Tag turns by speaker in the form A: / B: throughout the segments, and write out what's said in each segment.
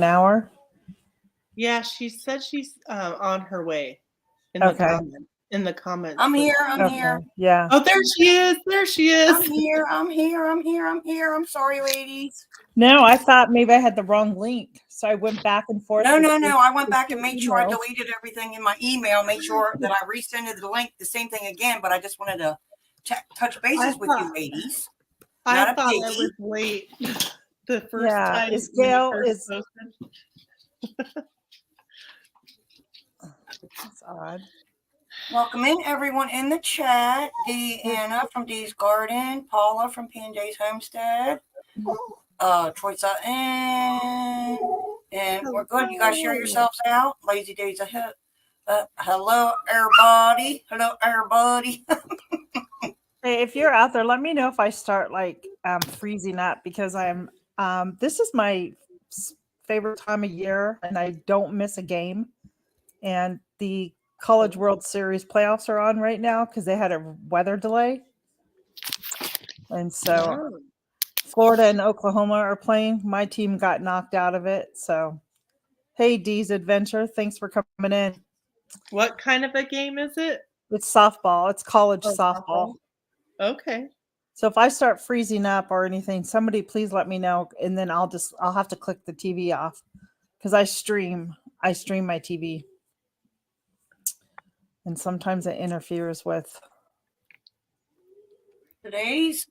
A: hour?
B: Yeah, she said she's on her way in the
A: Okay.
B: comment in the comments.
C: I'm here. I'm
A: Okay.
C: here.
A: Yeah.
B: Oh, there she is. There she is.
C: I'm here. I'm here. I'm here. I'm here. I'm sorry, ladies.
A: No, I thought maybe I had the wrong link. So I went back and forth.
C: No,
A: with
C: no,
A: the-
C: no. I went
A: with
C: back
A: the
C: and made sure I
A: emails.
C: deleted everything in my email, made sure that I resended the link, the same thing again, but I just wanted to touch bases with you ladies.
B: I
C: Not a
B: thought I
C: biggie.
B: was late the first
A: Yeah,
B: time.
A: is
B: when you
A: Gail
B: first
A: is
B: posted.
A: That's odd.
C: Welcome in everyone in the chat. Deanna from Dee's Garden, Paula from P&J's Homestead, Troy Sutton, and we're good. You guys share yourselves out. Lazy days ahead. Hello everybody. Hello everybody.
A: Hey, if you're out there, let me know if I start like freezing up because I'm this is my favorite time of year and I don't miss a game. And the College World Series playoffs are on right now because they had a weather delay. And so Florida and Oklahoma are playing. My team got knocked out of it. So hey, Dee's Adventure, thanks for coming in.
B: What kind of a game is it?
A: It's softball. It's college softball.
B: Okay.
A: So if I start freezing up or anything, somebody please let me know, and then I'll have to click the TV off because I stream my TV, and sometimes it interferes with.
C: Today's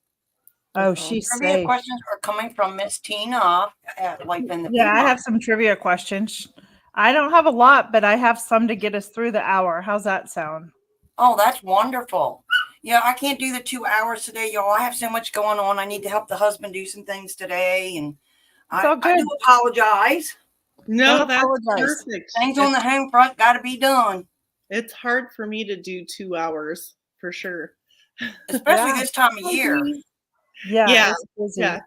A: She's
C: trivia
A: safe.
C: questions are coming from Miss Tina at Life in the
A: Yeah, I
C: Piedmont.
A: have some trivia questions. I don't have a lot, but I have some to get us through the hour. How's that sound?
C: Oh, that's wonderful. Yeah, I can't do the 2 hours today, y'all. I have so much going on. I need to help the husband do some things today, and I do apologize.
B: No, that's perfect.
C: Things on the home front got to be done.
B: It's hard for me to do 2 hours for sure,
C: especially this time of year.
A: Yeah.
B: Yeah.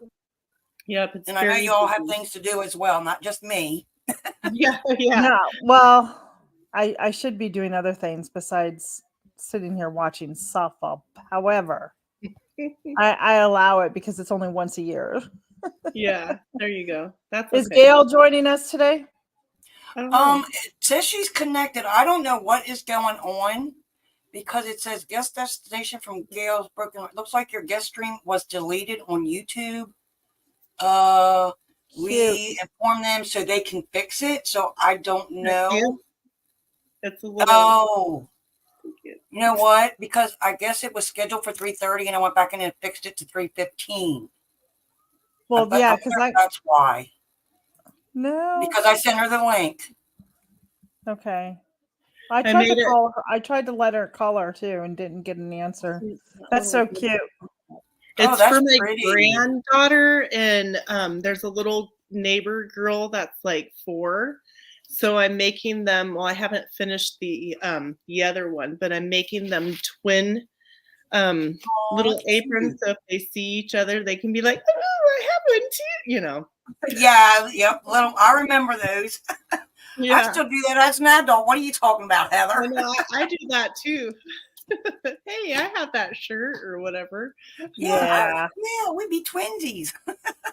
B: Yep.
C: And I know you all have things to do as well, not just me.
B: Yeah.
A: No, well, I should be doing other things besides sitting here watching softball. However, I allow it because it's only once a year.
B: Yeah, there you go. That's
A: Is Gail joining us today?
C: It says she's connected. I don't know what is going on because it says guest destination from Gail's Broken. It looks like your guest stream was deleted on YouTube. We inform them so they can fix it. So I don't know.
B: It's a little.
C: You know what? Because I guess it was scheduled for 3:30, and I went back in and fixed it to 3:15.
A: Well, yeah, because
C: that's why.
A: No,
C: because I sent her the link.
A: Okay, I tried to call her. I tried to let her call her too, and didn't get an answer. That's so cute.
B: It's for my granddaughter, and there's a little neighbor girl that's like 4. So I'm making them. Well, I haven't finished the other one, but I'm making them twin little aprons. So if they see each other, they can be like, "Oh, I have one too," you know.
C: Yeah. Yep. Little. I remember those.
B: Yeah.
C: I still do that as an adult. What are you talking about, Heather?
B: I do that too. Hey, I have that shirt or whatever.
C: Yeah, we'd be twinsies.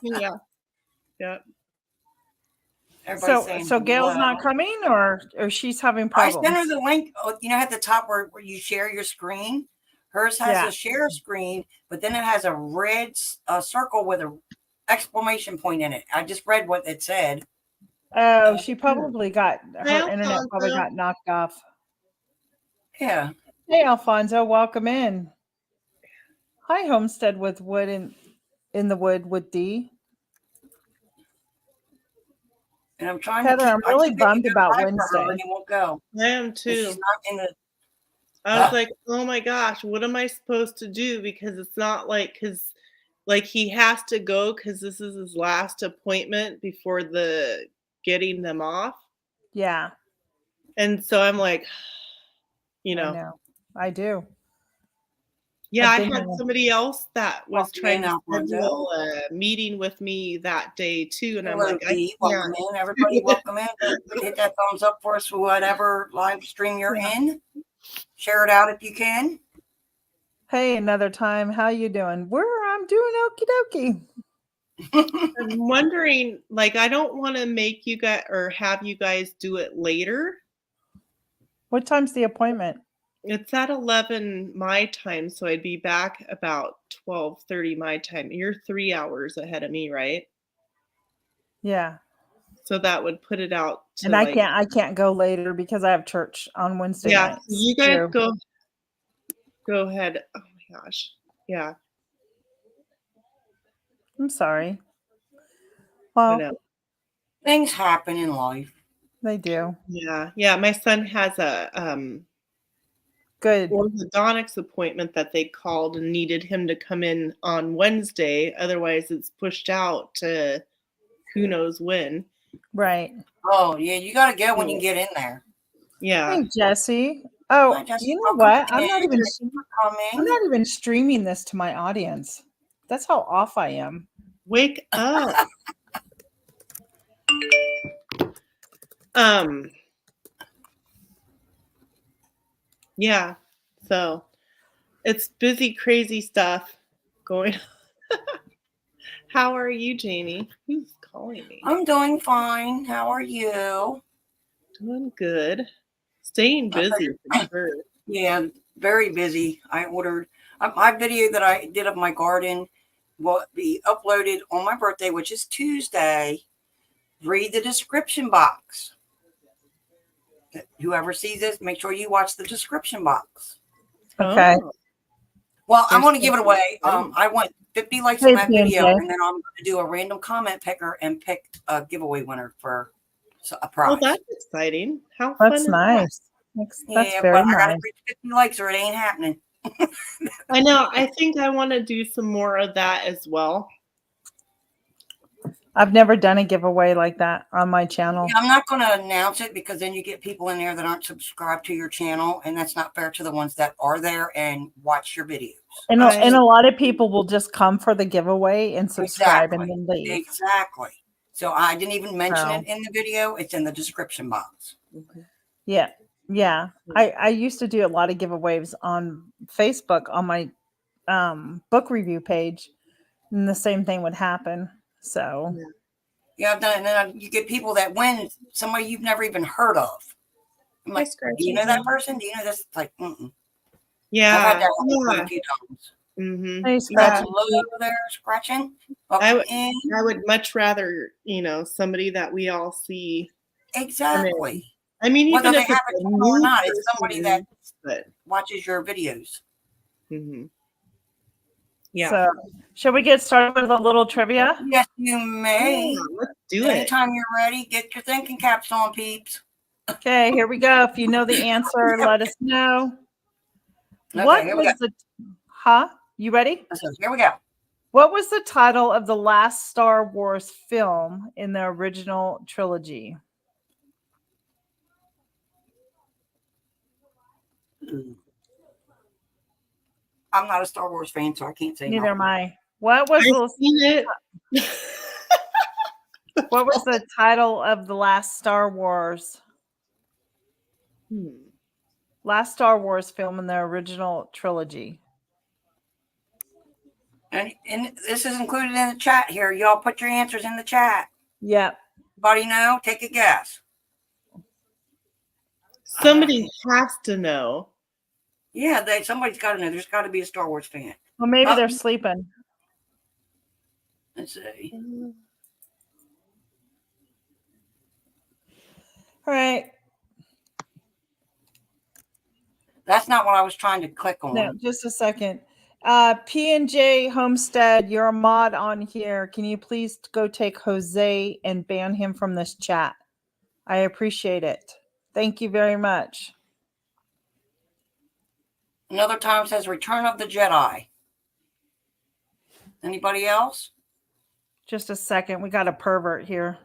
B: Yeah.
A: So Gail's not coming, or she's having problems.
C: I sent her the link. You know, at the top where you share your screen. Hers has a share screen, but then it has a red circle with an exclamation point in it. I just read what it said.
A: Oh, she probably got her internet probably got knocked off.
C: Yeah.
A: Hey, Alfonso, welcome in. Hi, Homestead with Wood in the Wood with D.
C: And I'm trying
A: Heather,
C: to
A: I'm really bummed about Wednesday.
C: And he won't go.
B: I am too.
C: She's not in the.
B: I was like, oh my gosh, what am I supposed to do? Because it's not like he has to go because this is his last appointment before the getting them off.
A: Yeah.
B: And so I'm like, you know.
A: I know. I do.
B: Yeah, I had somebody else that was trying to schedule a meeting with me that day too, and I'm like,
C: welcome in, everybody, welcome in. Hit that thumbs up for us for whatever live stream you're in. Share it out if you can.
A: Hey, another time. How you doing? I'm doing okie dokie.
B: I'm wondering, like, I don't want to make you guys or have you guys do it later.
A: What time's the appointment?
B: It's at 11 my time, so I'd be back about 12:30 my time. You're 3 hours ahead of me, right?
A: Yeah.
B: So that would put it out to
A: And I can't go later because I have church on Wednesday
B: yeah,
A: nights.
B: you guys
A: too.
B: go ahead. Oh my gosh. Yeah,
A: I'm sorry.
B: I
A: Well,
B: know.
C: Things happen in life.
A: they do.
B: Yeah, yeah, my son has a,
A: Good.
B: orthodontics appointment that they called and needed him to come in on Wednesday, otherwise it's pushed out to who knows when.
A: Right.
C: Oh, yeah, you got to go when you get in there.
B: Yeah.
A: Hey, Jesse. Oh,
C: Hi, Jesse.
A: you know
C: Welcome
A: what? I'm
C: in.
A: not even
C: Thank you for
A: I'm
C: coming.
A: not even streaming this to my audience. That's how off I am.
B: Wake up. Yeah. So it's busy, crazy stuff going on. How are you, Jamie? Who's calling me?
C: I'm doing fine. How are you?
B: Doing good. Staying busy for sure.
C: Yeah, very busy. I ordered my video that I did of my garden will be uploaded on my birthday, which is Tuesday. Read the description box. Whoever sees this, make sure you watch the description box.
A: Okay.
B: Oh,
C: Well, I'm
B: There's
C: going to give it away.
B: something.
C: I want 50 likes
A: Hey,
C: on that video,
A: PNJ.
C: and then I'm going to do a random comment picker and pick a giveaway winner for a prize.
B: Oh, that's exciting. How fun
A: That's
B: is
A: nice. That's
C: yeah,
A: very
C: but I got to
A: nice.
C: reach 50 likes or it ain't happening.
B: that? I know. I think I want to do some more of that as well.
A: I've never done a giveaway like that on my channel.
C: Yeah, I'm not going to announce it because then you get people in there that aren't subscribed to your channel, and that's not fair to the ones that are there and watch your videos.
A: And a lot of people will just come for the giveaway and subscribe
C: Exactly.
A: and then leave.
C: Exactly. So I didn't even mention
A: Oh.
C: it in the video. It's in the description box.
A: Yeah. Yeah. I used to do a lot of giveaways on Facebook on my book review page, and the same thing would happen. So
C: Yeah, I've done it. And then you get people that win somebody you've never even heard of. I'm like, do you know that person? Do you know this? It's like,
B: Yeah.
C: I've had that happen a few times.
B: Mm-hmm.
A: Hey,
C: Yeah.
A: Scratchy.
C: Hello there, scratching.
B: I
C: Welcome in.
B: would much rather, somebody that we all see.
C: Exactly.
B: I mean,
C: Whether
B: even
C: they
B: if
C: have
B: it's
C: a
B: a
C: channel or
B: new
C: not, it's somebody that
B: but
C: watches your videos.
B: Yeah.
A: So, should we get started with a little trivia?
C: Yes, you may.
B: Yeah, let's do it.
C: Anytime you're ready, get your thinking caps on, peeps.
A: Okay, here we go. If you know the answer, let us know.
C: Okay,
A: What
C: here we
A: was the You ready?
C: So here we go.
A: What was the title of the last Star Wars film in the original trilogy?
C: I'm not a Star Wars fan, so I can't say.
A: Neither am I. What was the What was the title of the last Star Wars? Last Star Wars film in the original trilogy.
C: And this is included in the chat here. Y'all put your answers in the chat.
A: Yep.
C: Anybody know? Take a guess.
B: Somebody has to know.
C: Yeah, somebody's got to know. There's got to be a Star Wars fan.
A: Well, maybe they're sleeping.
C: Let's see.
A: All right.
C: That's not what I was trying to click on.
A: No, just a second. P&J Homestead, you're a mod on here. Can you please go take Jose and ban him from this chat? I appreciate it. Thank you very much.
C: Another time says Return of the Jedi. Anybody else?
A: Just a second. We got a pervert here.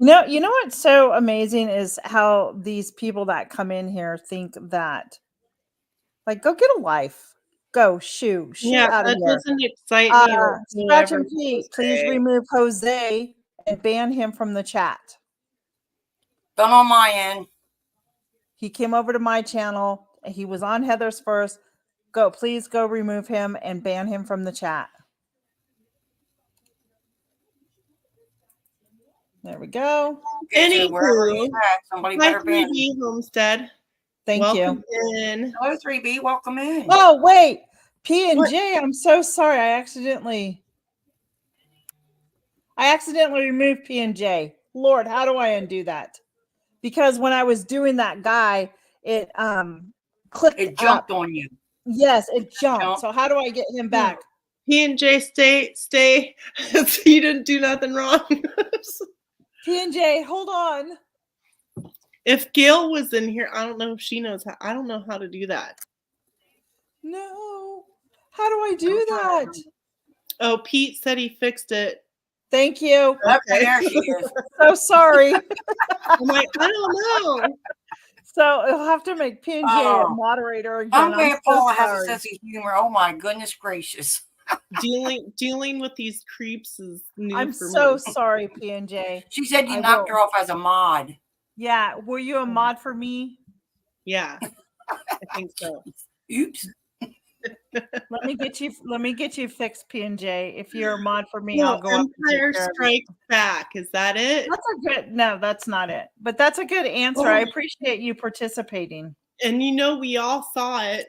A: No, you know what's so amazing is how these people that come in here think that, like, go get a life. Go shoot out of
B: that
A: here.
B: doesn't excite me. Or
A: Scratch and Pete, please remove Jose and ban him from the chat.
C: Done on my end.
A: He came over to my channel. He was on Heather's first. Please go remove him and ban him from the chat. There we go.
C: Okay, so wherever he's
B: Anywho,
C: at, somebody
B: hi,
C: better ban him.
B: 3B Homestead.
A: Thank
B: Welcome
A: you.
B: in.
C: Hello, 3B. Welcome in.
A: Oh, wait. P and
B: What?
A: J, I'm so sorry. I accidentally removed P and J. Lord, how do I undo that? Because when I was doing that guy, it clicked
C: It jumped
A: up.
C: on you.
A: Yes, it jumped.
C: Jump.
A: So how do I get him back?
B: P&J, stay. So you didn't do nothing wrong.
A: P and J, hold on.
B: If Gail was in here, I don't know if she knows how. I don't know how to do that.
A: No. How do I do that?
B: Oh, Pete said he fixed it.
A: Thank you.
C: Okay, there she is.
A: So sorry.
B: I'm like, I don't know.
A: So I'll have to make P and J a
C: Oh.
A: moderator again.
C: I'm glad
A: so
C: Paula has
A: sorry.
C: a sense of humor. Oh my goodness gracious.
B: Dealing with these creeps is new
A: I'm
B: for
A: so
B: me.
A: sorry, P and J.
C: She said you
A: I
C: knocked
A: will.
C: her off as a mod.
A: Yeah, were you a mod for me?
B: Yeah, I think so.
C: Oops.
A: Let me get you fixed, P and J. If you're a mod for me,
B: No,
A: I'll go up and take
B: Empire
A: care of it.
B: Strikes Back. Is that it?
A: That's a good. No, that's not it. But that's a good answer. I appreciate you participating.
B: And we all saw it.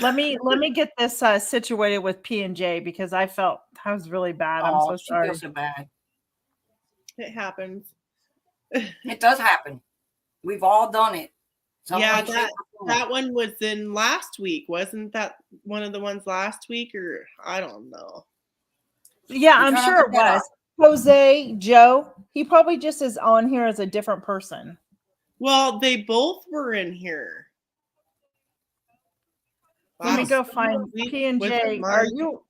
A: Let me get this situated with P and J because I felt that was really bad. I'm so
C: She
A: sorry.
C: feels so bad.
B: It happens.
C: It does happen. We've all done it.
B: Yeah, that one was in last week. Wasn't that one of the ones last week? Or I don't know.
A: Yeah, I'm sure it was. Jose, Joe, he probably just is on here as a different person.
B: Well, they both were in here.
A: Let me go find P and J. Are you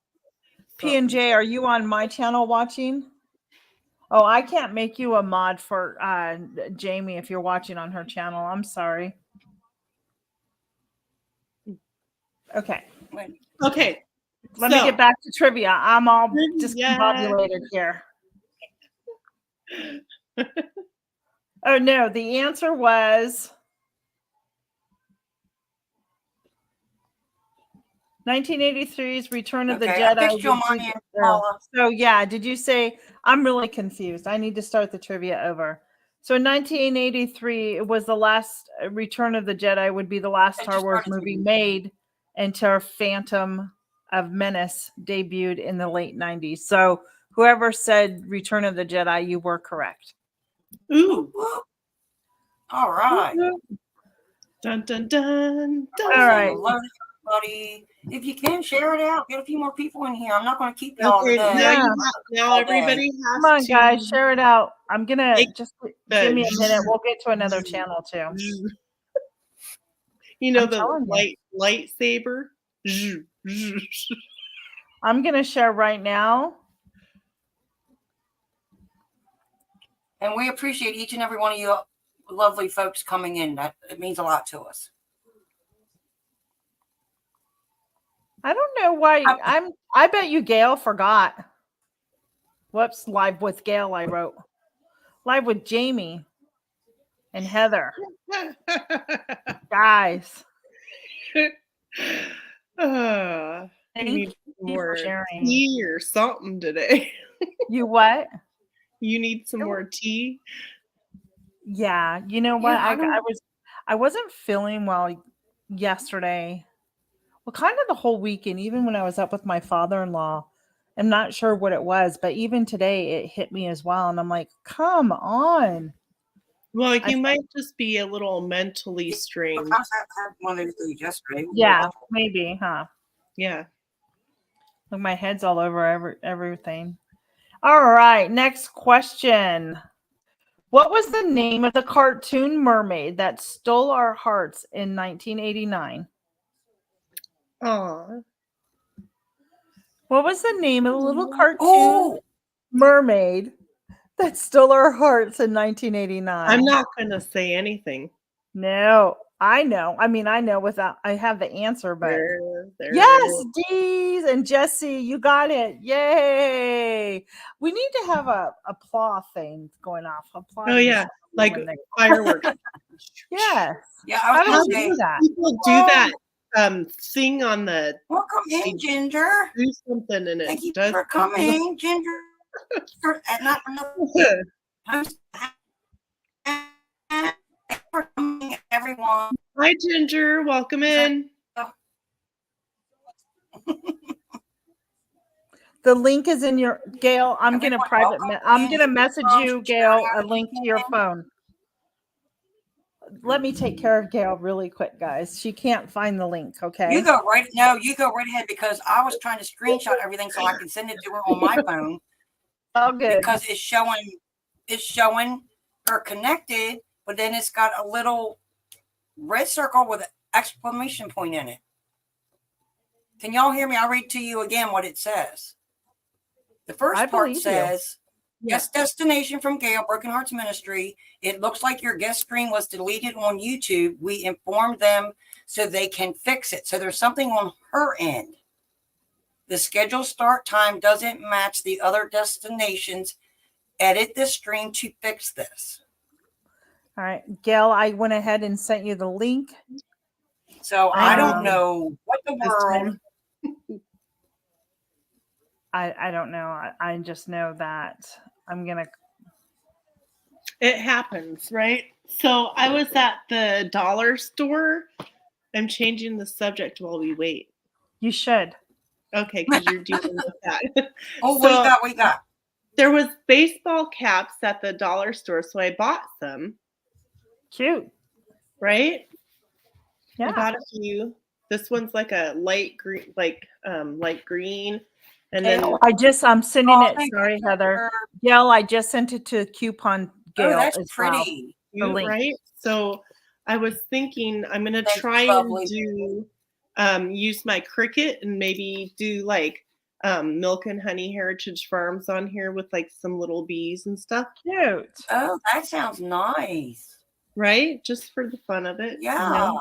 A: P and J? Are you on my channel watching? Oh, I can't make you a mod for Jamie if you're watching on her channel. I'm sorry. Okay.
B: Okay.
A: Let me get back to trivia. I'm all discombobulated here. Oh no, the answer was 1983's Return of the Jedi. So yeah, did you say? I'm really confused. I need to start the trivia over. So 1983 was the last Return of the Jedi would be the last Star Wars movie made until Phantom of Menace debuted in the late 90s. So whoever said Return of the Jedi, you were correct.
B: Ooh.
C: All right.
B: Dun, dun, dun, dun.
A: All right.
C: Everybody, if you can, share it out. Get a few more people in here. I'm not going to keep y'all today.
B: Now everybody has
A: Come on,
B: to.
A: guys, share it out. I'm going to just give me a minute. We'll get to another channel, too.
B: The lightsaber.
A: I'm going to share right now.
C: And we appreciate each and every one of you lovely folks coming in. It means a lot to us.
A: I don't know why I bet you Gail forgot. Whoops, live with Gail I wrote. Live with Jamie and Heather. Guys.
B: You need more tea or something today.
A: You what?
B: You need some more tea?
A: Yeah, you know what? I wasn't feeling well yesterday. Well, kind of the whole weekend, even when I was up with my father-in-law. I'm not sure what it was, but even today it hit me as well. And I'm like, come on.
B: Well, you might just be a little mentally strained.
C: I had one of these yesterday.
A: Yeah, maybe, huh?
B: Yeah.
A: Look, my head's all over everything. All right, next question. What was the name of the cartoon mermaid that stole our hearts in 1989?
B: Aww.
A: What was the name of the little cartoon mermaid that stole our hearts in 1989?
B: I'm not going to say anything.
A: No, I know. I mean, I know without I have the answer, but yes, Dees and Jesse, you got it. Yay. We need to have a applause thing going off. Applause.
B: Oh yeah, like fireworks.
C: Yes. Yeah,
A: how do we do that?
B: People do that. Sing on the.
C: Welcome in, Ginger.
B: Do something and
C: Thank you for coming, Ginger. Everyone.
B: Hi, Ginger. Welcome in.
A: The link is in your Gail. I'm gonna I'm gonna message you, Gail, a link to your phone. Let me take care of Gail really quick, guys. She can't find the link. Okay.
C: You go right ahead because I was trying to screenshot everything so I can send it to her on my phone.
A: Oh, good.
C: Because it's showing her connected, but then it's got a little red circle with an exclamation point in it. Can y'all hear me? I'll read to you again what it says. The first part says, guest destination from Gail, Broken Hearts Ministry. It looks like your guest screen was deleted on YouTube. We informed them so they can fix it. So there's something on her end. The scheduled start time doesn't match the other destinations. Edit the stream to fix this.
A: All right, Gail, I went ahead and sent you the link.
C: So I don't know what the world.
A: I don't know. I just know that I'm going to.
B: It happens, right? So I was at the dollar store. I'm changing the subject while we wait.
A: You should.
B: Okay, because you're dealing with that.
C: Oh, what we got?
B: There was baseball caps at the dollar store, so I bought some.
A: Cute.
B: Right?
A: Yeah.
B: I got a few. This one's like a light green, light green. And then
A: I'm sending it. Sorry, Heather. Gail, I just sent it to Coupon Gail.
C: Oh, that's pretty.
B: Well. Right? So I was thinking I'm going to try and do use my Cricut and maybe do like Milk and Honey Heritage Farms on here with like some little bees and stuff.
A: Cute.
C: Oh, that sounds nice.
B: Right? Just for the fun of it.
C: Yeah.
B: You know?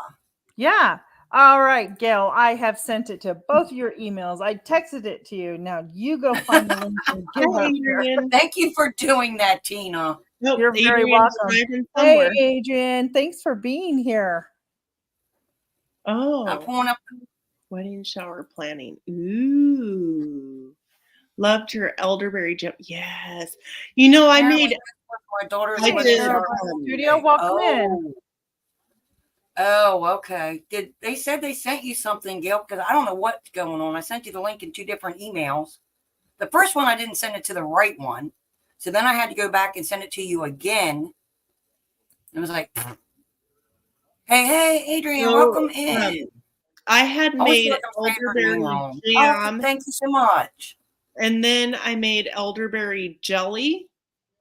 A: Yeah. All right, Gail, I have sent it to both your emails. I texted it to you. Now you go find the link and get
C: Adrian. Thank you for doing that, Tina.
B: Nope,
A: you're very welcome. Hey, Adrian, thanks for being here.
B: Oh,
C: I'm pulling up
B: wedding shower planning. Ooh, loved your elderberry gem. Yes, you know I made
C: my daughter's
A: studio. Welcome in.
C: Oh, okay. They said they sent you something, Gail? Because I don't know what's going on. I sent you the link in 2 different emails. The first one I didn't send it to the right one, so then I had to go back and send it to you again. It was like, hey, Adrian, welcome in.
B: I had made elderberry jam.
C: Oh, thank you so much.
B: And then I made elderberry jelly,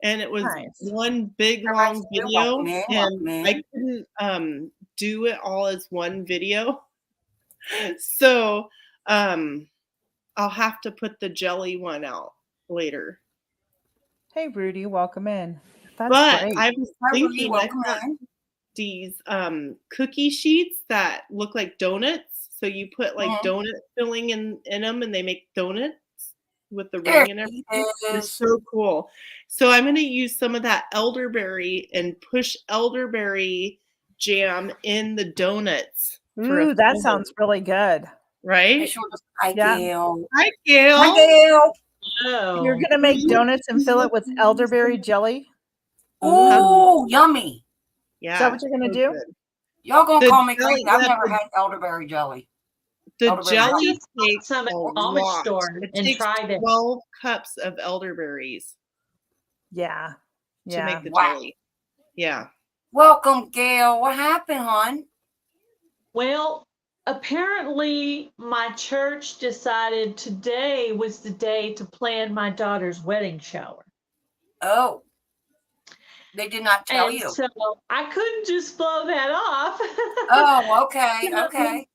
B: and it was one big long video, and I couldn't do it all as one video. So I'll have to put the jelly one out later.
A: Hey, Rudy, welcome in.
B: That's great. I was thinking I got these cookie sheets that look like donuts. So you put like donut filling in them, and they make donuts with the ring and everything. It's so cool. So I'm going to use some of that elderberry and push elderberry jam in the donuts.
A: Ooh, that sounds really good.
B: Right?
C: Hi, Gail.
B: Hi, Gail.
C: Hi, Gail.
A: Oh. You're going to make donuts and fill it with elderberry jelly?
C: Oh, yummy.
B: Yeah.
A: Is that what you're going to do?
C: Good. Y'all going to call me crazy. I've never had elderberry jelly.
B: The jelly takes
D: some Amish store and tried it.
B: 12 cups of elderberries.
A: Yeah.
B: To make the jelly. Yeah.
C: Welcome, Gail. What happened, hon?
D: Well, apparently my church decided today was the day to plan my daughter's wedding shower.
C: Oh. They did not tell you.
D: So I couldn't just blow that off.
C: Oh, okay. Okay.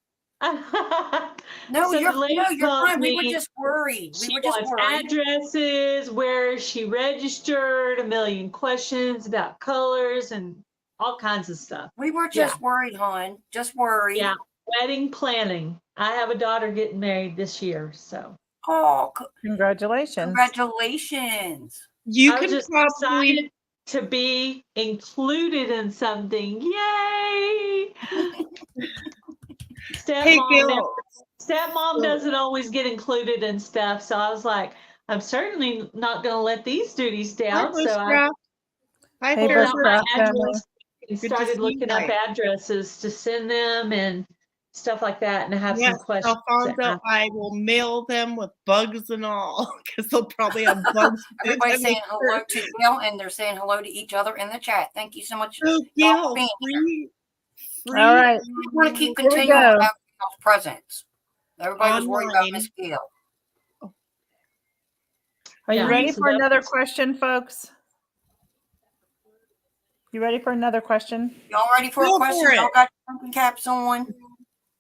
C: No, you're fine. We were just worried.
D: She wants addresses, where she registered, a million questions about colors and all kinds of stuff.
C: We were just worried, hon. Just worried.
D: Yeah, wedding planning. I have a daughter getting married this year, so.
C: Oh,
A: congratulations!
C: Congratulations!
B: You
D: I
B: can
D: just excited to be included in something. Yay! Stepmom doesn't always get included in stuff, so I was like, I'm certainly not going to let these duties down.
B: Hi,
A: Hey,
D: pulled out
A: Bushcraft
D: my
A: family.
D: address and
B: Good to
D: started
B: see you
D: looking up
B: guys.
D: addresses to send them and stuff like that. And I have
B: Yes,
D: some questions. to
B: Alfonso,
D: ask.
B: I will mail them with bugs and all because they'll probably have bugs.
C: Everybody's saying hello to Gail, and they're saying hello to each other in the chat. Thank you so much.
B: Oh,
C: y'all
B: Gail,
C: for being
B: free.
A: All right.
C: I want to keep
A: Here we
C: continuing
A: go.
C: without Gail's presence. Everybody was worried about
B: Online.
C: Miss Gail.
A: Are you
D: Yeah,
A: ready
D: so
A: for
D: that
A: another
D: was-
A: question, folks? You ready for another question?
C: Y'all ready for a
B: Go
C: question?
B: for
C: Y'all
B: it.
C: got your thinking caps on?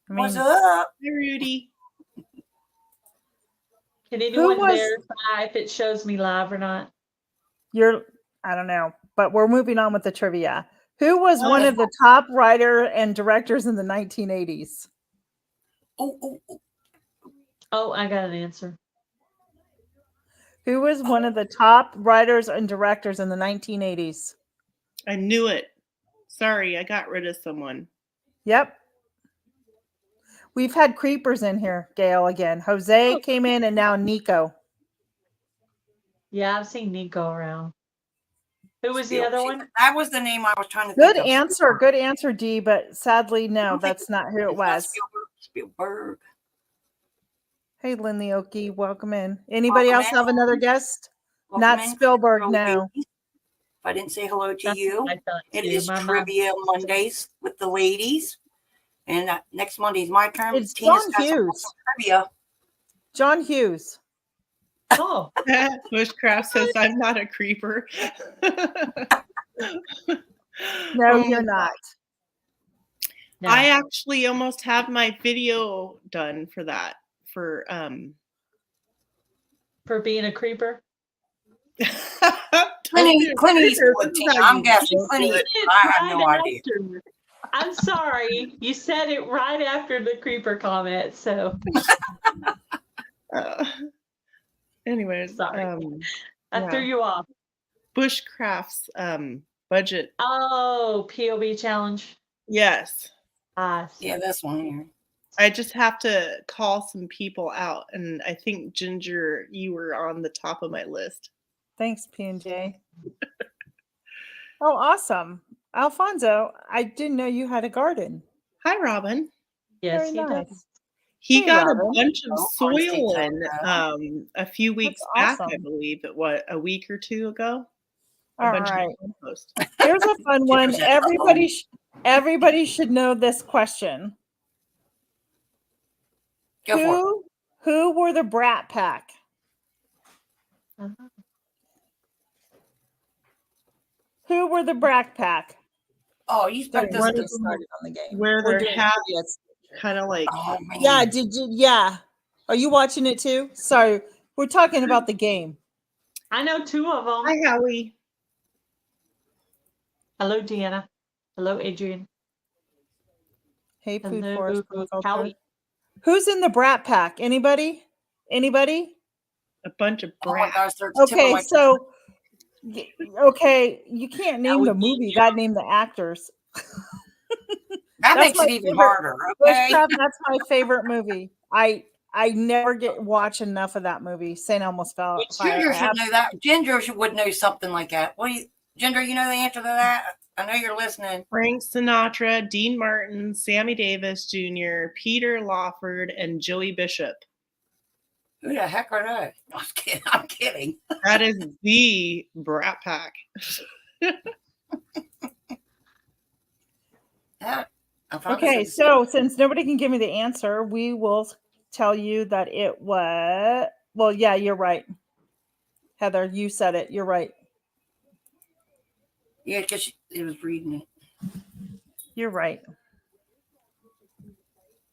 A: I
C: What's
A: mean,
C: up?
B: Hi, Rudy.
D: Can anyone
A: was-
D: verify if it shows me live or not?
A: I don't know, but we're moving on with the trivia. Who was one
C: Oh.
A: of the top writer and directors in the 1980s?
C: Oh.
D: Oh, I got an answer.
A: Who was one of the top writers and directors in the 1980s?
B: I knew it. Sorry, I got rid of someone.
A: Yep. We've had creepers in here, Gail, again. Jose
B: Oh.
A: came in and now Nico.
D: Yeah, I've seen Nico around. Who was the other one?
C: That was the name I was trying to
A: Good
C: think of.
A: answer. Good answer, D, but sadly, no,
C: don't think
A: that's not who it
C: It's not
A: was.
C: Spielberg.
A: Hey, Lynn the Okie, welcome in. Anybody
C: Welcome
A: else
C: in.
A: have another guest?
C: Welcome
A: Not
C: in.
A: Spielberg,
C: Hello,
A: no.
C: ladies. If I didn't say hello to
D: That's
C: you,
D: what I thought
C: it
D: too.
C: is
D: My mom-
C: Trivia Mondays with the ladies. And next Monday is my turn.
A: It's
C: Tina's
A: John
C: got some
A: Hughes.
C: awesome trivia.
A: John Hughes.
D: Oh,
B: Bushcraft says I'm not a creeper.
A: No,
B: Oh
A: you're
B: my
A: not.
D: no.
B: I actually almost have my video done for that. For
D: For being a creeper.
C: Clint Eastwood, Tina. I'm guessing Clint Eastwood. I have no
D: Right
C: idea.
D: after. I'm sorry. You said it right after the creeper comment. So
B: Anyways,
D: Sorry. I
B: yeah.
D: threw you off.
B: Bushcraft's budget.
D: Oh, POV challenge.
B: Yes.
C: Yeah, this one here.
B: I just have to call some people out, and I think Ginger, you were on the top of my list.
A: Thanks, P&J. Oh, awesome. Alfonso, I didn't know you had a garden.
B: Hi, Robin.
D: Yes,
A: Very
D: he
A: nice.
D: does.
B: He
A: Hey,
B: got
A: Robin.
B: a bunch of
C: Oh,
B: soil
C: Artsy
B: in
C: Taco.
B: a few weeks
A: That's
B: back, I
A: awesome.
B: believe. A week or two ago? A
A: All
B: bunch of
A: right.
B: compost.
A: Here's a fun one.
C: Ginger's at home.
A: Everybody should know this question.
C: Go for it.
A: Who were the Brat Pack?
D: Uh-huh.
A: Who were the Brat Pack?
C: Oh, you expect us
B: What
C: to
B: is
A: started on the game.
B: Where
A: We're
B: their
A: doing
B: hat
A: trivia.
B: kind of like
C: Oh, man.
A: Yeah, did you? Yeah. Are you watching it too? Sorry, we're talking about the game.
D: I know two of them.
B: Hi, Howie.
D: Hello, Deanna. Hello, Adrian.
A: Hey, Food
D: Hello,
A: Forest Culture.
D: Howie.
A: Who's in the Brat Pack? Anybody? Anybody?
B: A bunch of
C: Oh my
B: brats.
C: gosh, they're tipping
A: Okay,
C: like
A: so okay, you can't name the
D: Howie,
A: movie. You got to name the actors.
C: that
A: that's
C: makes
A: my
C: it even
A: favorite.
C: harder. Okay.
A: Bushcraft, that's my favorite movie. I never watch enough of that movie. St. Elmo's Fire.
C: Ginger should know that. Ginger would know something like that. Ginger, you know the answer to that? I know you're listening.
B: Frank Sinatra, Dean Martin, Sammy Davis Jr., Peter Lawford, and Joey Bishop.
C: Who the heck are they? I'm kidding. I'm kidding.
B: That is the Brat Pack.
A: Okay, so since nobody can give me the answer, we will tell you that it was. Well, yeah, you're right, Heather. You said it. You're right.
C: Yeah, because it was reading it.
A: You're right.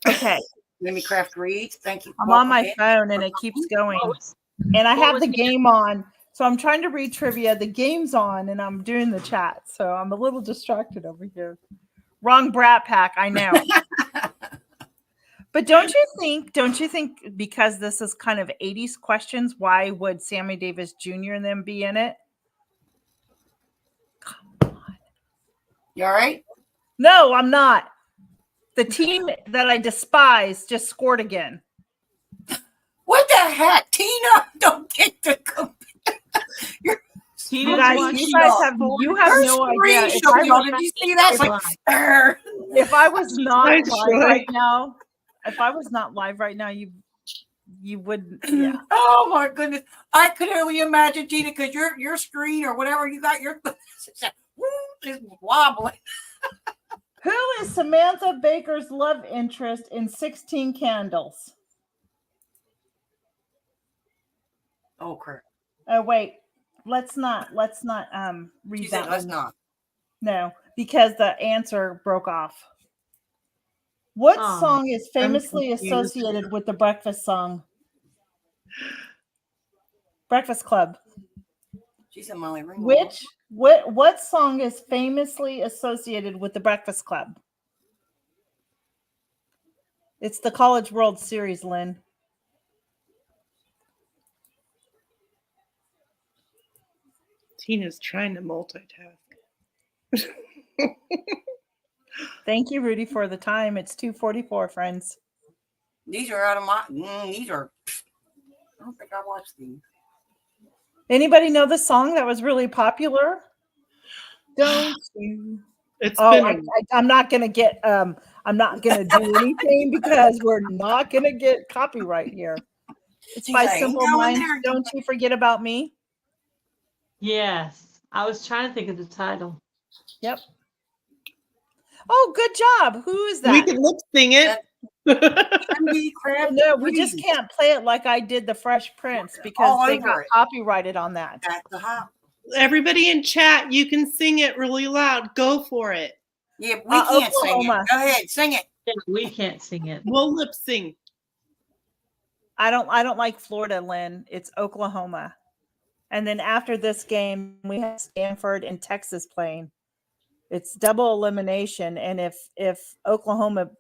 A: Okay.
C: Mimi Craft reads. Thank you.
A: I'm on my phone and it keeps going. And I have the game on. So I'm trying to read trivia. The game's on and I'm doing the chat. So I'm a little distracted over here. Wrong Brat Pack, I know. But don't you think because this is kind of 80s questions, why would Sammy Davis Jr. and them be in it?
C: You all right?
A: No, I'm not. The team that I despise just scored again.
C: What the heck? Tina, don't get the
D: Tina's
A: You guys,
D: watching.
A: you have no idea.
C: Did you see that? It's like,
A: if I was not
B: I
A: live right now, you wouldn't. Yeah.
C: Oh my goodness! I could only imagine, Tina, because your screen or whatever you got your is wobbling.
A: Who is Samantha Baker's love interest in 16 Candles?
C: Oh crap!
A: Oh wait, let's not read
C: She
A: that.
C: said, let's
A: one.
C: not.
A: No, because the answer broke off. What song is famously associated with the breakfast song? Breakfast Club.
C: She said Molly Ringwald.
A: What song is famously associated with the Breakfast Club? It's the College World Series, Lynn.
B: Tina's trying to multitask.
A: Thank you, Rudy, for the time. It's 2:44, friends.
C: These are out of my. These are. I don't think I watched these.
A: Anybody know the song that was really popular? Don't you? I'm not gonna get. I'm not gonna do anything because we're not gonna get copyright here. It's by Simple Minds. Don't you forget about me?
D: Yes, I was trying to think of the title.
A: Yep. Oh, good job. Who is that?
B: We can lip sing it.
A: No, we just can't play it like I did the Fresh Prince because they got copyrighted on that.
B: Everybody in chat, you can sing it really loud. Go for it.
C: Yeah, we can't sing it. Go ahead, sing it.
D: Yeah, we can't sing it.
B: We'll lip sing.
A: I don't like Florida, Lynn. It's Oklahoma. And then after this game, we have Stanford and Texas playing. It's double elimination. And if Oklahoma,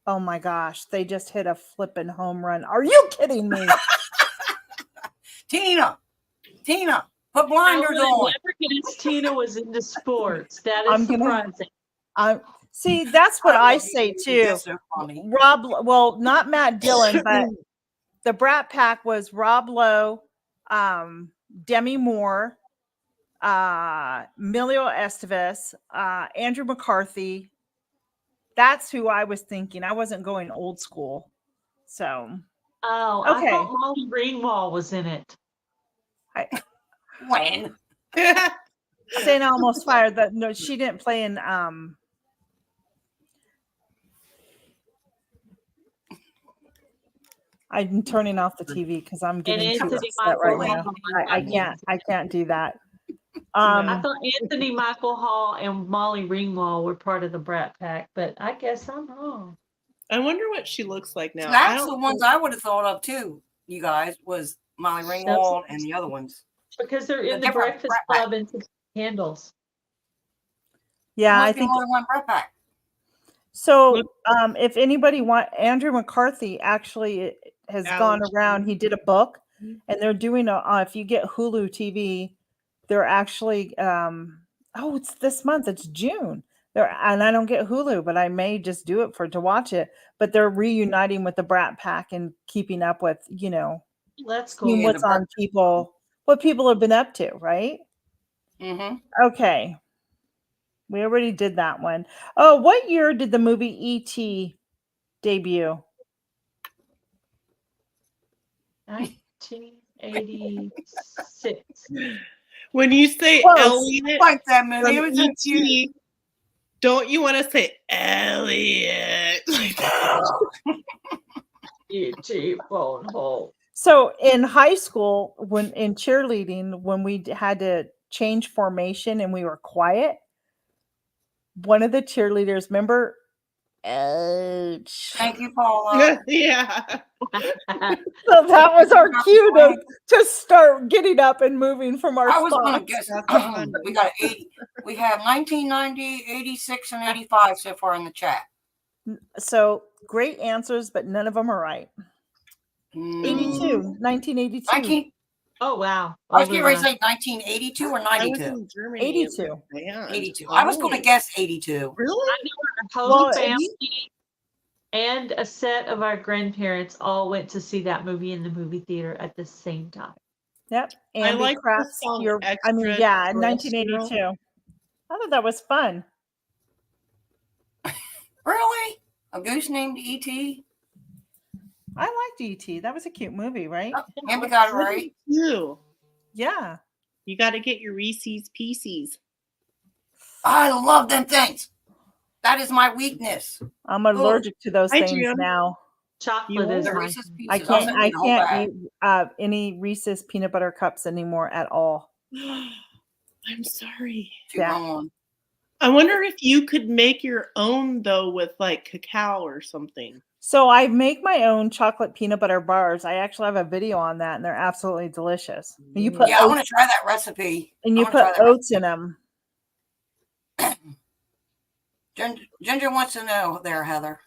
A: oh my gosh, they just hit a flipping home run. Are you kidding me?
C: Tina, put blinders on.
A: Never
D: guessed Tina was into sports. That is surprising.
A: See, that's what I say too. Rob, well, not Matt Dillon, but the Brat Pack was Rob Lowe, Demi Moore, Emilio Estevez, Andrew McCarthy. That's who I was thinking. I wasn't going old school. So.
D: Oh, okay. I thought Molly Ringwald was in it.
C: When?
A: St. Elmo's Fire. No, she didn't play in. I'm turning off the TV because I'm getting too upset right now. I can't do that.
D: I thought Anthony Michael Hall and Molly Ringwald were part of the Brat Pack, but I guess I'm wrong.
B: I wonder what she looks like now.
C: That's the ones I would have thought of too. You guys was Molly Ringwald and the other ones
D: because they're in the Breakfast Club and Candles.
A: Yeah, I think
C: one Brat Pack.
A: So. If anybody Andrew McCarthy actually has gone around. He did a book, and they're doing if you get Hulu TV, they're actually it's this month. It's June. And I don't get Hulu, but I may just do it to watch it. But they're reuniting with the Brat Pack and keeping up with
D: that's cool.
A: What's on what people have been up to, right?
C: Mm-hmm.
A: Okay. We already did that one. Oh, what year did the movie E.T. debut?
D: 1986.
B: When you say Elliot,
C: like that movie, it was
B: E.T., don't you want to say Elliot?
D: E.T. phone hole.
A: So in high school, when in cheerleading, when we had to change formation and we were quiet, one of the cheerleaders, remember?
C: Thank you, Paula.
B: Yeah.
A: So that was our cue to start getting up and moving from our spots.
C: I was going to guess. We got 80. We have 1990, 86, and 85 so far in the chat.
A: So great answers, but none of them are right. 1982.
D: Oh, wow.
C: I was getting ready to say 1982 or 92.
B: I was in Germany.
A: 82.
C: 82. I was going to guess 82.
B: Really?
D: I know our whole family and a set of our grandparents all went to see that movie in the movie theater at the same time.
A: Yep.
B: I
A: Ambi
B: like the
A: Crafts.
B: song
A: Yeah,
B: Extra
A: 1982.
B: Terrestrial.
A: I thought that was fun.
C: Really? A goose named E.T.?
A: I liked E.T. That was a cute movie, right?
C: Oh, Amber got it
B: I
C: right.
B: did too.
A: Yeah.
B: You got to get your Reese's Pieces.
C: I love them things. That is my weakness.
A: I'm allergic to those
B: Hi,
A: things
B: Jim.
A: now.
D: Chocolate is
C: The
D: my.
C: Reese's Pieces.
A: I
C: I'll
A: can't.
C: send
A: I
C: you the whole
A: can't
C: bag.
A: eat any Reese's peanut butter cups anymore at all.
B: I'm sorry.
C: Too long.
B: I wonder if you could make your own though with like cacao or something.
A: So I make my own chocolate peanut butter bars. I actually have a video on that, and they're absolutely delicious. And you put
C: Yeah, I want to
A: oats,
C: try that recipe.
A: and you
C: I wanna
A: put
C: try that
A: oats in them.
C: Ginger wants to know there, Heather.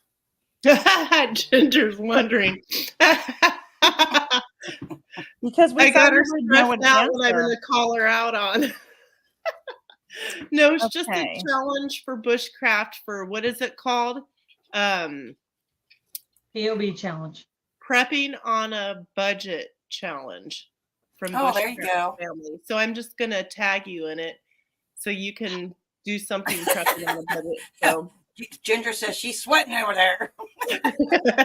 B: Ginger's wondering.
A: Because we
B: I got her
A: would know
B: stressed
A: an
B: out when I'm
A: answer.
B: going to call her out on. No, it's just a
A: Okay.
B: challenge for bushcraft for what is it called?
D: POB challenge.
B: Prepping on a budget challenge from
C: Oh, there you
B: Bushcraft
C: go.
B: Family. So I'm just going to tag you in it so you can do something prepping on a budget. So
C: Ginger says she's sweating over there.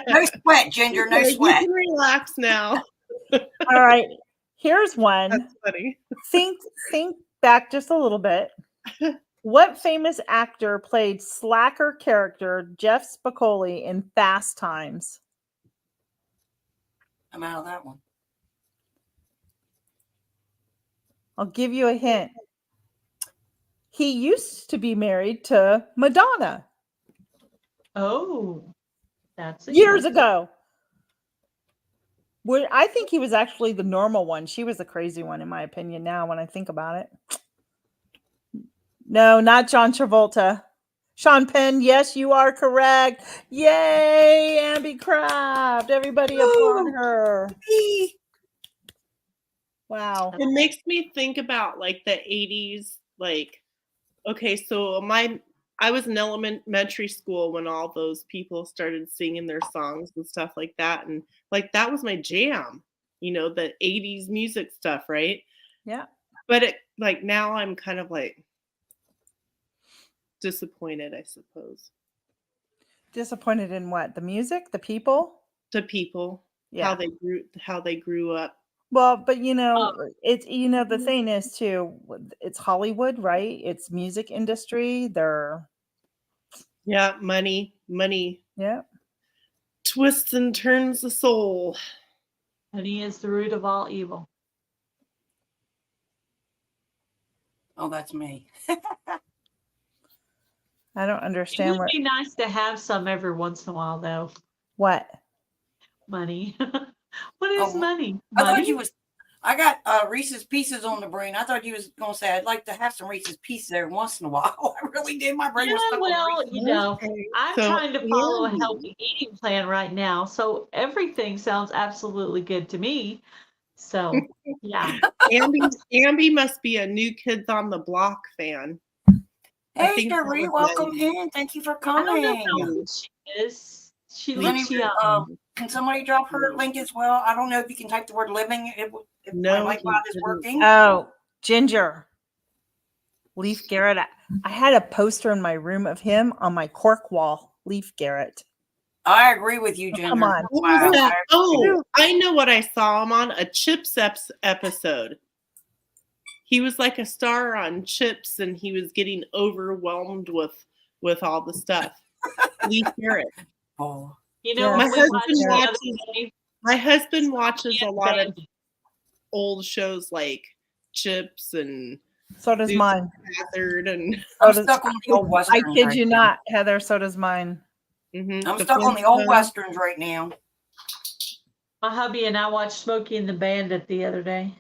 C: No sweat, Ginger. No
B: okay,
C: sweat.
B: you can relax now.
A: All right. Here's one.
B: That's funny.
A: Think back just a little bit. What famous actor played slacker character Jeff Spicoli in Fast Times?
C: I'm out of that one.
A: I'll give you a hint. He used to be married to Madonna
D: Oh, that's a
A: years
D: hint.
A: ago. Where I think he was actually the normal one. She was the crazy one, in my opinion, now when I think about it. No, not John Travolta. Sean Penn, yes, you are correct. Yay, Ambi Craft. Everybody applaud her. Wow.
B: It makes me think about like the 80s, like, okay, so I was in elementary school when all those people started singing their songs and stuff like that. And like, that was my jam, the 80s music stuff, right?
A: Yeah.
B: But it like now I'm kind of like disappointed, I suppose.
A: Disappointed in what? The music? The people?
B: The people,
A: Yeah.
B: how they grew up.
A: Well, but it's the thing is too, it's Hollywood, right? It's music industry. They're
B: Yeah, money
A: yeah.
B: twists and turns the soul.
D: Money is the root of all evil.
C: Oh, that's me.
A: I don't
D: It
A: understand
D: would be nice to have some every once in a while, though.
A: what.
D: Money. What is
C: Oh,
D: money?
C: I thought
D: Money?
C: you was. I got Reese's Pieces on the brain. I thought you was gonna say I'd like to have some Reese's Pieces every once in a while. I really did. My brain was
D: Yeah,
C: stuck on
D: well,
C: Reese's.
D: I'm
B: So,
D: trying to follow a
B: Andy.
D: healthy eating plan right now, so everything sounds absolutely good to me. So, yeah.
B: Ambi must be a New Kids on the Block fan. I
C: Hey,
B: think that
C: Cherie,
B: was
C: welcome in. Thank you for
D: I don't know
C: coming.
D: how old she is. She
C: Does any-
D: looks young.
C: Can somebody drop her link as well? I don't know if you can type the word living. If
B: No,
C: my
B: he
C: bot is
B: didn't.
C: working.
A: Oh, Ginger. Leaf Garrett. I had a poster in my room of him on my cork wall. Leaf Garrett.
C: I agree with you, Ginger.
A: Come on.
B: What was
C: Wow.
B: that? Oh, I know what I saw him on, a Chips episode. He was like a star on Chips, and he was getting overwhelmed with all the stuff. Leaf Garrett.
C: Oh.
D: You know
A: Yeah.
D: what we
B: My
D: watched
B: husband
D: the other
B: watches-
D: day?
B: My husband watches a lot of
D: Bandit.
B: old shows like Chips and
A: So does
B: Dukes
A: mine.
B: Hazzard and
C: I'm
A: does-
C: stuck on the old
A: I
C: westerns.
A: kid
C: right
A: you
C: now.
A: not, Heather. So does mine.
C: I'm stuck on the old westerns right now.
D: My hubby and I watched Smokey and the Bandit the other day.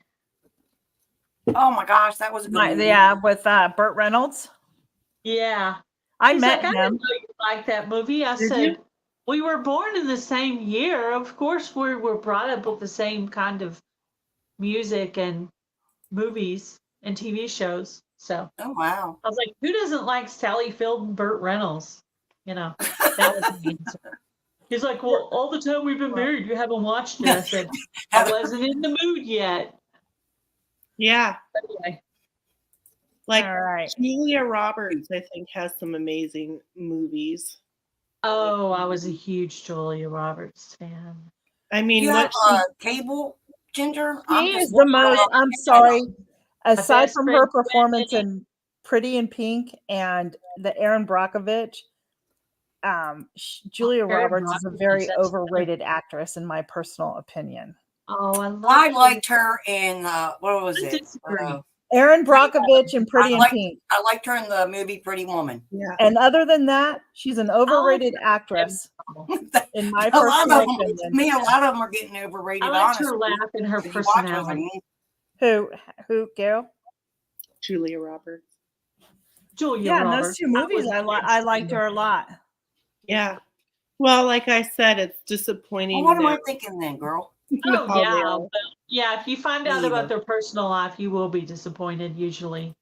C: Oh my gosh, that was a good movie.
A: Yeah, with Burt Reynolds.
D: Yeah.
A: I
D: He's
A: met
D: like, I
A: him.
D: didn't know you liked that movie. I
B: Did
D: said,
B: you?
D: we were born in the same year. Of course, we were brought up with the same kind of music and movies and TV shows. So
C: Oh wow.
D: I was like, who doesn't like Sally Field and Burt Reynolds? That was the answer. He's like, well, all the time we've been married, you haven't watched it. I said, I wasn't in the mood yet.
B: Yeah.
D: Anyway.
B: Like
A: All right.
B: Julia Roberts, I think, has some amazing movies.
D: Oh, I was a huge Julia Roberts fan.
B: I mean,
C: You have
B: what
C: cable, Ginger?
A: She is the most, I'm sorry, aside
D: best
A: from
D: friend
A: her performance
D: Wendy.
A: in Pretty in Pink and the Aaron Brockovich, Julia
D: Aaron
A: Roberts is a
D: Brockovich,
A: very
D: that's
A: overrated actress, in my personal opinion.
D: Oh, I love
C: I
D: Julia.
C: liked her in what was
D: I
C: it?
D: disagree.
A: Aaron Brockovich and Pretty in Pink.
C: I liked her in the movie Pretty Woman.
B: Yeah.
A: And other than that, she's an overrated actress, in my
C: A lot
A: personal
C: of them,
A: opinion.
C: me, a lot of them are getting overrated.
D: I liked
C: Honestly,
D: her laugh and her
C: If you watch those, I
D: personality.
C: mean,
A: Who, Gail?
B: Julia Roberts.
D: Julia
A: Yeah, in
D: Roberts.
A: those two movies, I liked her a lot.
B: Yeah. Well, like I said, it's disappointing.
C: well, what am I
B: that-
C: thinking then, girl?
D: Oh
B: how they
D: yeah,
B: are.
D: but yeah. If you find out
C: Me
D: about
C: either.
D: their personal life, you will be disappointed usually.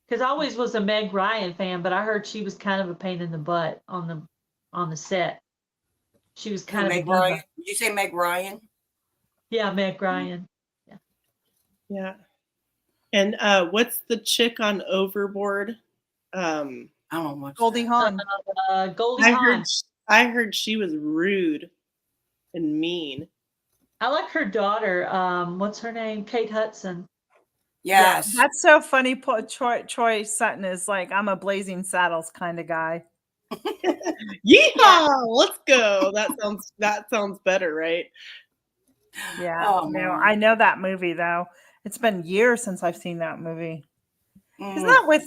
D: Because I always was a Meg Ryan fan, but I heard she was kind of a pain in the butt on the set. She was kind of a
C: Meg
D: diva.
C: Ryan. Did you say Meg Ryan?
D: Yeah, Meg Ryan.
B: Yeah. And what's the chick on Overboard?
C: I don't know much.
A: Goldie Hawn.
D: Goldie
B: I
D: Hawn.
B: heard she was rude and mean.
D: I like her daughter. What's her name? Kate Hudson.
C: Yes.
A: That's so funny. Troy Sutton is like, I'm a Blazing Saddles kind of guy.
B: Yeehaw! Let's go. That sounds better, right?
A: Yeah.
C: Oh,
A: no,
C: man.
A: I know that movie though. It's been years since I've seen that movie.
C: Mm.
A: Isn't that with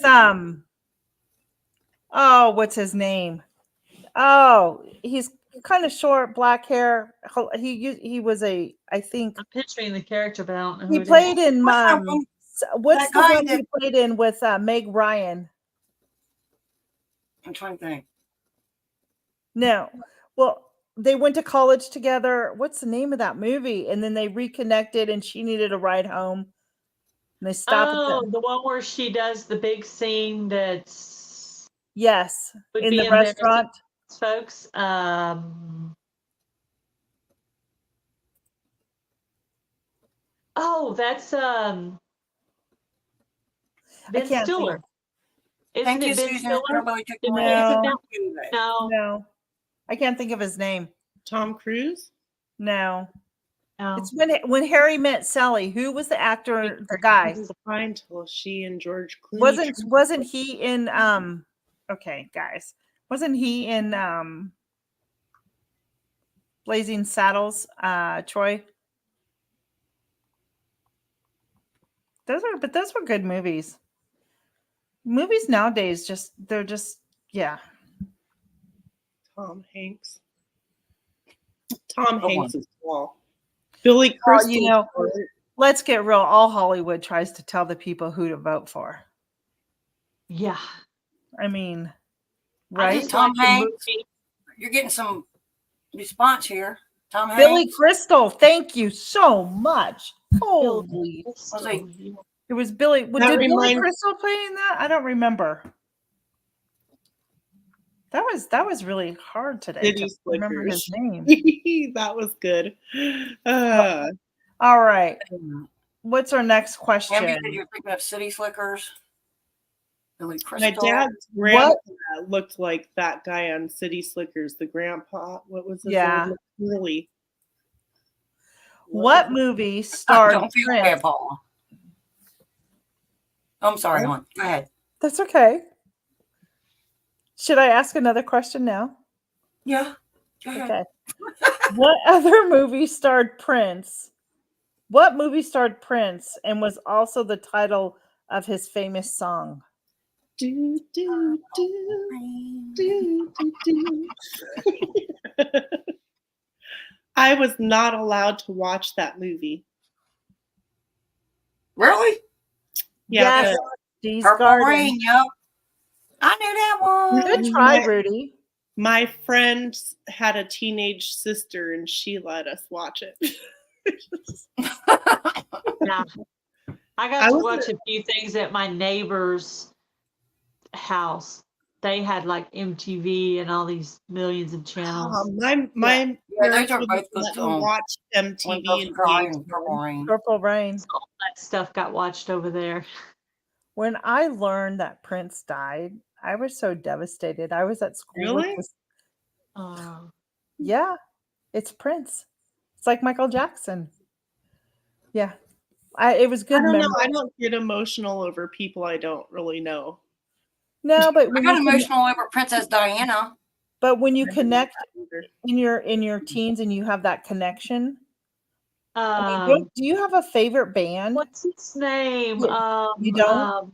A: oh, what's his name? Oh, he's kind of short, black hair. He was I think
D: I'm picturing the character, but I don't know who
A: he
D: it
A: played
D: is.
A: in what's
C: That
A: the
C: guy
A: one
C: that-
A: he played in with Meg Ryan?
C: I'm trying to think.
A: No. Well, they went to college together. What's the name of that movie? And then they reconnected and she needed a ride home. And they stopped
D: Oh,
A: at the
D: the one where she does the big scene that's
A: yes,
D: would
A: in
D: be
A: the
D: embarrassing
A: restaurant.
D: to folks. Oh, that's Ben
A: can't think.
D: Stiller. Isn't
C: Thank you,
D: it Ben
C: Susan.
D: Stiller?
C: Everybody took
D: Did
C: away.
D: he sit
A: No.
D: down? No,
A: No. I can't think of his name.
B: Tom Cruise?
A: No.
D: no.
A: It's when Harry met Sally. Who was the actor, the guy?
B: Fine till she and George Clooney.
A: Wasn't he in okay, guys. Wasn't he in Blazing Saddles, Troy? Those were good movies. Movies nowadays they're just yeah.
B: Tom Hanks. Tom
C: Good
B: Hanks
C: one.
B: is small. Billy Crystal.
A: you know, let's get real. All Hollywood tries to tell the people who to vote for.
D: Yeah.
A: I mean,
D: I
A: right?
D: just
C: Tom
D: like the
C: Hanks.
D: movie.
C: You're getting some response here. Tom
A: Billy
C: Hanks.
A: Crystal, thank you so much. Holy,
C: Was he-
A: it was Billy. Did
B: That
A: Billy
B: reminds-
A: Crystal play in that? I don't remember. That was really hard today
B: City
A: to remember his
B: Slickers.
A: name.
B: That was good.
A: All right. What's our next question?
C: Amber, you said you're thinking of City Slickers. Billy
B: My
C: Crystal.
B: dad's grandpa looked like that guy on City Slickers. The grandpa. What was his
A: Yeah.
B: name? Really?
A: What movie
C: I
A: starred
C: don't feel
A: Prince?
C: bad, Paula. I'm sorry, hon. Go ahead.
A: That's okay. Should I ask another question now?
C: Yeah. Go ahead.
A: Okay. What other movie starred Prince? What movie starred Prince and was also the title of his famous song?
B: Do, do, do, do, do, do. I was not allowed to watch that movie.
C: Really?
B: Yeah,
A: Yes,
B: but
A: Dee's
C: Purple
A: Garden.
C: Rain, yep. I knew that one.
A: Good try, Rudy.
B: my friend had a teenage sister and she let us watch it.
D: Yeah. I got
B: I
D: to
B: was
D: watch a few things at my neighbor's house. they had like MTV and all these millions of channels.
B: My
C: Yeah, those
B: parents
C: are
B: would
C: both
B: let
C: good
B: me
C: songs.
B: watch
C: When
B: MTV
C: Girls
B: and
C: Cry
B: VH1.
C: and Purple Rain.
A: Purple Rain.
D: So all that stuff got watched over there.
A: When I learned that Prince died, I was so devastated. I was at school with
B: Really?
A: this.
D: Oh,
A: Yeah, it's Prince. It's like Michael Jackson. Yeah, it was
B: I
A: good
B: don't know.
A: memory.
B: I don't get emotional over people I don't really know.
A: No, but
C: I
A: when
C: got
A: you
C: emotional over Princess Diana.
A: but when you
B: I don't
A: connect
B: either.
A: in your teens and you have that connection. I mean, do you have a favorite band?
D: what's his name?
A: Yeah, you don't?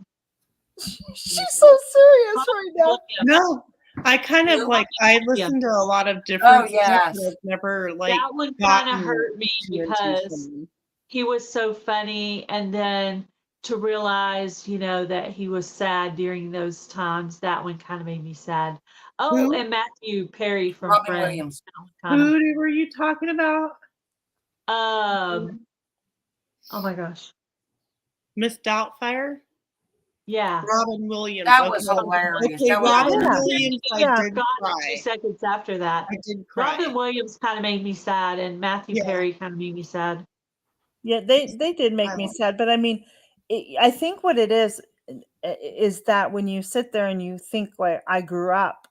A: She's so serious right now.
B: No, I kind of like I listen to a lot of different
C: Oh,
B: stuff,
C: yes.
B: but I've never like
D: That one kind of
B: gotten
D: hurt me
B: too into
D: because
B: someone.
D: he was so funny, and then to realize, that he was sad during those times, that one kind of made me sad. Oh,
B: Who?
D: and Matthew Perry from
C: Robin
D: Friends.
C: Williams.
B: Who were you talking about?
D: Oh my gosh.
B: Miss Doubtfire?
D: Yeah.
B: Robin Williams.
C: That was
B: okay.
C: hilarious.
B: Okay,
C: That was
B: Robin
A: hilarious.
B: Williams,
A: Yeah.
B: I did
D: Gone in 2
B: cry.
D: seconds after that.
B: I did cry.
D: Robin Williams kind of made me sad, and Matthew
B: Yeah.
D: Perry kind of made me sad.
A: Yeah, they did make me sad, but I mean, I think what it is that when you sit there and you think like I grew up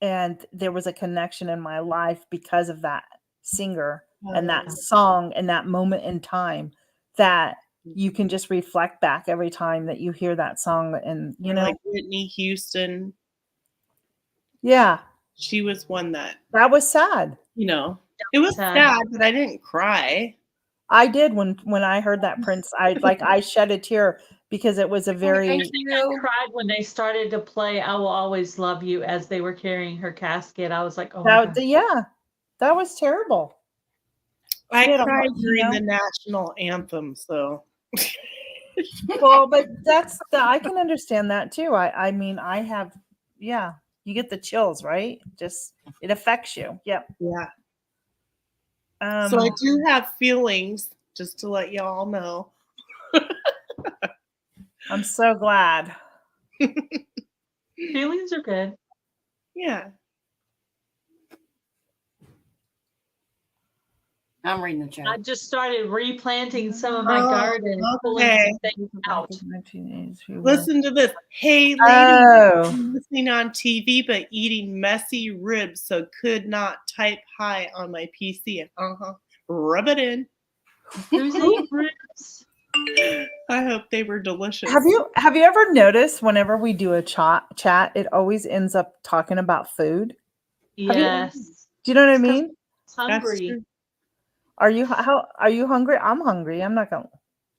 A: and there was a connection in my life because of that singer and that song and that moment in time, that you can just reflect back every time that you hear that song, and
B: like Whitney Houston.
A: Yeah.
B: She was one that
A: was sad.
B: It was sad, but I didn't cry.
A: I did when I heard that Prince. I shed a tear because it was a very.
D: I think I cried when they started to play "I Will Always Love You" as they were carrying her casket. I was like, "Oh my God."
A: Yeah, that was terrible.
B: I cried during the national anthem, so.
A: Well, but I can understand that too. I mean, I have, yeah, you get the chills, right? Just it affects you. Yep.
B: Yeah. So I do have feelings, just to let y'all know.
A: I'm so glad.
D: Feelings are good.
B: Yeah.
C: I'm reading the chat.
D: I just started replanting some of my garden, pulling some things out.
B: Listen to this. Hey, lady, listening on TV, but eating messy ribs, so could not type hi on my PC. Rub it in.
D: Who's eating ribs?
B: I hope they were delicious.
A: Have you ever noticed whenever we do a chat, it always ends up talking about food?
D: Yes.
A: Do you know what I mean?
D: Hungry.
A: Are you hungry? I'm hungry. I'm not gonna.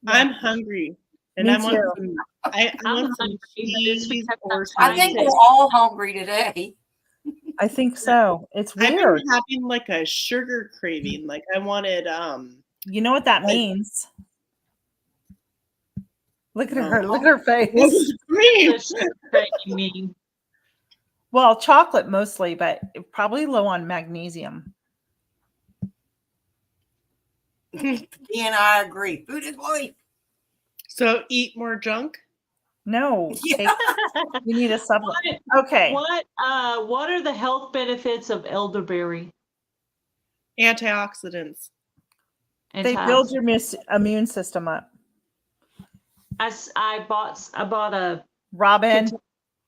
B: I'm hungry, and
A: Me
B: I want
A: too.
B: some. I want some cheese or
C: I think we're all hungry today.
A: I think so. It's weird.
B: I've been having like a sugar craving. Like I wanted.
A: You know what that means? Look at her. Look at her face.
B: What does it
D: mean?
A: Well, chocolate mostly, but probably low on magnesium.
C: And I agree. Food is life.
B: So eat more junk?
A: No. You need a supplement. Okay.
D: What are the health benefits of elderberry?
B: Antioxidants.
A: They build your immune system up.
D: I bought a
A: Robin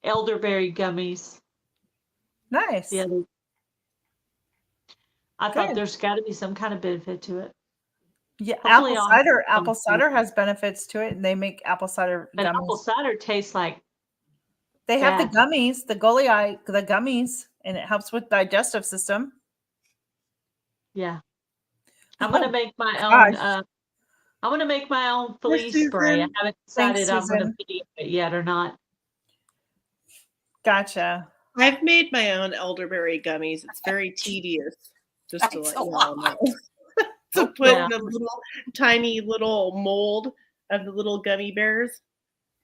D: elderberry gummies.
A: Nice.
D: Yeah. I thought there's got to be some kind of benefit to it.
A: Yeah, apple cider has benefits to it, and they make apple cider
D: gummies. And apple cider tastes like
A: they have the gummies, the gummies, and it helps with digestive system.
D: Yeah. I'm gonna make my own I'm gonna make my own Felice spray. I haven't decided I'm gonna video it yet or not.
A: Gotcha.
B: I've made my own elderberry gummies. It's very tedious, just to let you all know. To put in a little tiny little mold of the little gummy bears.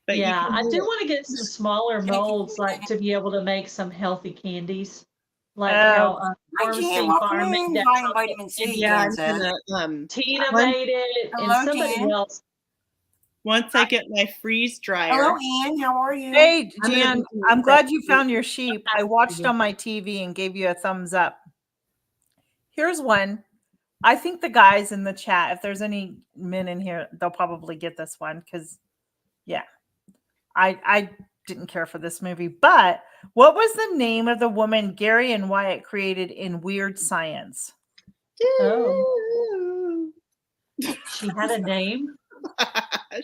B: But
D: I do want to get some smaller molds, like to be able to make some healthy candies, like how Pharmacy Farm made that.
C: Vitamin C.
B: Yeah,
D: Tina made it, and somebody else.
B: Once I get my freeze dryer.
C: Hello, Ann. How are you?
A: Hey,
B: I'm gonna
A: Jan,
B: do
A: I'm
B: it.
A: glad you found your sheep. I watched on my TV and gave you a thumbs up. Here's one. I think the guys in the chat, if there's any men in here, they'll probably get this one because, yeah, I didn't care for this movie. But what was the name of the woman Gary and Wyatt created in Weird Science?
D: Oh. She had a name.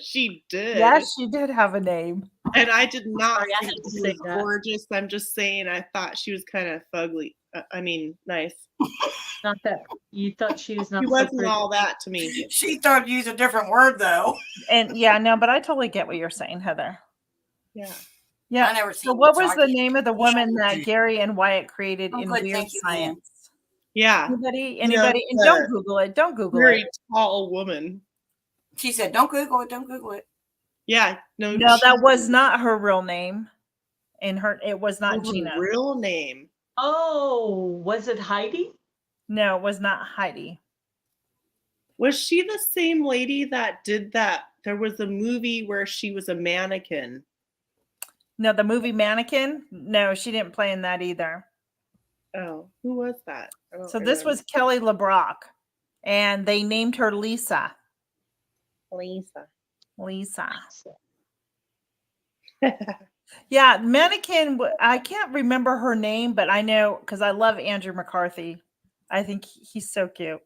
B: She did.
A: Yes, she did have a name.
B: And I did not
D: Sorry, I
B: think
D: had to
B: she
D: say
B: was
D: that.
B: gorgeous. I'm just saying I thought she was kind of fugly. I mean, nice.
D: Not that you thought she was not
B: She
D: so
B: wasn't
D: pretty.
B: all that to me.
C: She thought you used a different word though.
A: And yeah, no, but I totally get what you're saying, Heather.
B: Yeah.
A: Yeah.
C: I never
A: So
C: seen
A: what
C: it, so
A: was
C: I
A: the
C: can't-
A: name of the woman that Gary and Wyatt created
C: I'm
A: in
C: good,
A: Weird
C: thank you, Ann.
A: Science?
B: Yeah.
A: Anybody?
B: You know,
A: And don't Google it. Don't Google
B: Very
A: it.
B: tall woman.
C: She said, "Don't Google it. Don't Google it."
B: Yeah. No,
A: No,
B: she
A: that was not her real name. It was not
B: was her
A: Gina.
B: real name.
D: Oh, was it Heidi?
A: No, it was not Heidi.
B: Was she the same lady that did that? There was a movie where she was a mannequin.
A: No, the movie Mannequin. No, she didn't play in that either.
B: Oh, who was that? I don't
A: So this
B: remember.
A: was Kelly LeBrock, and they named her Lisa.
B: Lisa.
A: Lisa. Yeah, Mannequin. I can't remember her name, but I know because I love Andrew McCarthy. I think he's so cute.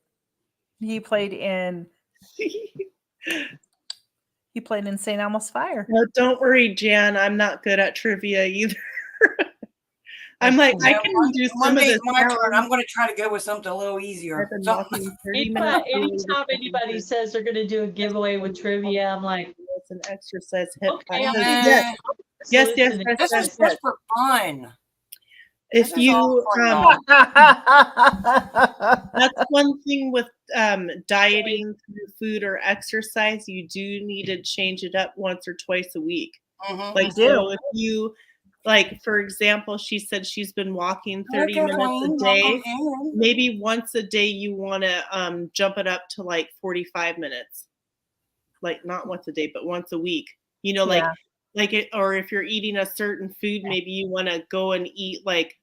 A: He played in St. Elmo's Fire.
B: No, don't worry, Jan. I'm not good at trivia either. I'm like, I can do some of
C: Monday's
B: this.
C: my turn. I'm going to try to go with something a little easier.
B: I've been
C: Something-
B: walking 30 minutes.
D: Anytime anybody says they're going to do a giveaway with trivia, I'm like,
B: It's an exercise hip.
D: okay,
B: hop.
D: I'm
C: Yeah.
B: Yes, yes,
D: listening.
B: yes,
C: This
B: yes,
C: is
B: yes.
C: just for fun.
B: If
C: This is all
B: you
C: for y'all.
B: that's one thing with dieting through food or exercise, you do need to change it up once or twice a week.
C: Mhm.
B: Like,
A: You do.
B: so if you, like, for example, she said she's been walking 30
C: Okay,
B: minutes
C: Wayne,
B: a day.
C: welcome in.
B: Maybe once a day you want to jump it up to like 45 minutes. Like, not once a day, but once a week. You know,
A: Yeah.
B: like it, or if you're eating a certain food, maybe you want to go and eat like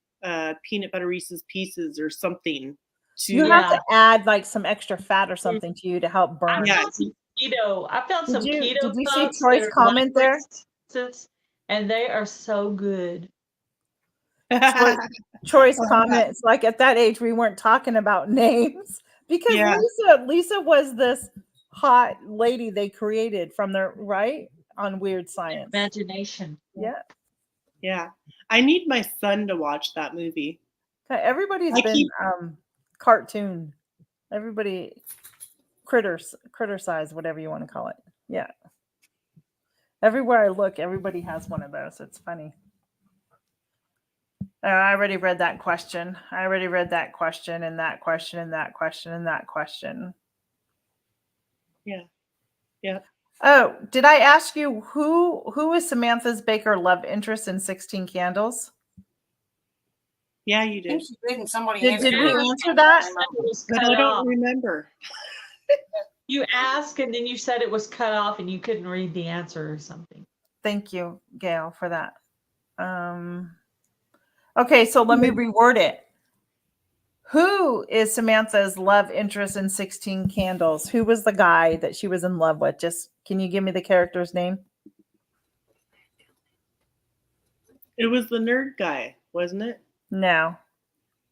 B: peanut butter Reese's Pieces or something.
A: You have to add like some extra fat or something to you to help
D: I
A: burn.
B: Yeah.
D: found some keto. I found some keto.
A: Did you see
D: cups
A: Troy's
D: that are
A: comment there?
D: light, and they are so good.
A: Troy's comments, like at that age, we weren't talking about names because
B: Yeah.
A: Lisa was this hot lady they created from their right on Weird Science.
D: Imagination.
A: Yeah.
B: Yeah. I need my son to watch that movie.
A: Everybody's
B: I
A: been
B: keep-
A: cartoon. Everybody criticize, whatever you want to call it. Yeah. Everywhere I look, everybody has one of those. It's funny. I already read that question. I already read that question and that question and that question and that question.
B: Yeah. Yeah.
A: Oh, did I ask you who is Samantha's Baker love interest in 16 Candles?
B: Yeah, you
C: I think
B: did.
C: she did, and somebody
A: Did
C: answered
A: we
C: it.
A: answer that?
D: It was
B: But
D: cut
B: I don't
D: off.
B: remember.
D: You asked and then you said it was cut off and you couldn't read the answer or something.
A: Thank you, Gail, for that. Okay, so let me reword it. Who is Samantha's love interest in 16 Candles? Who was the guy that she was in love with? Just can you give me the character's name?
B: It was the nerd guy, wasn't it?
A: No.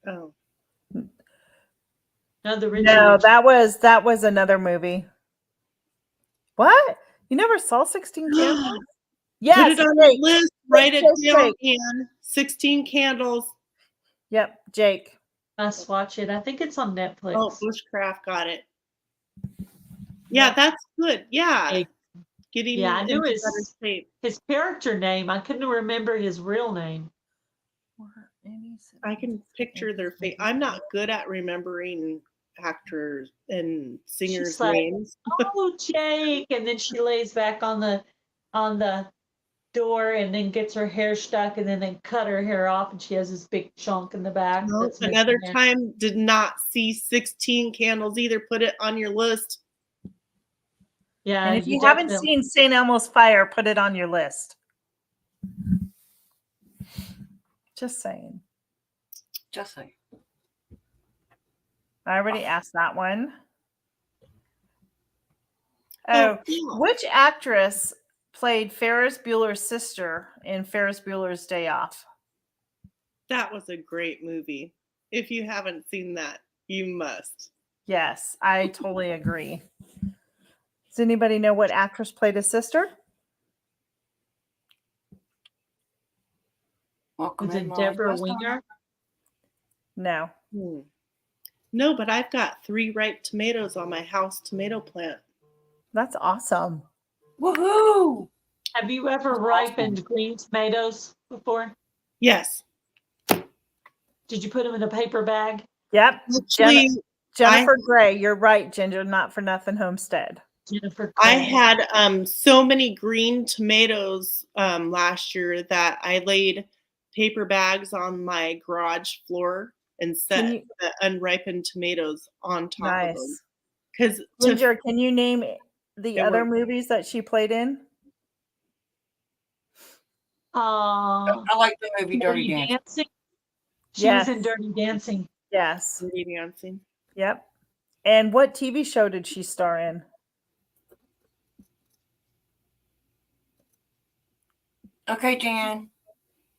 B: Oh.
D: No, the
A: No,
D: Richard.
A: that was another movie. What? You never saw 16 Candles?
B: Put
A: Yes.
B: it on
A: Jake.
B: the list. Write it
A: Jake.
B: down, Ann. 16 Candles.
A: Yep, Jake.
D: Must watch it. I think it's on Netflix.
B: Oh, Bushcraft got it. Yeah, that's good. Yeah.
D: Jake.
B: Getting
D: Yeah, I knew
B: into
D: his-
B: better shape.
D: His character name, I couldn't remember his real name.
B: I can picture their face. I'm not good at remembering actors and singers'
D: She's like,
B: names.
D: Oh, Jake! And then she lays back on the door and then gets her hair stuck and then they cut her hair off and she has this big chunk in the back.
B: No,
D: that's
B: another
D: missing.
B: time did not see 16 Candles either. Put it on your list.
D: Yeah,
A: And if you haven't seen St. Elmo's Fire, put it on your list. Just saying.
C: Just saying.
A: I already asked that one.
B: Oh,
A: which actress played Ferris Bueller's sister in Ferris Bueller's Day Off?
B: that was a great movie. If you haven't seen that, you must.
A: Yes, I totally agree. Does anybody know what actress played his sister?
C: Welcome
D: Was
C: in,
D: it
C: Molly.
D: Deborah Winger?
A: No.
B: No, but I've got 3 ripe tomatoes on my house tomato plant.
A: That's awesome.
C: Woohoo!
D: Have you ever ripened green tomatoes before?
B: Yes.
D: Did you put them in a paper bag?
A: Yep.
B: Actually,
A: Jennifer Gray. You're right, Ginger. Not for nothing, Homestead.
D: Jennifer
B: I
D: Gray.
B: had so many green tomatoes last year that I laid paper bags on my garage floor and set the unripened tomatoes on top of them. Because
A: Ginger, can you name the other movies that she played in?
C: I like the movie Dirty Dancing.
D: She was in Dirty Dancing.
A: Yes.
B: Dirty Dancing.
A: Yep. And what TV show did she star in?
C: Okay, Jan.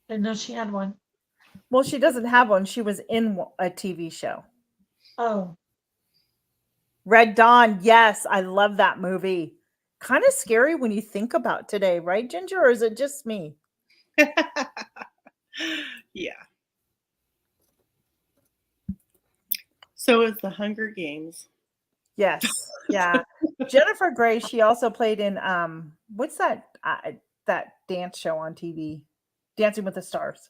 D: I didn't know she had one.
A: Well, she doesn't have one. She was in a TV show.
D: Oh.
A: Red Dawn. Yes, I love that movie. Kind of scary when you think about today, right, Ginger? Or is it just me?
B: Yeah. So is the Hunger Games.
A: Yes. Yeah. Jennifer Gray, she also played in what's that that dance show on TV? Dancing with the Stars.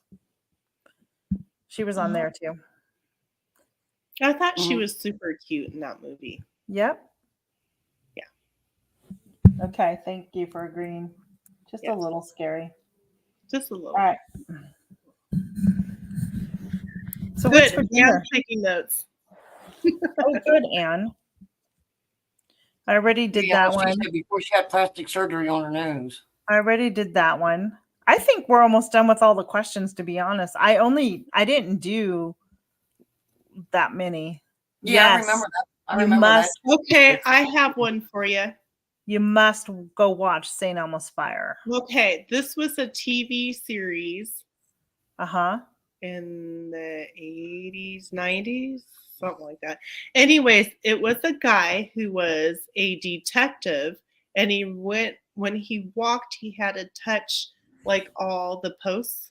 A: She was on there too.
B: I thought she was super cute in that movie.
A: Yep.
B: Yeah.
A: Okay, thank you for agreeing. Just a little scary.
B: Just a little.
A: All right. So
B: good.
A: what's for dinner?
B: Anne's taking notes.
A: Oh, good, Anne. I already did that one.
C: Before she had plastic surgery on her nose.
A: I already did that one. I think we're almost done with all the questions, to be honest. I didn't do that many.
C: Yeah,
A: yes.
C: I remember that. I
A: You
C: remember
A: must.
C: that.
B: Okay, I have one for you.
A: You must go watch St. Elmo's Fire.
B: Okay, this was a TV series.
A: Uh-huh.
B: In the 80s, 90s, something like that. Anyways, it was a guy who was a detective, and when he walked, he had to touch like all the posts.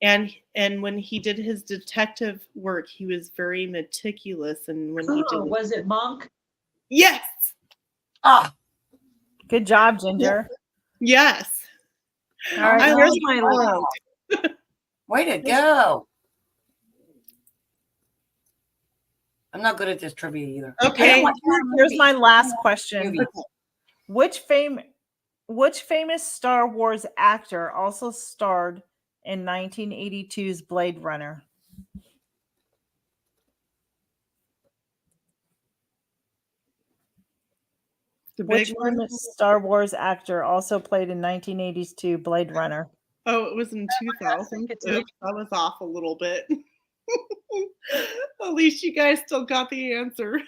B: And when he did his detective work, he was very meticulous. And when he did,
D: was it Monk?
B: Yes.
C: Ah,
A: good job, Ginger.
B: Yes.
A: All right, here's my
C: way to go. I'm not good at this trivia either.
B: Okay.
A: Here's my last question. Which famous Star Wars actor also starred in 1982's Blade Runner? Which famous Star Wars actor also played in 1982 Blade Runner?
B: Oh, it was in 2000. Oops, I was off a little bit. At least you guys still got the answer.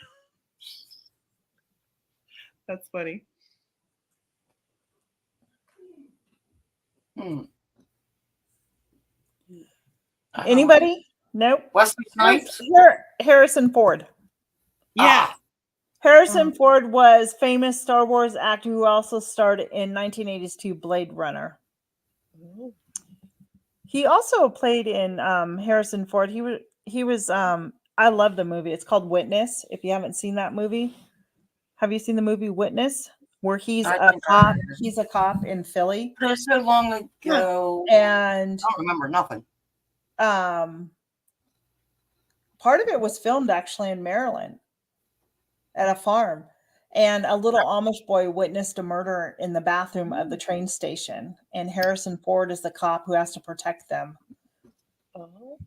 B: That's funny.
A: Anybody? Nope.
C: Wesley Snipes?
A: Harrison Ford.
B: Yeah.
A: Harrison Ford was famous Star Wars actor who also starred in 1982 Blade Runner. He also played in Harrison Ford. He was I love the movie. It's called Witness. If you haven't seen that movie, have you seen the movie Witness? Where he's a cop. He's a cop in Philly.
C: It was so long ago.
A: And
C: I don't remember nothing.
A: Part of it was filmed actually in Maryland at a farm. And a little Amish boy witnessed a murder in the bathroom of the train station. And Harrison Ford is the cop who has to protect them.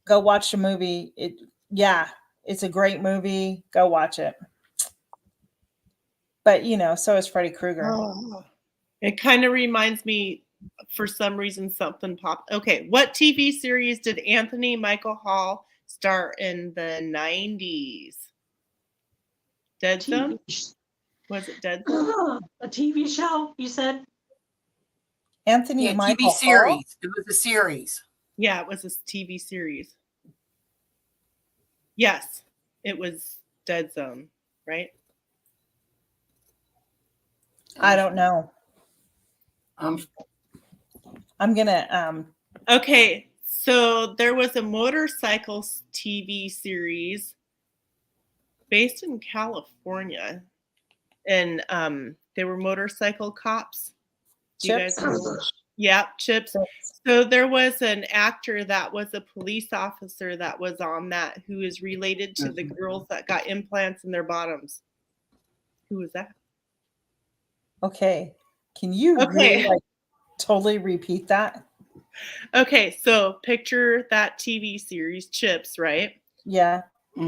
A: Go watch the movie. It's a great movie. Go watch it. But so is Freddy Krueger.
B: Oh. It kind of reminds me, for some reason, something popped. Okay, what TV series did Anthony Michael Hall star in the 90s? Dead Zone? Was it Dead Zone?
D: A TV show, you said?
A: Anthony
C: Yeah,
A: Michael
C: TV series. It was a series.
B: Yeah, it was a TV series. Yes, it was Dead Zone, right?
A: I don't know.
C: Um,
A: I'm gonna
B: Okay, so there was a motorcycle TV series based in California, and they were motorcycle cops. Do you
A: Chips.
B: guys know? Yeah, Chips. So there was an actor that was a police officer that was on that, who is related to the girls that got implants in their bottoms. Who was that?
A: Okay. Can you really totally repeat that?
B: Okay, so picture that TV series, Chips, right?
A: Yeah.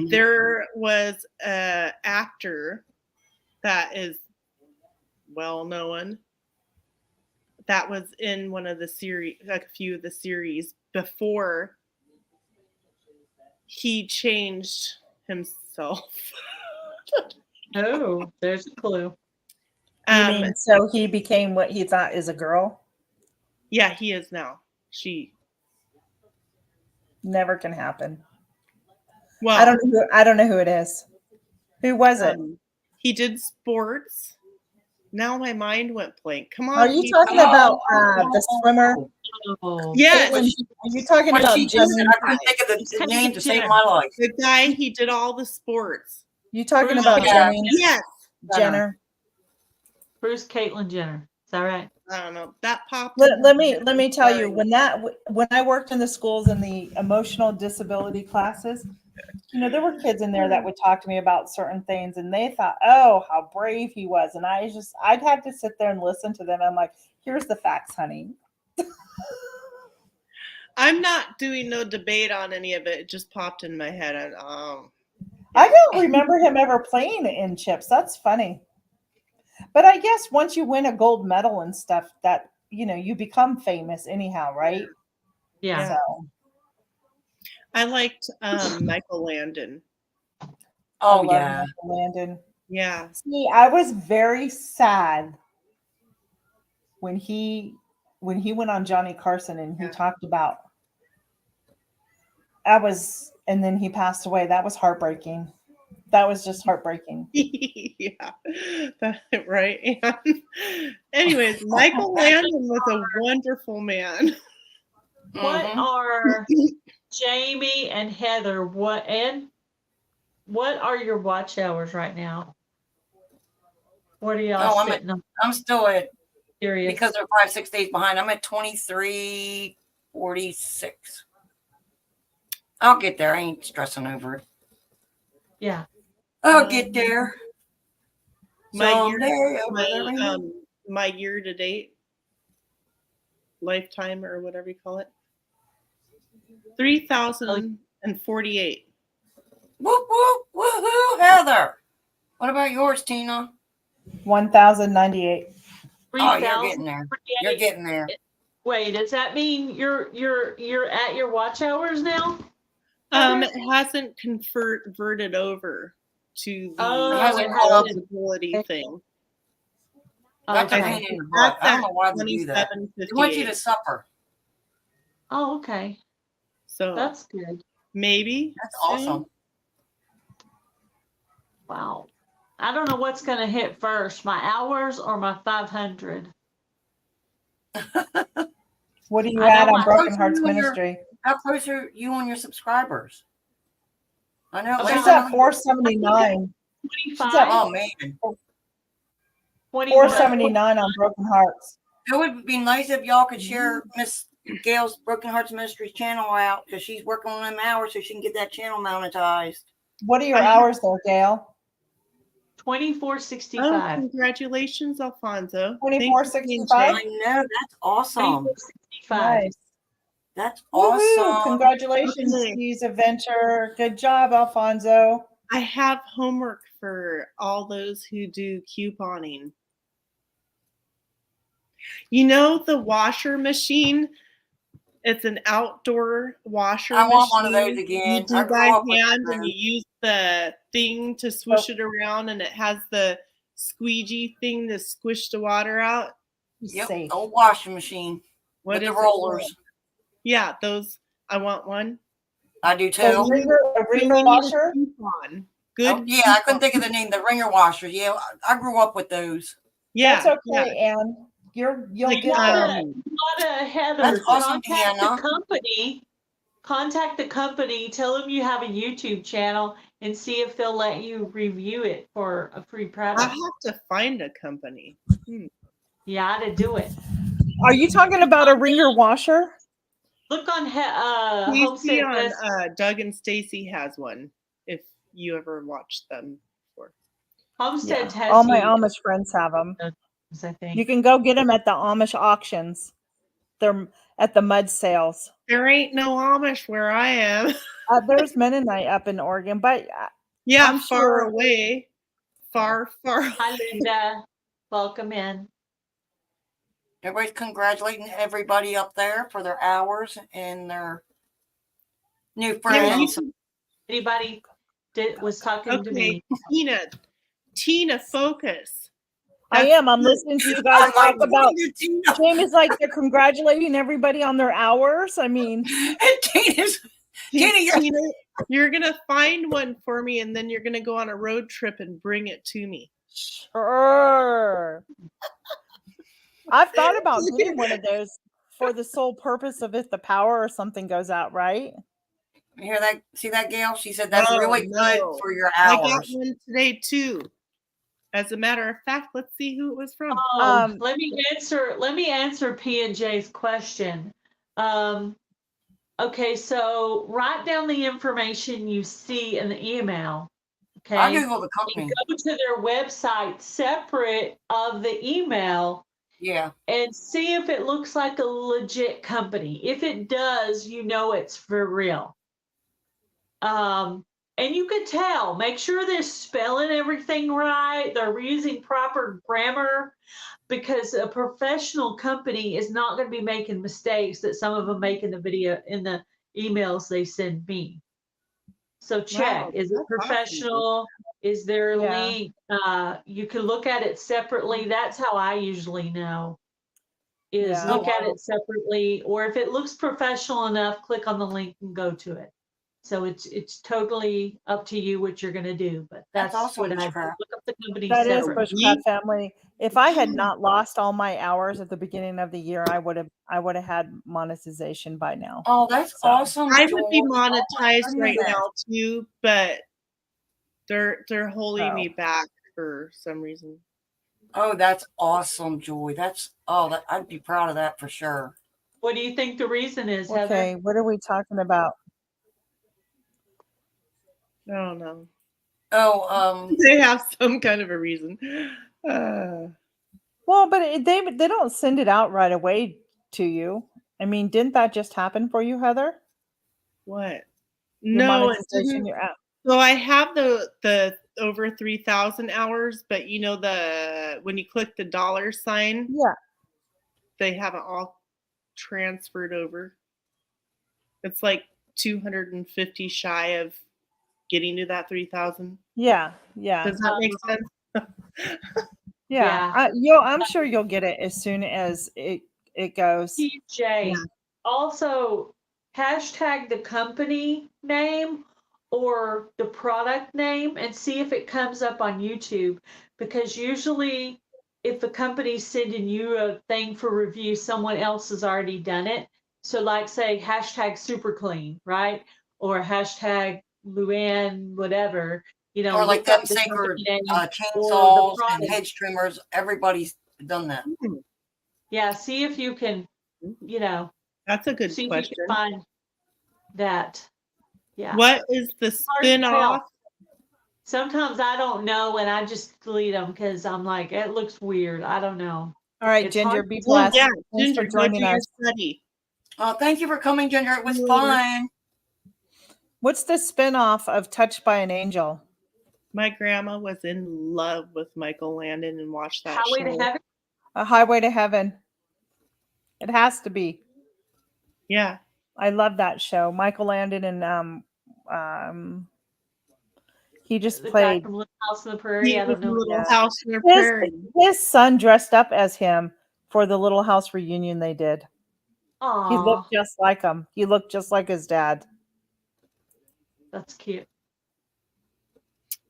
B: There was an actor that is well known that was in one of the series, like a few of the series, before he changed himself.
D: Oh, there's a clue.
A: You mean so he became what he thought is a girl?
B: Yeah, he is now. She
A: never can happen.
B: Well,
A: I don't know who it is. Who was it?
B: He did sports. Now my mind went blank. Come on.
A: Are you talking about the swimmer?
D: Oh.
B: Yes.
A: Are you talking about
C: I couldn't think of the name to save my life.
B: The guy, he did all the sports.
A: You talking about Jenny?
B: Yes.
A: Jenner.
D: Bruce Caitlyn Jenner. Is that right?
B: I don't know. That popped.
A: Let me tell you, when I worked in the schools in the emotional disability classes, there were kids in there that would talk to me about certain things, and they thought, oh, how brave he was, and I'd have to sit there and listen to them. I'm like, here's the facts, honey.
B: I'm not doing no debate on any of it. It just popped in my head. And
A: I don't remember him ever playing in Chips. That's funny. But I guess once you win a gold medal and stuff, that you become famous anyhow, right?
D: Yeah.
A: So.
B: I liked Michael Landon.
C: Oh yeah,
A: Michael Landon.
B: Yeah.
A: See, I was very sad when he went on Johnny Carson and he talked about. And then he passed away. That was heartbreaking. That was just heartbreaking.
B: Yeah, right. Anyways, Michael Landon was a wonderful man.
D: What are Jamie and Heather? What are your watch hours right now? What are y'all sitting on?
C: I'm still at
D: Curious.
C: Because they're 5-6 days behind. I'm at 23:46. I'll get there. I ain't stressing over it.
D: Yeah.
C: I'll get there.
B: My year to date, lifetime or whatever you call it, 3,048.
C: Whoop whoop woohoo, Heather. What about yours, Tina?
A: 1,098.
C: Oh, you're getting there. You're getting there.
D: Wait, does that mean you're at your watch hours now?
B: It hasn't converted over to the eligibility thing.
C: That's a pain in the butt. I don't know why they do that. They want you to suffer.
D: Oh, okay.
B: So
D: that's good.
B: Maybe.
C: That's awesome.
D: Wow. I don't know what's going to hit first, my hours or my 500.
A: What are you at on Broken Hearts Ministry?
C: How close are you on your subscribers? I know.
A: She's at 479.
D: 25.
C: Oh, man.
A: 479 on Broken Hearts.
C: It would be nice if y'all could share Miss Gail's Broken Hearts Ministries channel out, because she's working on them hours so she can get that channel monetized.
A: What are your hours there, Gail?
D: 2465.
B: Oh, congratulations, Alfonso.
A: 2465.
C: I know, that's awesome.
D: 2465.
A: Nice.
C: That's
A: Woo-hoo.
C: awesome.
A: Congratulations, Steve's adventure. Good job, Alfonso.
B: I have homework for all those who do couponing. You know the washer machine? It's an outdoor washer
C: I
B: machine.
C: want one of those again.
B: You do by hand and you use the thing to swoosh it around, and it has the squeegee thing to squish the water out.
C: Yep, old washing machine with the rollers.
B: Yeah, those. I want one.
C: I do too.
A: A ringer washer?
B: Good.
C: Oh, yeah, I couldn't think of the name. The ringer washer. Yeah, I grew up with those.
A: Yeah, that's okay, Ann. You'll
B: like,
A: get
D: Heather.
C: That's awesome,
D: Contact the company. Tell them you have a YouTube channel and see if they'll let you review it for a free product.
B: I have to find a company.
D: Yeah, to do it.
A: Are you talking about a ringer washer?
D: Look on Homestead.
B: On Doug and Stacy has one. If you ever watched them before.
D: Homestead has
A: all my Amish friends have them.
D: I think
A: you can go get them at the Amish auctions. They're at the mud sales.
B: There ain't no Amish where I am.
A: There's Mennonite up in Oregon, but
B: yeah, I'm far away. Far.
D: Hi, Linda. Welcome in.
C: Everybody's congratulating everybody up there for their hours and their new friends.
D: Anybody was talking to me?
B: Tina, focus.
A: I am. I'm listening to you guys talk about. Jamie's like they're congratulating everybody on their hours. I mean,
C: Tina,
B: you're gonna find one for me, and then you're gonna go on a road trip and bring it to me.
A: Sure. I've thought about getting one of those for the sole purpose of if the power or something goes out, right?
C: You hear that? See that, Gail? She said that's really good for your hours.
B: I got one today too. As a matter of fact, let's see who it was from.
D: Let me answer P&J's question. Okay, so write down the information you see in the email. Okay,
C: I Google the company.
D: And go to their website separate of the email.
C: Yeah.
D: And see if it looks like a legit company. If it does, you know it's for real. And you could tell. Make sure they're spelling everything right. They're using proper grammar, because a professional company is not going to be making mistakes that some of them make in the emails they send me. So check. Wow, is it professional? Awesome. Is there a link? You can look at it separately. That's how I usually know. Look at it separately, or if it looks professional enough, click on the link and go to it. So it's totally up to you what you're going to do. But that's also what I look up the company.
A: That is Bushcraft Family. If I had not lost all my hours at the beginning of the year, I would have had monetization by now.
C: Oh, that's awesome!
B: I would be monetized right now too, but they're holding me back for some reason.
C: Oh, that's awesome, Joy. I'd be proud of that for sure.
D: What do you think the reason is, Heather?
A: Okay, what are we talking about?
B: I don't know.
C: Oh,
B: they have some kind of a reason.
A: Well, but they don't send it out right away to you. I mean, didn't that just happen for you, Heather?
B: What?
A: Your
B: no,
A: monetization, your app.
B: So I have the over 3,000 hours, but you know when you click the $sign, they haven't all transferred over. It's like 250 shy of getting to that 3,000.
A: Yeah.
B: Does that make sense?
A: Yeah. I'm sure you'll get it as soon as it goes.
D: PJ, also hashtag the company name or the product name and see if it comes up on YouTube, because usually if the company's sending you a thing for review, someone else has already done it. So like say hashtag super clean, right? Or hashtag Luann, whatever,
C: or like them sacred chainsaws and hedge trimmers. Everybody's done that.
D: Yeah, see if you can,
B: that's a good question.
D: If you can find that. Yeah.
B: What is the spin-off?
D: Sometimes I don't know, and I just delete them because I'm like, it looks weird. I don't know.
A: All right, Ginger, be blessed.
B: Yeah,
A: Thanks
B: Ginger,
A: for joining us.
C: Oh, thank you for coming, Ginger. It was fun.
A: What's the spin-off of Touched by an Angel?
B: My grandma was in love with Michael Landon and watched that
D: Highway
B: show.
D: to Heaven.
A: A Highway to Heaven. It has to be.
B: Yeah.
A: I love that show. Michael Landon and he just
D: The guy
A: played
D: from Little House on the Prairie.
B: He
D: I
B: was
D: don't know.
B: Little
A: Yeah.
B: House on the Prairie.
A: his son dressed up as him for the Little House reunion they did. He
D: Aw,
A: looked just like him. He looked just like his dad.
D: that's cute.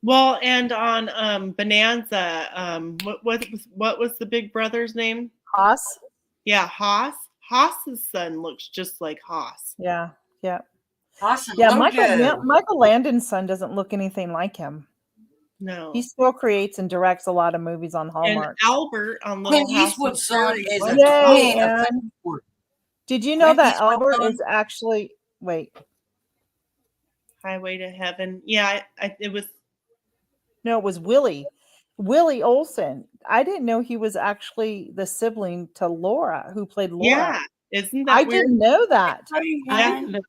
B: Well, and on Bonanza, what was the big brother's name?
A: Haas?
B: Yeah, Haas. Haas's son looks just like Haas.
A: Yeah.
C: Awesome.
A: Yeah,
C: Logo.
A: Michael Landon's son doesn't look anything like him.
B: No.
A: He still creates and directs a lot of movies on
B: And
A: Hallmark.
B: Albert on Little
C: Clint
B: House
C: Eastwood's
B: on the
C: son
B: Prairie
C: is
B: was-
C: a
A: Yay,
C: twin of
A: Ann.
C: Clint Eastwood.
A: Did you know
C: Clint
A: that
C: Eastwood's
A: Albert
C: son-
A: is actually wait?
B: Highway to Heaven. Yeah, it was.
A: No, it was Willie Olson. I didn't know he was actually the sibling to Laura, who played Laura.
B: Yeah, isn't that
A: I
B: weird?
A: didn't know that.
C: Hey,
B: Yeah.
C: Jan.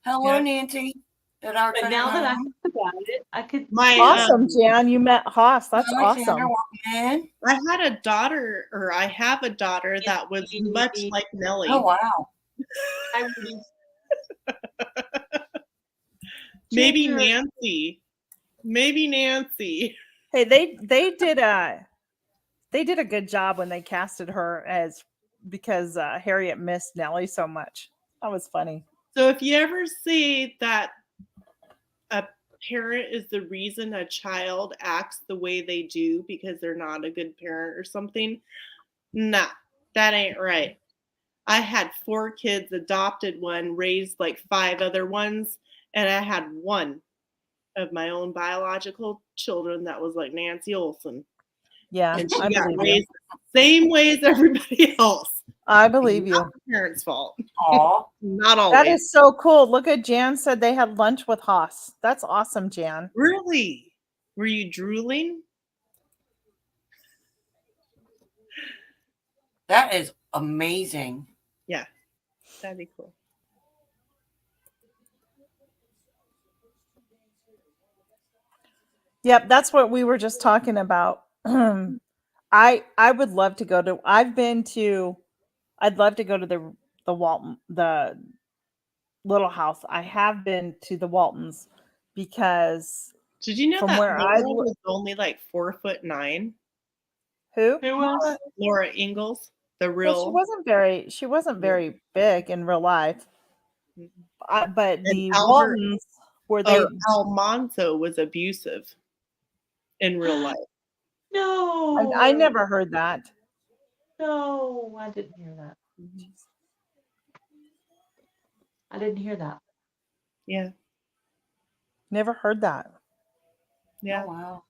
C: Hello,
B: Yeah.
C: Nancy. At our
D: But now that I
C: home.
D: think about it, I could.
B: My
A: Awesome, Jan. You met Haas. That's
C: Hi, Sandra,
A: awesome.
C: welcome in.
B: I had a daughter, or I have a daughter that was much like Nellie.
C: Oh wow.
D: I really-
B: Maybe
D: Ginger.
B: Nancy. Maybe Nancy.
A: Hey, they did a good job when they casted her as because Harriet missed Nellie so much. That was funny.
B: So if you ever see that a parent is the reason a child acts the way they do because they're not a good parent or something, nah, that ain't right. I had 4 kids, adopted one, raised like 5 other ones, and I had one of my own biological children that was like Nancy Olson.
A: Yeah,
B: And she
A: I
B: got
A: believe you.
B: raised the same way as everybody else.
A: I believe you.
B: Not the parents' fault.
C: Aw.
B: Not always.
A: That is so cool. Look at Jan said they had lunch with Haas. That's awesome, Jan.
B: Really? Were you drooling?
C: That is amazing.
B: Yeah. That'd be cool.
A: Yep, that's what we were just talking about. I would love to go to. I'd love to go to the Walton, the Little House. I have been to the Waltons because
B: Did you know
A: From
B: that
A: where
B: Laura
A: I lo-
B: was only like 4'9"?
A: who?
D: Who was?
B: Laura Ingalls, the
A: Well,
B: real.
A: she wasn't very big in real life. But
B: And
A: the
B: Albert-
A: Waltons were they
B: Almanzo was abusive in real life.
D: No.
A: I never heard that.
D: No, I didn't hear that. I didn't hear that.
B: Yeah.
A: Never heard that.
B: Yeah.
C: Oh, wow.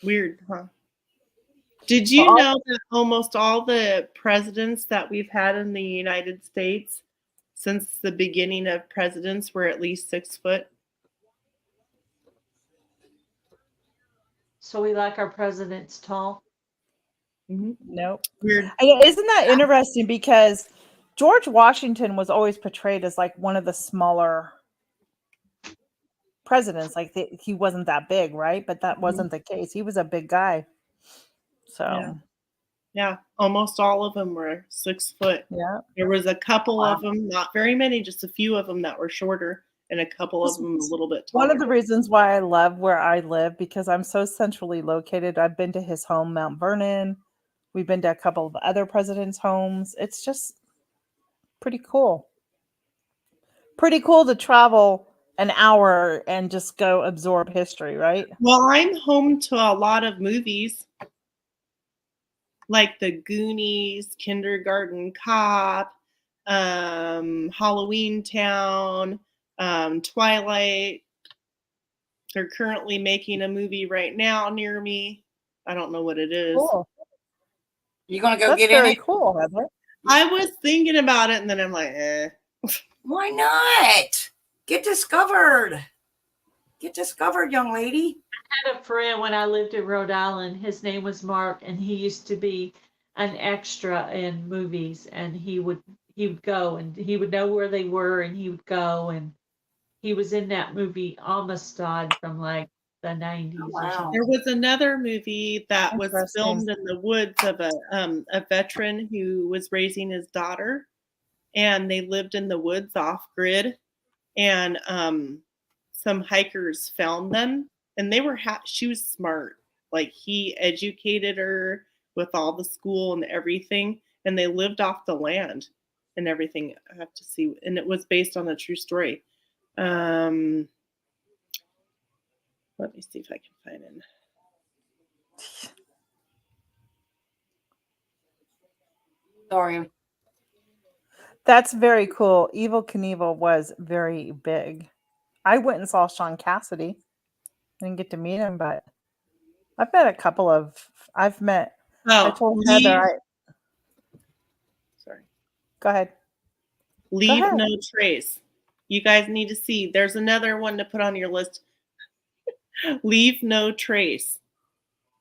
B: Weird, huh? Did you
A: Well,
B: know that almost all the presidents that we've had in the United States since the beginning of presidents were at least 6 foot?
D: So we like our presidents tall.
A: Nope.
B: Weird.
A: Isn't that interesting? Because George Washington was always portrayed as like one of the smaller presidents. Like he wasn't that big, right? But that wasn't the case. He was a big guy. So
B: Yeah. Yeah, almost all of them were 6 foot.
A: yeah.
B: There was a couple of them, not very many, just a few of them that were shorter, and a couple of them a little bit taller.
A: One of the reasons why I love where I live because I'm so centrally located. I've been to his home, Mount Vernon. We've been to a couple of other presidents' homes. It's just pretty cool. Pretty cool to travel an hour and just go absorb history, right?
B: Well, I'm home to a lot of movies like The Goonies, Kindergarten Cop, Halloween Town, Twilight. They're currently making a movie right now near me. I don't know what it is.
A: Cool.
C: You gonna go
A: That's
C: get in
A: very
C: it?
A: cool, Heather.
B: I was thinking about it, and then I'm like, eh.
C: Why not? Get discovered. Get discovered, young lady.
D: I had a friend when I lived in Rhode Island. His name was Mark, and he used to be an extra in movies. And he would go, and he would know where they were, and he would go, and he was in that movie Amistad from like the 90s.
C: Oh,
D: Or
C: wow.
D: something.
B: There was another movie that was
A: Interesting.
B: filmed in the woods of a veteran who was raising his daughter, and they lived in the woods off grid, and some hikers found them, and they were she was smart. Like, he educated her with all the school and everything, and they lived off the land and everything. I have to see, and it was based on a true story. Let me see if I can find it.
C: Sorry.
A: That's very cool. Evil Knievel was very big. I went and saw Sean Cassidy. Didn't get to meet him, but I've met a couple of. I told Heather.
B: Sorry.
A: Go ahead.
B: Leave
A: ahead.
B: No Trace. You guys need to see. There's another one to put on your list. Leave No Trace.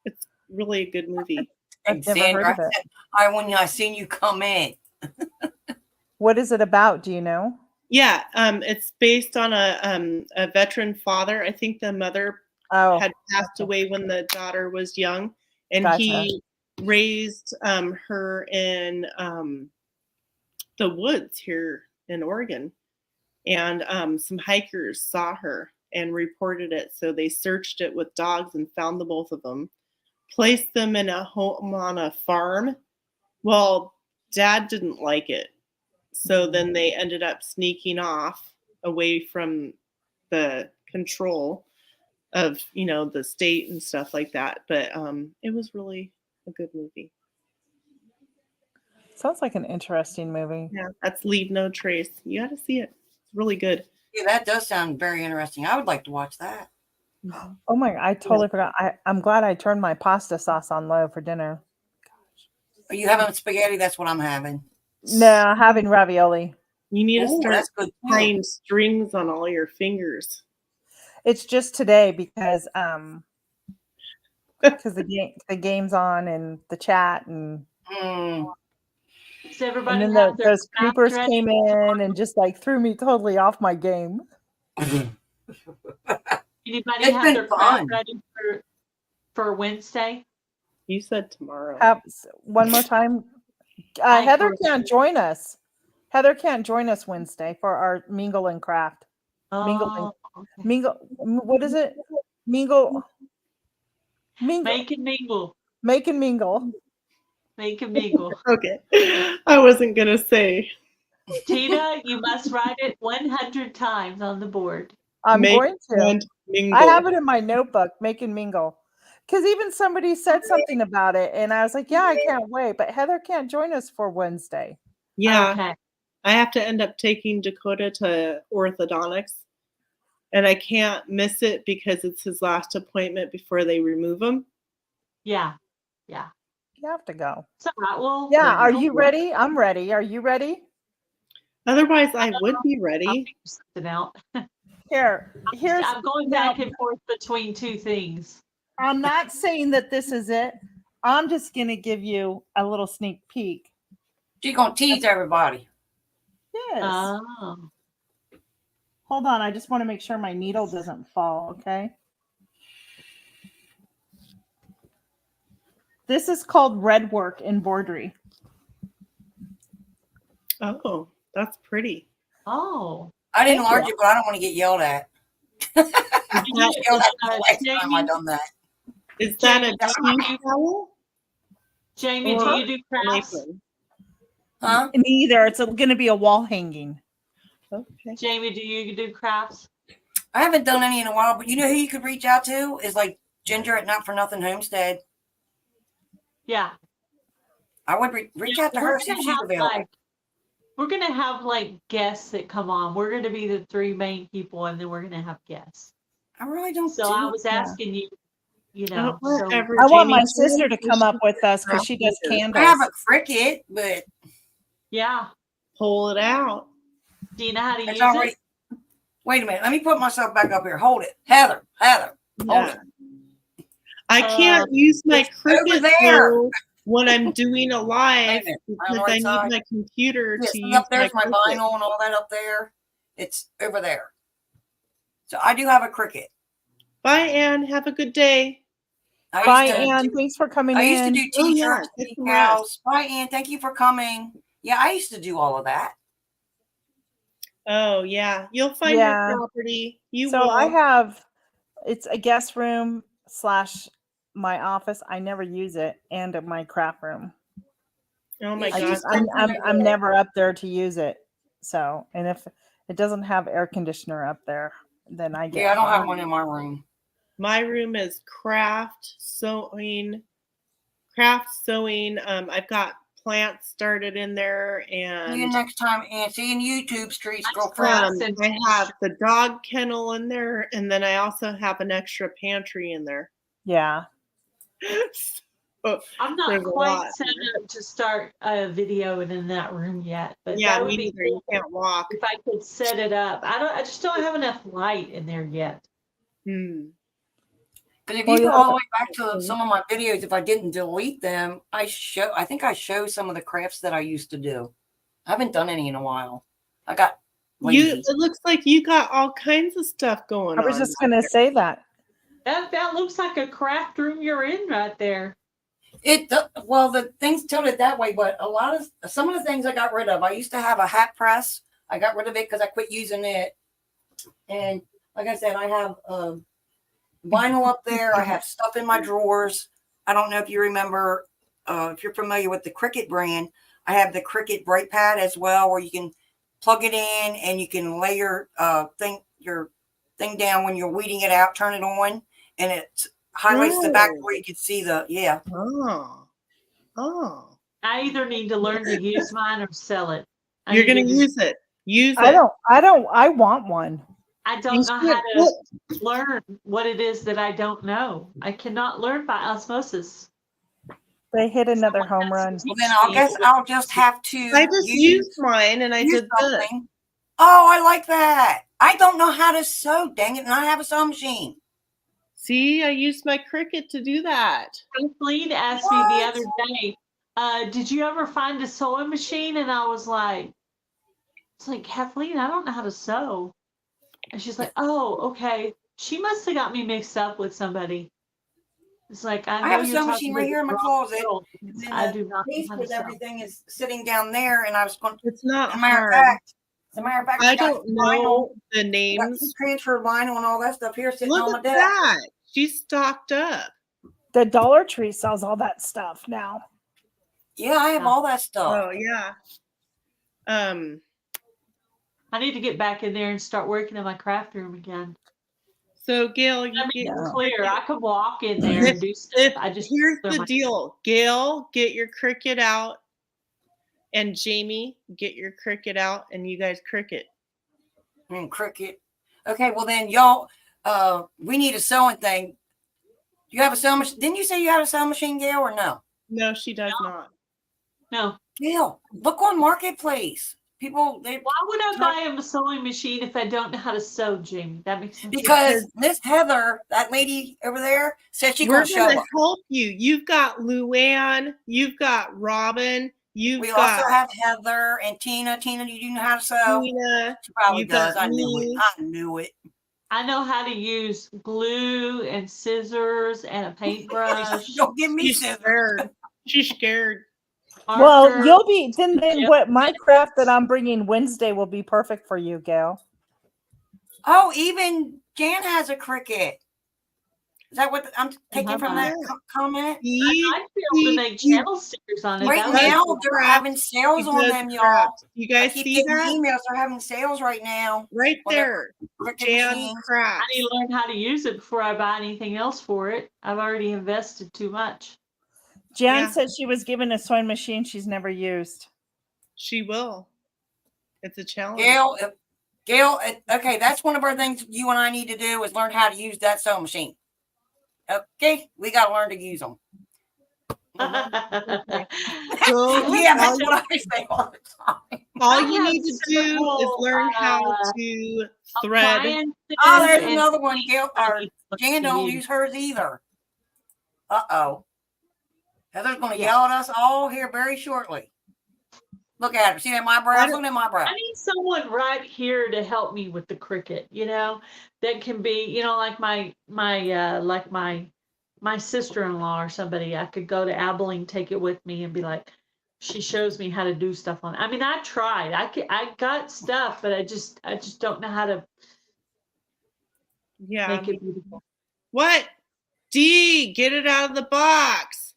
B: It's really a good movie.
A: I've never
C: Sandra,
A: heard of it.
C: when I seen you come in.
A: What is it about? Do you know?
B: Yeah, it's based on a veteran father. I think the mother had passed away when the daughter was young, and he raised her in the woods here in Oregon. And some hikers saw her and reported it, so they searched it with dogs and found the both of them, placed them in a home on a farm. Well, Dad didn't like it. So then they ended up sneaking off away from the control of, the state and stuff like that. But it was really a good movie.
A: Sounds like an interesting movie.
B: Yeah, that's Leave No Trace. You got to see it. It's really good.
C: Yeah, that does sound very interesting. I would like to watch that.
A: Oh my! I totally forgot. I'm glad I turned my pasta sauce on low for dinner.
C: Are you having spaghetti? That's what I'm having.
A: No, having ravioli.
B: You need to start
C: that's good too.
B: tying strings on all your fingers.
A: It's just today because the game's on and the chat and
D: Does everybody
A: then
D: have their
A: those creepers
D: ready?
A: came in and just like threw me totally off my game.
D: Anybody
C: It's
D: have
C: been
D: their
C: fun.
D: craft ready for Wednesday?
B: You said tomorrow.
A: One more time. Heather can't join us. Heather can't join us Wednesday for our mingle and craft.
D: Oh,
A: Mingle. What is it? Mingle.
D: Make and mingle.
A: Make and mingle.
D: Make and mingle.
B: Okay. I wasn't going to say.
D: Tina, you must write it 100 times on the board.
A: I'm going to.
B: Mingle.
A: I have it in my notebook, make and mingle. Because even somebody said something about it, and I was like, yeah, I can't wait. But Heather can't join us for Wednesday.
B: Yeah.
D: Okay.
B: I have to end up taking Dakota to orthodontics. And I can't miss it because it's his last appointment before they remove him.
D: Yeah.
A: You have to go.
D: So, well,
A: Yeah. Are you ready? I'm ready. Are you ready?
B: Otherwise, I would be ready.
D: I'll figure something out.
A: Here's.
D: I'm going back and forth between two things.
A: I'm not saying that this is it. I'm just going to give you a little sneak peek.
C: She's going to tease everybody.
A: Yes.
D: Oh.
A: Hold on. I just want to make sure my needle doesn't fall. Okay. This is called red work embroidery.
B: Oh, that's pretty.
D: Oh.
C: I didn't enlarge it, but I don't want to get yelled at.
B: Is
C: Yelled at the last time I done that.
B: Is that a tea towel?
D: Jamie, do you do crafts?
C: Huh?
A: Neither. It's going to be a wall hanging.
B: Okay.
D: Jamie, do you do crafts?
C: I haven't done any in a while, but you know who you could reach out to is like Ginger at Not for Nothing Homestead.
D: Yeah.
C: I would reach out to her, see if she's available.
D: We're going to have like guests that come on. We're going to be the three main people, and then we're going to have guests.
C: I really don't.
D: So I was asking you,
A: I want my sister to come up with us because she does candles.
C: I have a Cricut, but
D: yeah,
B: pull it out.
D: Do you know how to use it?
C: Wait a minute. Let me put myself back up here. Hold it, Heather. Hold it.
B: I can't use my Cricut there when I'm doing a live because I need my computer to use.
C: Up there's my vinyl and all that up there. It's over there. So I do have a Cricut.
B: Bye, Ann. Have a good day.
A: Bye, Ann. Thanks for coming in.
C: I used to do t-shirts, decals. Bye, Ann. Thank you for coming. Yeah, I used to do all of that.
B: Oh, yeah. You'll find your property. You will.
A: I have, it's a guest room / my office. I never use it, and my craft room.
B: Oh my gosh.
A: I'm never up there to use it. So, and if it doesn't have air conditioner up there, then I get.
C: Yeah, I don't have one in my room.
B: My room is craft sewing. I've got plants started in there, and
C: see you next time, and see you in YouTube streets, girlfriend.
B: I have the dog kennel in there, and then I also have an extra pantry in there.
A: Yeah.
B: So,
D: I'm not quite set up to start a video in that room yet, but
B: yeah,
D: that would
B: me
D: be
B: neither. You can't walk.
D: if I could set it up. I just don't have enough light in there yet.
C: Because if you go all the way back to some of my videos, if I didn't delete them, I think I show some of the crafts that I used to do. I haven't done any in a while. I got lazy.
B: It looks like you got all kinds of stuff going on.
A: I was just gonna say that.
D: That looks like a craft room you're in right there.
C: Well, the things tilted that way, but some of the things I got rid of. I used to have a hat press. I got rid of it because I quit using it. And like I said, I have vinyl up there. I have stuff in my drawers. I don't know if you remember, if you're familiar with the Cricut brand. I have the Cricut brake pad as well, where you can plug it in and you can lay your thing down when you're weeding it out. Turn it on, and it highlights the back where you can see the
B: Oh.
D: I either need to learn to use mine or sell it.
B: You're gonna use it.
A: I want one.
D: I don't know how to learn what it is that I don't know. I cannot learn by osmosis.
A: They hit another home run.
C: Well, then I guess I'll just have to.
B: I just used mine, and I did this.
C: Oh, I like that. I don't know how to sew. Dang it! And I have a sewing machine.
B: See, I used my Cricut to do that.
D: Kathleen asked me the other day, did you ever find a sewing machine? And I was like, Kathleen, I don't know how to sew. And she's like, oh, okay. She must have got me mixed up with somebody. It's like, I
C: have a sewing machine right here in my closet.
D: I do not
C: know how to sew. Everything is sitting down there, and I was going.
B: It's not
C: hard. As a matter of fact,
B: I don't know the names.
C: Transfer vinyl and all that stuff here sitting on my desk.
B: That. She's stocked up.
A: The Dollar Tree sells all that stuff now.
C: Yeah, I have all that stuff.
B: Oh yeah.
D: I need to get back in there and start working in my craft room again.
B: So Gail,
D: clear. I could walk in there and do stuff.
B: Here's the deal. Gail, get your Cricut out, and Jamie, get your Cricut out, and you guys Cricut.
C: Cricut. Okay, well then y'all, we need a sewing thing. You have a sewing machine? Didn't you say you had a sewing machine, Gail, or no?
B: No, she does not.
D: No.
C: Gail, look on Marketplace. People,
D: why would I buy a sewing machine if I don't know how to sew, Jamie? That makes sense.
C: Because Miss Heather, that lady over there, said she's going to show up.
B: Help you. You've got Luann. You've got Robin. We
C: also have Heather and Tina. Tina, do you know how to sew?
B: Tina,
C: she probably does. I knew it.
D: I know how to use glue and scissors and a paintbrush.
C: Don't give me scissors.
B: She's scared.
A: Well, you'll be then. What my craft that I'm bringing Wednesday will be perfect for you, Gail.
C: Oh, even Jan has a Cricut. Is that what I'm taking from that comment?
D: I'd be able to make channel stickers on it.
C: Right now, they're having sales on them, y'all.
B: You guys see that?
C: Emails are having sales right now.
B: Right there. Jan Craft.
D: I need to learn how to use it before I buy anything else for it. I've already invested too much.
A: Jan said she was given a sewing machine she's never used.
B: She will. It's a challenge.
C: Gail, okay, that's one of our things you and I need to do is learn how to use that sewing machine. Okay, we got to learn to use them. Yeah, that's what I say all the time.
B: All you need to do is learn how to thread.
C: Oh, there's another one. Gail, Jan don't use hers either. Uh-oh. Heather's going to yell at us all here very shortly. Look at her. See that my brows? Look at my brows.
D: I need someone right here to help me with the Cricut, that can be, like my sister-in-law or somebody. I could go to Abilene, take it with me and be like, she shows me how to do stuff on it. I mean, I tried. I got stuff, but I just don't know how to make it beautiful.
B: What? D, get it out of the box.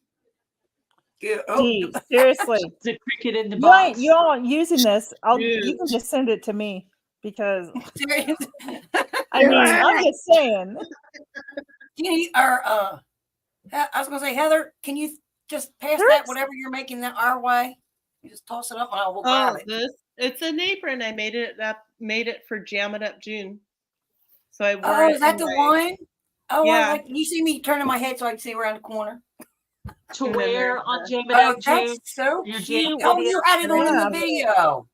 A: D, seriously.
D: The Cricut in the box.
A: You aren't using this. You can just send it to me because I mean, I'm just saying.
C: I was gonna say, Heather, can you just pass that whatever you're making that our way? You just toss it up and I will grab it.
B: It's an apron. I made it for Jam It Up June. So I wore it.
C: Is that the one? Oh,
B: yeah.
C: You see me turning my head so I can see around the corner.
D: To wear on Jam It Up June.
C: That's so cute. Oh, you had it on in the video.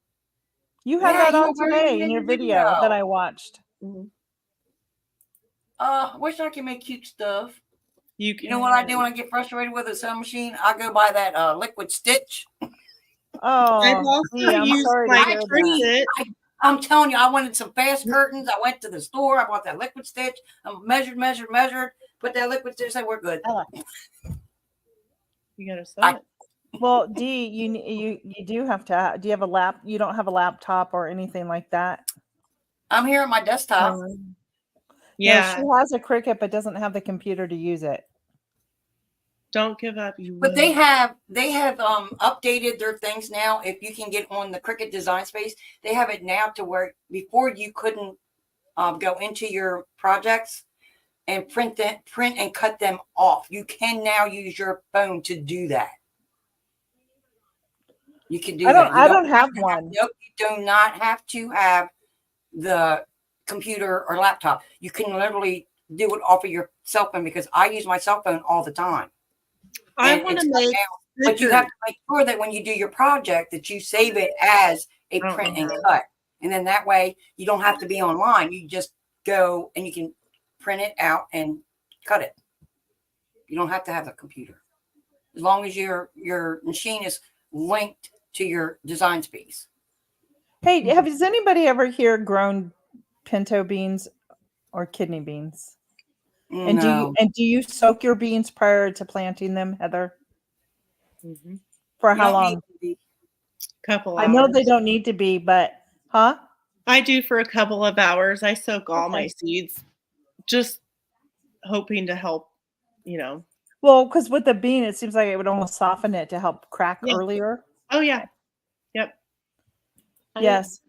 A: You had that on today in your video that I watched.
C: Wish I could make cute stuff.
B: You
C: know what I do when I get frustrated with a sewing machine? I go buy that liquid stitch.
A: Oh,
B: I'm sorry.
C: I'm telling you, I wanted some fast curtains. I went to the store. I bought that liquid stitch. I measured. Put that liquid stitch. Said we're good.
B: You gotta sew it.
A: Well, D, you do have to. Do you have a lap? You don't have a laptop or anything like that?
C: I'm here at my desktop.
A: Yeah, no, she has a Cricut, but doesn't have the computer to use it.
B: Don't give up.
C: But they have updated their things now. If you can get on the Cricut Design Space, they have it now to where before you couldn't go into your projects and print and cut them off. You can now use your phone to do that. You can do that.
A: I don't have one.
C: Nope, you do not have to have the computer or laptop. You can literally do it off of your cell phone because I use my cell phone all the time.
B: I want to make,
C: but you have to make sure that when you do your project that you save it as a print and cut, and then that way you don't have to be online. You just go and you can print it out and cut it. You don't have to have a computer as long as your machine is linked to your design space.
A: Hey, has anybody ever here grown pinto beans or kidney beans?
C: No.
A: And do you soak your beans prior to planting them, Heather? For how long?
B: Couple hours.
A: I know they don't need to be, but
B: I do for a couple of hours. I soak all my seeds, just hoping to help,
A: Well, because with the bean, it seems like it would almost soften it to help crack earlier.
B: Oh yeah. Yep.
A: Yes.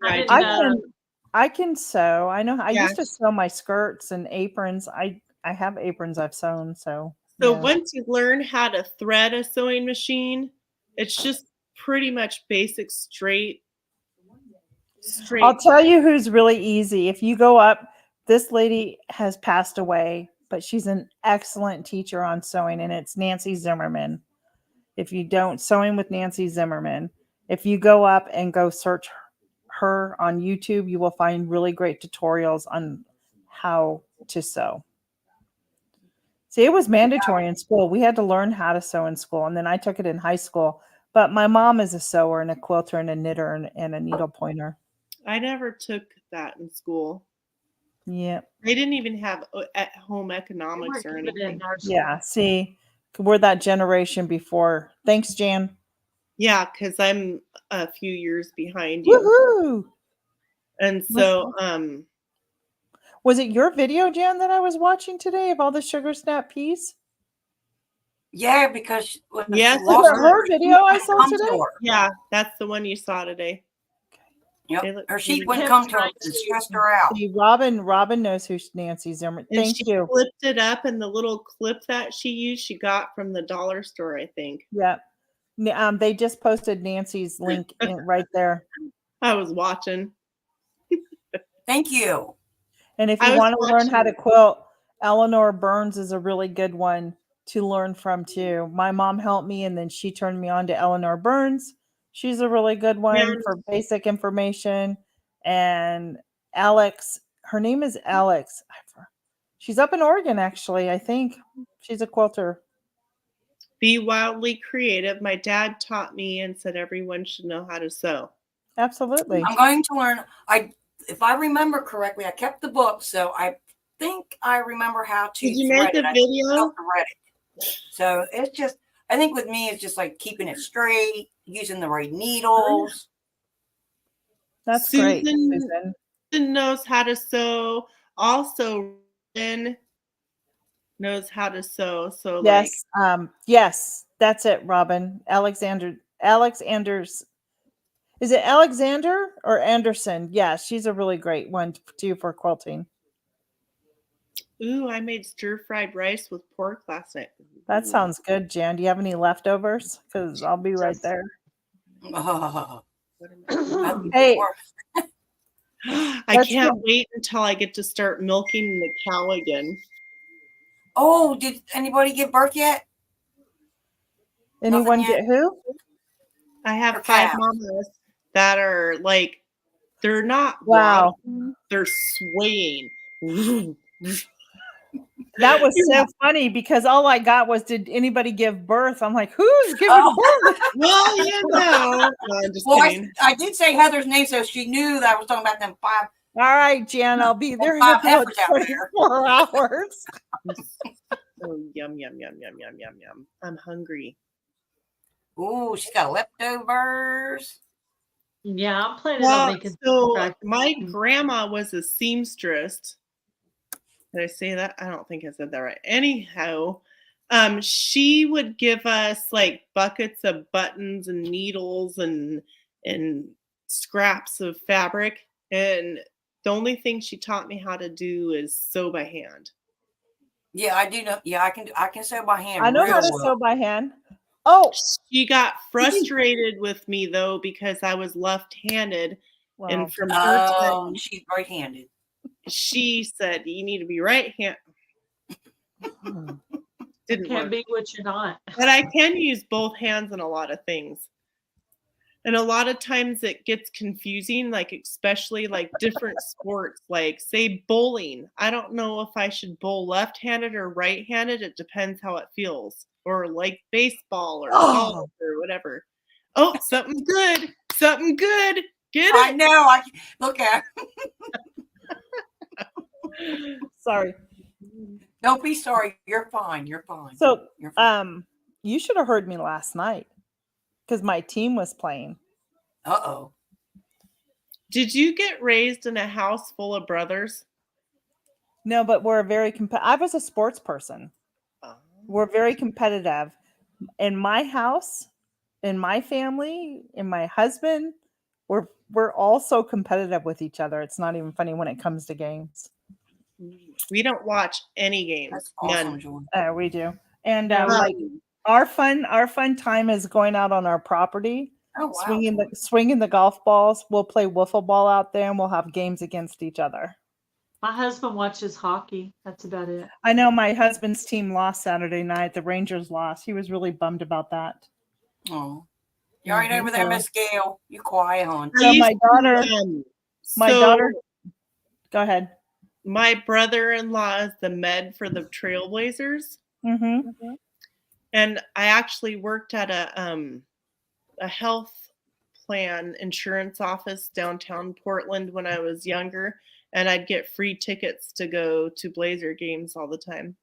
A: I can sew. I know I used to sew my skirts and aprons. I have aprons I've sewn. So
B: once you learn how to thread a sewing machine, it's just pretty much basic straight.
A: I'll tell you who's really easy. If you go up, this lady has passed away, but she's an excellent teacher on sewing, and it's Nancy Zimmerman. If you don't, Sewing with Nancy Zimmerman. If you go up and go search her on YouTube, you will find really great tutorials on how to sew. See, it was mandatory in school. We had to learn how to sew in school, and then I took it in high school. But my mom is a sewer and a quilter and a knitter and a needle pointer.
B: I never took that in school.
A: Yeah.
B: They didn't even have at-home economics or anything.
A: Yeah, see, we're that generation before. Thanks, Jan.
B: Yeah, because I'm a few years behind you.
A: Woohoo!
B: And so,
A: was it your video, Jan, that I was watching today of all the sugar snap peas?
C: Yeah, because
A: was it her video I saw today?
B: Yeah, that's the one you saw today.
C: Yep. Her sheet wouldn't come to her. It stressed her out.
A: See, Robin knows who Nancy Zimmerman. Thank you.
B: She flipped it up, and the little clip that she used, she got from the dollar store, I think.
A: Yep. They just posted Nancy's link right there.
B: I was watching.
C: Thank you.
A: And if you want to learn how to quilt, Eleanor Burns is a really good one to learn from too. My mom helped me, and then she turned me on to Eleanor Burns. She's a really good one for basic information. And Alex, her name is Alex. She's up in Oregon, actually, I think. She's a quilter.
B: be wildly creative. My dad taught me and said everyone should know how to sew.
A: Absolutely.
C: I'm going to learn. If I remember correctly, I kept the book, so I think I remember how to.
B: Did you make the video?
C: So it's just, I think with me, it's just like keeping it straight, using the right needles.
A: That's great.
B: Susan knows how to sew. Also, Lynn knows how to sew. So
A: yes, yes, that's it, Robin. Alexander's. Is it Alexander or Anderson? Yeah, she's a really great one too for quilting.
B: Ooh, I made stir-fried rice with pork last night.
A: That sounds good, Jan. Do you have any leftovers? Because I'll be right there.
B: Hey, I can't wait until I get to start milking the cow again.
C: Oh, did anybody give birth yet?
A: Anyone get who?
B: I have 5 mamas that are like, they're not
A: wow.
B: They're swaying.
A: That was so funny because all I got was, did anybody give birth? I'm like, who's giving birth?
B: Well, you know. No, I'm just kidding.
C: I did say Heather's name, so she knew that I was talking about them 5.
A: All right, Jan, I'll be there in about 24 hours.
B: Oh, yum, yum, yum, yum, yum, yum, yum. I'm hungry.
C: Ooh, she's got leftovers.
D: Yeah, I'm planning on making.
B: So my grandma was a seamstress. Did I say that? I don't think I said that right. Anyhow, she would give us like buckets of buttons and needles and scraps of fabric. And the only thing she taught me how to do is sew by hand.
C: Yeah, I do know. Yeah, I can sew by hand.
A: I know how to sew by hand. Oh,
B: she got frustrated with me though because I was left-handed, and from her time,
C: she's right-handed.
B: She said, "You need to be right-handed." Didn't
D: can't be what you're not.
B: But I can use both hands in a lot of things, and a lot of times it gets confusing. Like especially like different sports, like say bowling. I don't know if I should bowl left-handed or right-handed. It depends how it feels. Or like baseball or golf or whatever. Oh, something good. Something good. Get it?
C: I know. I look at
A: sorry.
C: Don't be sorry. You're fine. You're fine.
A: So, you should have heard me last night because my team was playing.
C: Uh-oh.
B: Did you get raised in a house full of brothers?
A: No, but we're very I was a sports person. We're very competitive. In my house, in my family, in my husband, we're all so competitive with each other. It's not even funny when it comes to games.
B: We don't watch any games.
C: That's awesome,
B: none.
A: We do. And like our fun time is going out on our property, swinging the golf balls. We'll play wiffle ball out there, and we'll have games against each other.
D: My husband watches hockey. That's about it.
A: I know my husband's team lost Saturday night. The Rangers lost. He was really bummed about that.
C: Oh, you're right over there, Miss Gail. You quiet on.
A: So my daughter. Go ahead.
B: My brother-in-law is the med for the Trailblazers, and I actually worked at a health plan insurance office downtown Portland when I was younger. And I'd get free tickets to go to Blazer games all the time.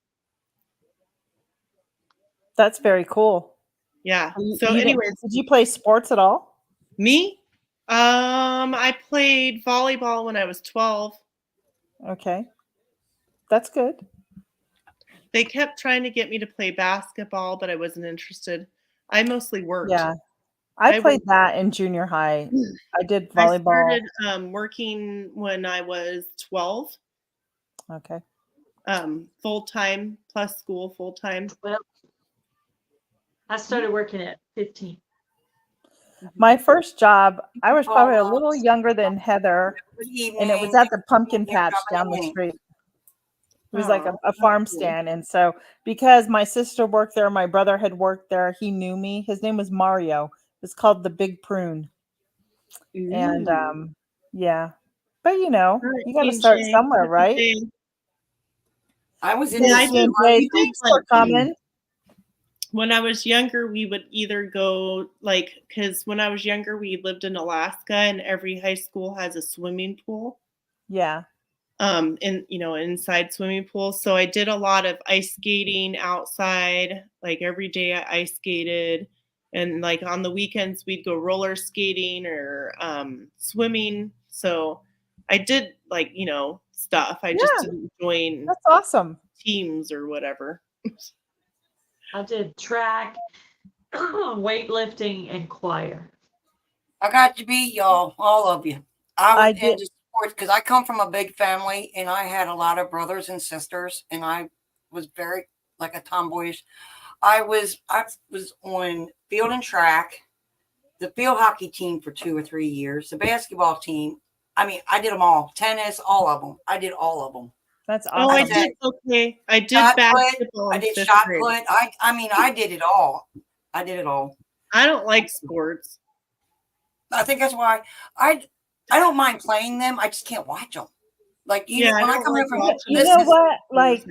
A: That's very cool.
B: Yeah. So anyways.
A: Did you play sports at all?
B: Me? I played volleyball when I was 12.
A: Okay. That's good.
B: They kept trying to get me to play basketball, but I wasn't interested. I mostly worked.
A: Yeah. I played that in junior high. I did volleyball.
B: I started working when I was 12.
A: Okay.
B: Full-time plus school full-time.
D: Well, I started working at 15.
A: My first job, I was probably a little younger than Heather, and it was at the pumpkin patch down the street. It was like a farm stand. And so because my sister worked there, my brother had worked there, he knew me. His name was Mario. It's called the Big Prune. Ooh. And yeah. But you know, you got to start somewhere, right?
C: I was in
A: thanks for coming.
B: when I was younger, we would either go because when I was younger, we lived in Alaska, and every high school has a swimming pool.
A: Yeah.
B: Inside swimming pool. So I did a lot of ice skating outside. Like every day I ice skated, and like on the weekends we'd go roller skating or swimming. So I did stuff. I just didn't join.
A: That's awesome.
B: Teams or whatever.
D: I did track, weightlifting, and choir.
C: I got to beat y'all, all of you. I was into sports because I come from a big family and I had a lot of brothers and sisters, and I was very like a tomboyish. I was on field and track, the field hockey team for 2 or 3 years, the basketball team. I mean, I did them all. Tennis, all of them. I did all of them.
A: That's awesome.
B: Oh, I did. Okay, I did basketball.
C: I did shot put. I mean, I did it all. I did it all.
B: I don't like sports.
C: I think that's why I don't mind playing them. I just can't watch them. Like when I come in from
A: you know what? Like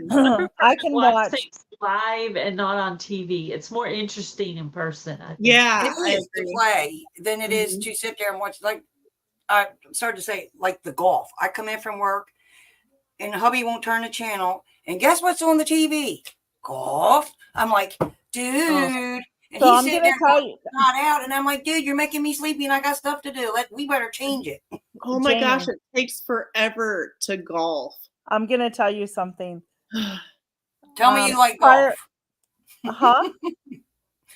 A: I can watch
D: things live and not on TV. It's more interesting in person. I think.
C: Yeah, it is to play than it is to sit there and watch. Like I started to say, like the golf. I come in from work, and hubby won't turn the channel, and guess what's on the TV? Golf. I'm like, dude. And
A: so
C: he's sitting there not out, and I'm like, dude, you're making me sleepy, and I got stuff to do. We better change it.
B: Oh my gosh, it takes forever to golf.
A: I'm gonna tell you something.
C: Tell me you like golf.
A: Huh?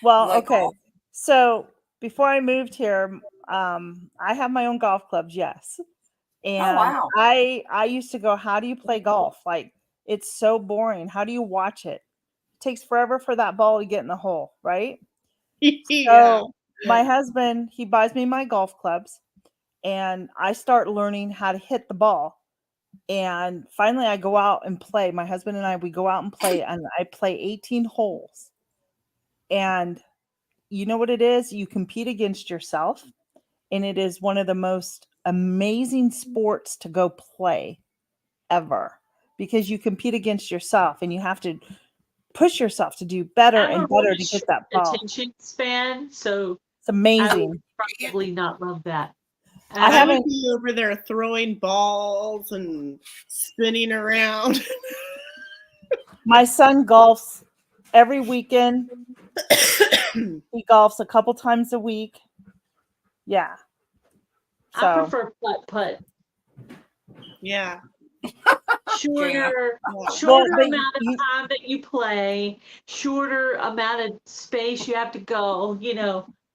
A: Well,
C: like
A: okay.
C: Golf?
A: So before I moved here, I have my own golf clubs, yes. And I used to go, how do you play golf? Like, it's so boring. How do you watch it? It takes forever for that ball to get in the hole, right? So my husband, he buys me my golf clubs, and I start learning how to hit the ball. And finally I go out and play. My husband and we go out and play, and I play 18 holes. And you know what it is? You compete against yourself, and it is one of the most amazing sports to go play ever, because you compete against yourself and you have to push yourself to do better and better to get that ball.
D: Attention span, so
A: it's amazing.
D: I would probably not love that.
B: I haven't be over there throwing balls and spinning around.
A: My son golfs every weekend. He golfs a couple times a week. Yeah. So
D: I prefer putt.
B: Yeah.
D: Shorter amount of time that you play, shorter amount of space you have to go,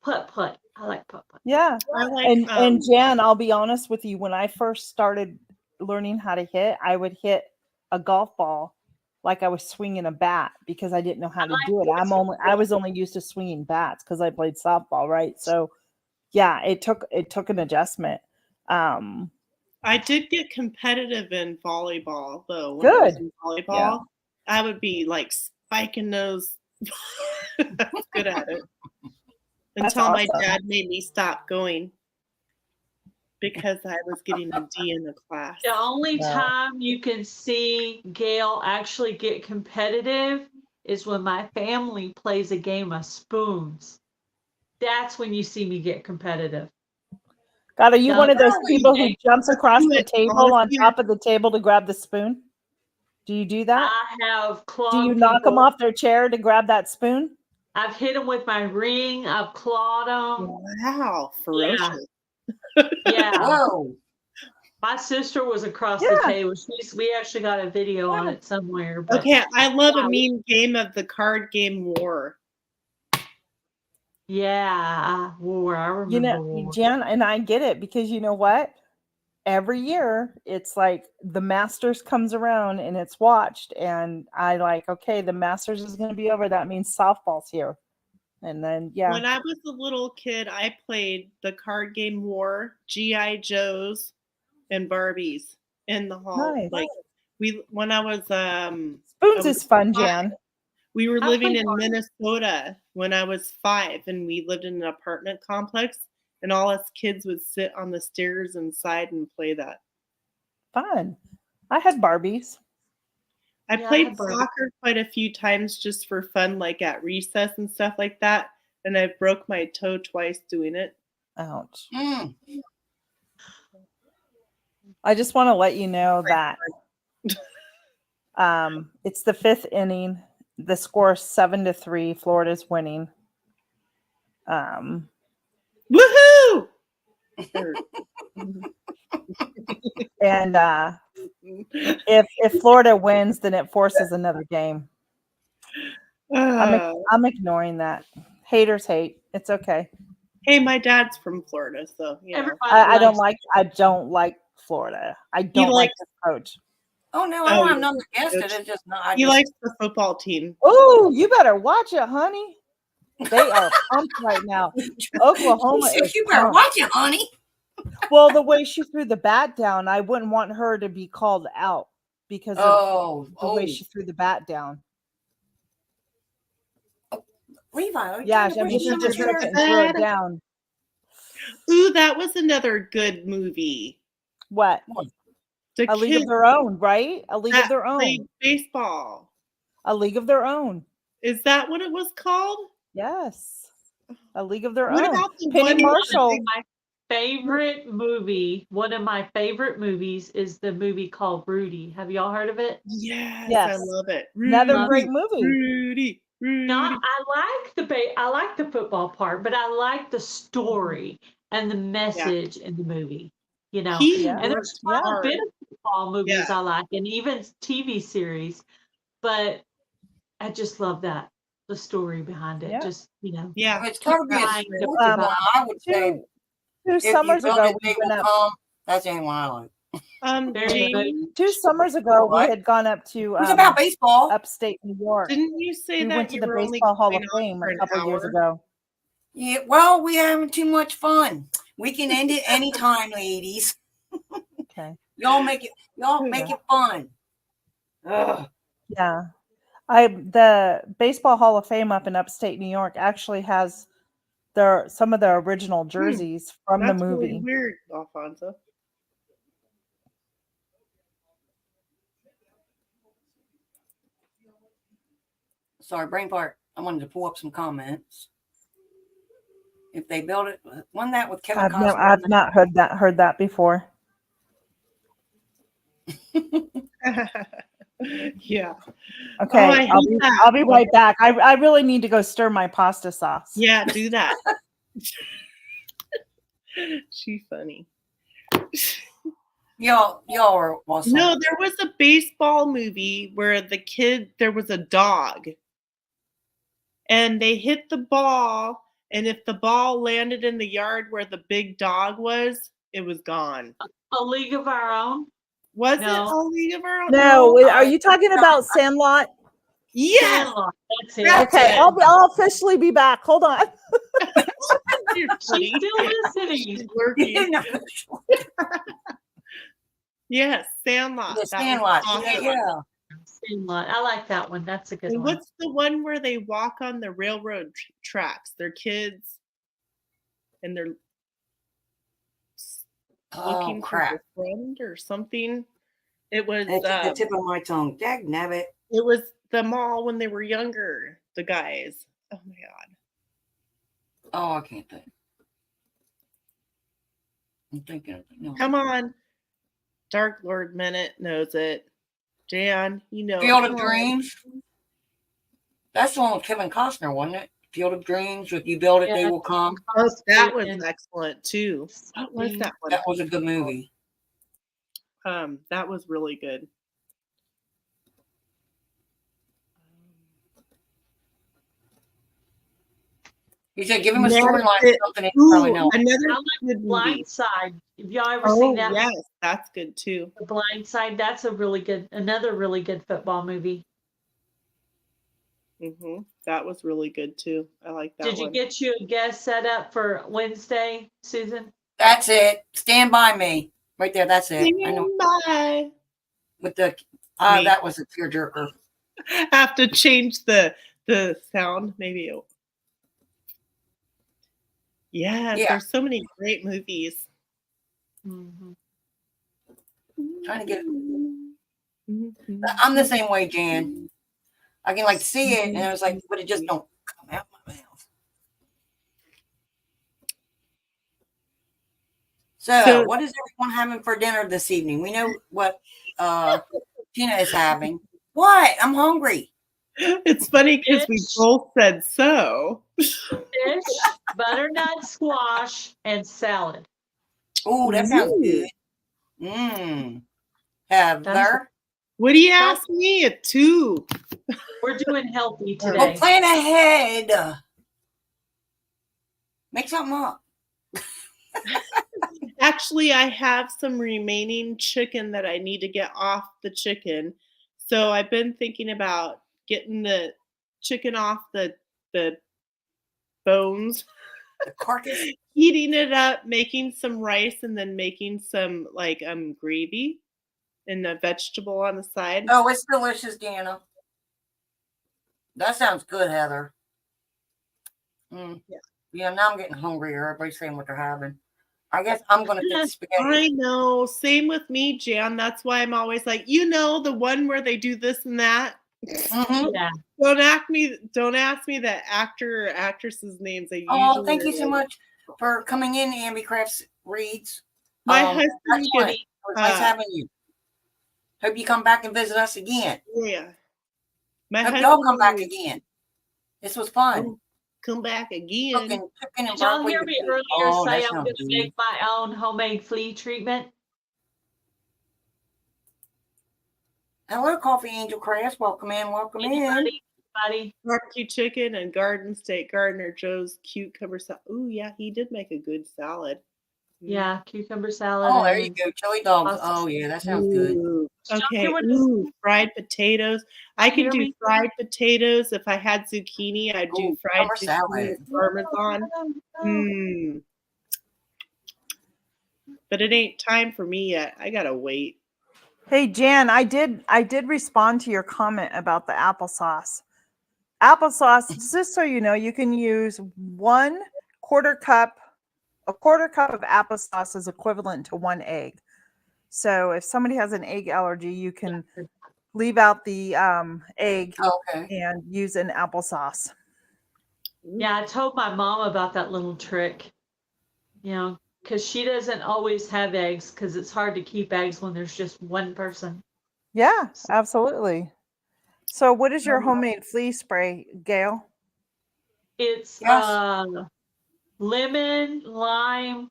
D: putt. I like putt.
A: Yeah.
B: I like,
A: and Jan, I'll be honest with you, when I first started learning how to hit, I would hit a golf ball like I was swinging a bat, because I didn't know how to do it. I was only used to swinging bats because I played softball, right? So yeah, it took an adjustment.
B: I did get competitive in volleyball though.
A: When I was
B: in volleyball, I would be like spiking those. I was good at it until my dad made me stop going because I was getting a D in the class.
D: The only time you can see Gail actually get competitive is when my family plays a game of spoons. That's when you see me get competitive.
A: God, are you one of those people who jumps across the table on top of the table to grab the spoon? Do you do that?
D: I have clawed.
A: Do you knock them off their chair to grab that spoon?
D: I've hit them with my ring. I've clawed them.
B: Wow, ferocious.
D: Yeah.
C: Whoa.
D: My sister was across the table. We actually got a video on it somewhere. But
B: okay, I love a mean game of the card game War.
D: Yeah, War. I remember War.
A: Jan, and I get it, because you know what? Every year it's like the Masters comes around and it's watched, and I like, okay, the Masters is going to be over. That means softball's here. And then,
B: when I was a little kid, I played the card game War, G.I. Joes, and Barbies in the hall.
A: Nice.
B: Like when I was
A: spoons is fun, Jan.
B: We were living in Minnesota when I was 5, and we lived in an apartment complex, and all us kids would sit on the stairs inside and play that.
A: Fun. I had Barbies.
B: I
D: Yeah, I
B: played
D: had Barbie.
B: soccer quite a few times just for fun, like at recess and stuff like that. And I broke my toe twice doing it.
A: Ouch.
C: Mm.
A: I just want to let you know that it's the 5th inning. The score is 7-3. Florida's winning.
B: Woohoo!
A: And if Florida wins, then it forces another game. I'm ignoring that. Haters hate. It's okay.
B: Hey, my dad's from Florida, so you know.
D: Everybody
A: I don't
D: likes-
A: like Florida. I don't like the coach.
C: Oh no, I don't have nothing against it. It's just not.
B: He likes the football team.
A: Oh, you better watch it, honey. They are pumped right now. Oklahoma is
C: You better
A: pumped.
C: watch it, honey.
A: Well, the way she threw the bat down, I wouldn't want her to be called out because of the way she threw the bat down.
C: Levi,
A: Yeah, I mean, she just took it and threw it down.
B: Ooh, that was another good movie.
A: What? A League of Their Own, right? A League of Their Own.
B: Baseball.
A: A League of Their Own.
B: Is that what it was called?
A: Yes. A League of Their
B: What
A: Own.
B: about the
A: Penny
B: one-
A: Marshall.
D: My favorite movie, one of my favorite movies is the movie called Rudy. Have y'all heard of it?
B: Yes,
A: Yes.
B: I love it.
A: Another great movie.
B: Rudy.
D: No, I like the football part, but I like the story and the message in the movie. You know,
A: Yeah.
D: and there's quite a bit of football movies I like, and even TV series. But I just love that the story behind it.
A: Yeah.
D: Just
B: Yeah.
C: It's got to be a
D: Trying to-
C: sports one. I would say
A: 2
C: if
A: summers
C: you build
A: ago,
C: it,
A: we
C: they
A: went
C: will
A: up.
C: come. That's the only one I like.
D: There you go.
B: Jane,
A: 2 summers ago, we
C: What?
A: had gone up to
C: It's about baseball.
A: upstate New York.
B: didn't you say
A: We
B: that
A: went to
B: you
A: the
B: were only
A: Baseball Hall of
B: going on
A: Fame
B: for
A: a
B: an
A: couple years
B: hour?
A: ago.
C: Yeah, well, we're having too much fun. We can end it anytime, ladies.
A: Okay.
C: Y'all make it fun. Ugh.
A: Yeah. The Baseball Hall of Fame up in upstate New York actually has some of the original jerseys from
B: That's
A: the
B: really
A: movie.
B: weird, Alfonso.
C: Sorry, brain fart. I wanted to pull up some comments. If they build it, one that with Kevin Costner.
A: I've not heard that before.
B: Yeah.
A: Okay,
B: I hate that.
A: I'll be right back. I really need to go stir my pasta sauce.
B: Yeah, do that. She's funny.
C: Y'all are awesome.
B: No, there was a baseball movie where there was a dog. And they hit the ball, and if the ball landed in the yard where the big dog was, it was gone.
D: A League of Our Own.
B: Was
D: No.
B: it A League of Our Own?
A: No, are you talking about Sandlot?
B: Yes.
D: Sandlot, that's it.
B: That's
A: Okay,
B: it.
A: I'll officially be back. Hold on.
B: You're
D: She's
B: funny.
D: still listening.
B: She's lurking. Yes, Sandlot.
C: The
B: That was
C: Sandlot.
B: awesome.
C: Yeah.
D: Sandlot. I like that one. That's a good
B: And
D: one.
B: what's the one where they walk on the railroad tracks? They're kids, and they're looking for
C: crap.
B: their friend or something. It was
C: It's at the tip of my tongue. Dag nabbit.
B: it was the mall when they were younger. The guys. Oh my god.
C: Oh, I can't think. I'm thinking of it. No.
B: Come on. Dark Lord Minute knows it. Jan, you know.
C: Field
B: come
C: of
B: on.
C: Dreams. That's the one with Kevin Costner, wasn't it? Field of Dreams. If you build it, they will come.
B: Oh, that was
D: And-
B: excellent too. What was that one?
C: That was a good movie.
B: That was really good.
C: He said, give him a
B: That's
C: storyline
B: it.
C: or something. He probably
B: Ooh,
C: know.
B: another
D: I like
B: good movie.
D: Blind Side. Have y'all ever
B: Oh
D: seen that?
B: yes, that's good too.
D: The Blind Side. That's another really good football movie.
B: That was really good too. I like that
D: Did you
B: one.
D: get you a guest set up for Wednesday, Susan?
C: That's it. Stand by me. Right there. That's it. I know.
B: Bye.
C: With the
B: Me.
C: that was a tearjerker.
B: Have to change the sound. Maybe. Yes,
C: Yeah.
B: there's so many great movies.
D: Mm-hmm.
C: Trying to get
B: Mhm.
C: I'm the same way, Jan. I can like see it, and I was like, but it just don't come out my mouth. So, what is everyone having for dinner this evening? We know what Tina is having. What? I'm hungry.
B: It's funny because we both said so.
D: Fish, butternut squash, and salad.
C: Oh, that sounds good. Heather?
B: What do you ask me? A 2.
D: We're doing healthy today.
C: Well, plan ahead. Make something up.
B: Actually, I have some remaining chicken that I need to get off the chicken. So I've been thinking about getting the chicken off the bones,
C: the carcass,
B: heating it up, making some rice, and then making some like gravy and a vegetable on the side.
C: Oh, it's delicious, Deanna. That sounds good, Heather. Yeah, now I'm getting hungrier. Everybody's saying what they're having. I guess I'm going to get spaghetti.
B: I know. Same with me, Jan. That's why I'm always like, the one where they do this and that.
D: Yeah.
B: Don't ask me the actor or actress's names.
C: Thank you so much for coming in, Ambi Crafts Reads.
B: My husband
C: it was nice having you. Hope you come back and visit us again.
B: Yeah.
C: Hope y'all come back again. This was fun.
B: Come back again.
C: Cooking chicken and
D: Did y'all hear me earlier say I'm going to make my own homemade flea treatment?
C: Hello, Coffee Angel Crafts. Welcome in. Welcome in.
B: Barbecue chicken and Garden State Gardener Joe's cucumber salad. Ooh, yeah, he did make a good salad.
D: Yeah, cucumber salad.
C: Oh, there you go. Chili dogs. Oh, yeah, that sounds good.
B: Okay. Fried potatoes. I could do fried potatoes. If I had zucchini, I'd do fried zucchini with Parmesan. But it ain't time for me yet. I gotta wait.
A: Hey, Jan, I did respond to your comment about the applesauce. Applesauce, just so you know, you can use a quarter cup of applesauce is equivalent to 1 egg. So if somebody has an egg allergy, you can leave out the egg and use an applesauce.
D: Yeah, I told my mom about that little trick, because she doesn't always have eggs because it's hard to keep eggs when there's just one person.
A: Yeah, absolutely. So what is your homemade flea spray, Gail?
D: It's lemon, lime,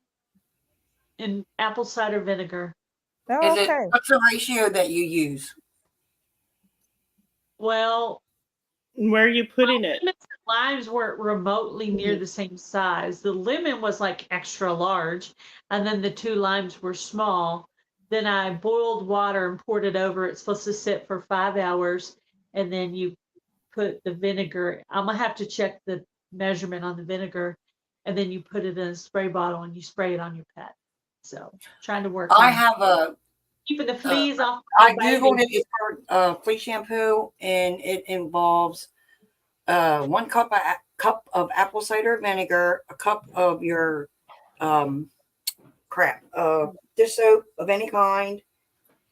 D: and apple cider vinegar.
C: Oh, what's the ratio that you use?
D: Well,
B: where are you putting it?
D: Limes weren't remotely near the same size. The lemon was like extra large, and then the 2 limes were small. Then I boiled water and poured it over. It's supposed to sit for 5 hours, and then you put the vinegar. I'm gonna have to check the measurement on the vinegar, and then you put it in a spray bottle and you spray it on your pet. So trying to work.
C: I have
D: keeping the fleas off.
C: I googled it. It's for flea shampoo, and it involves 1 cup of apple cider vinegar, a cup of your dish soap of any kind.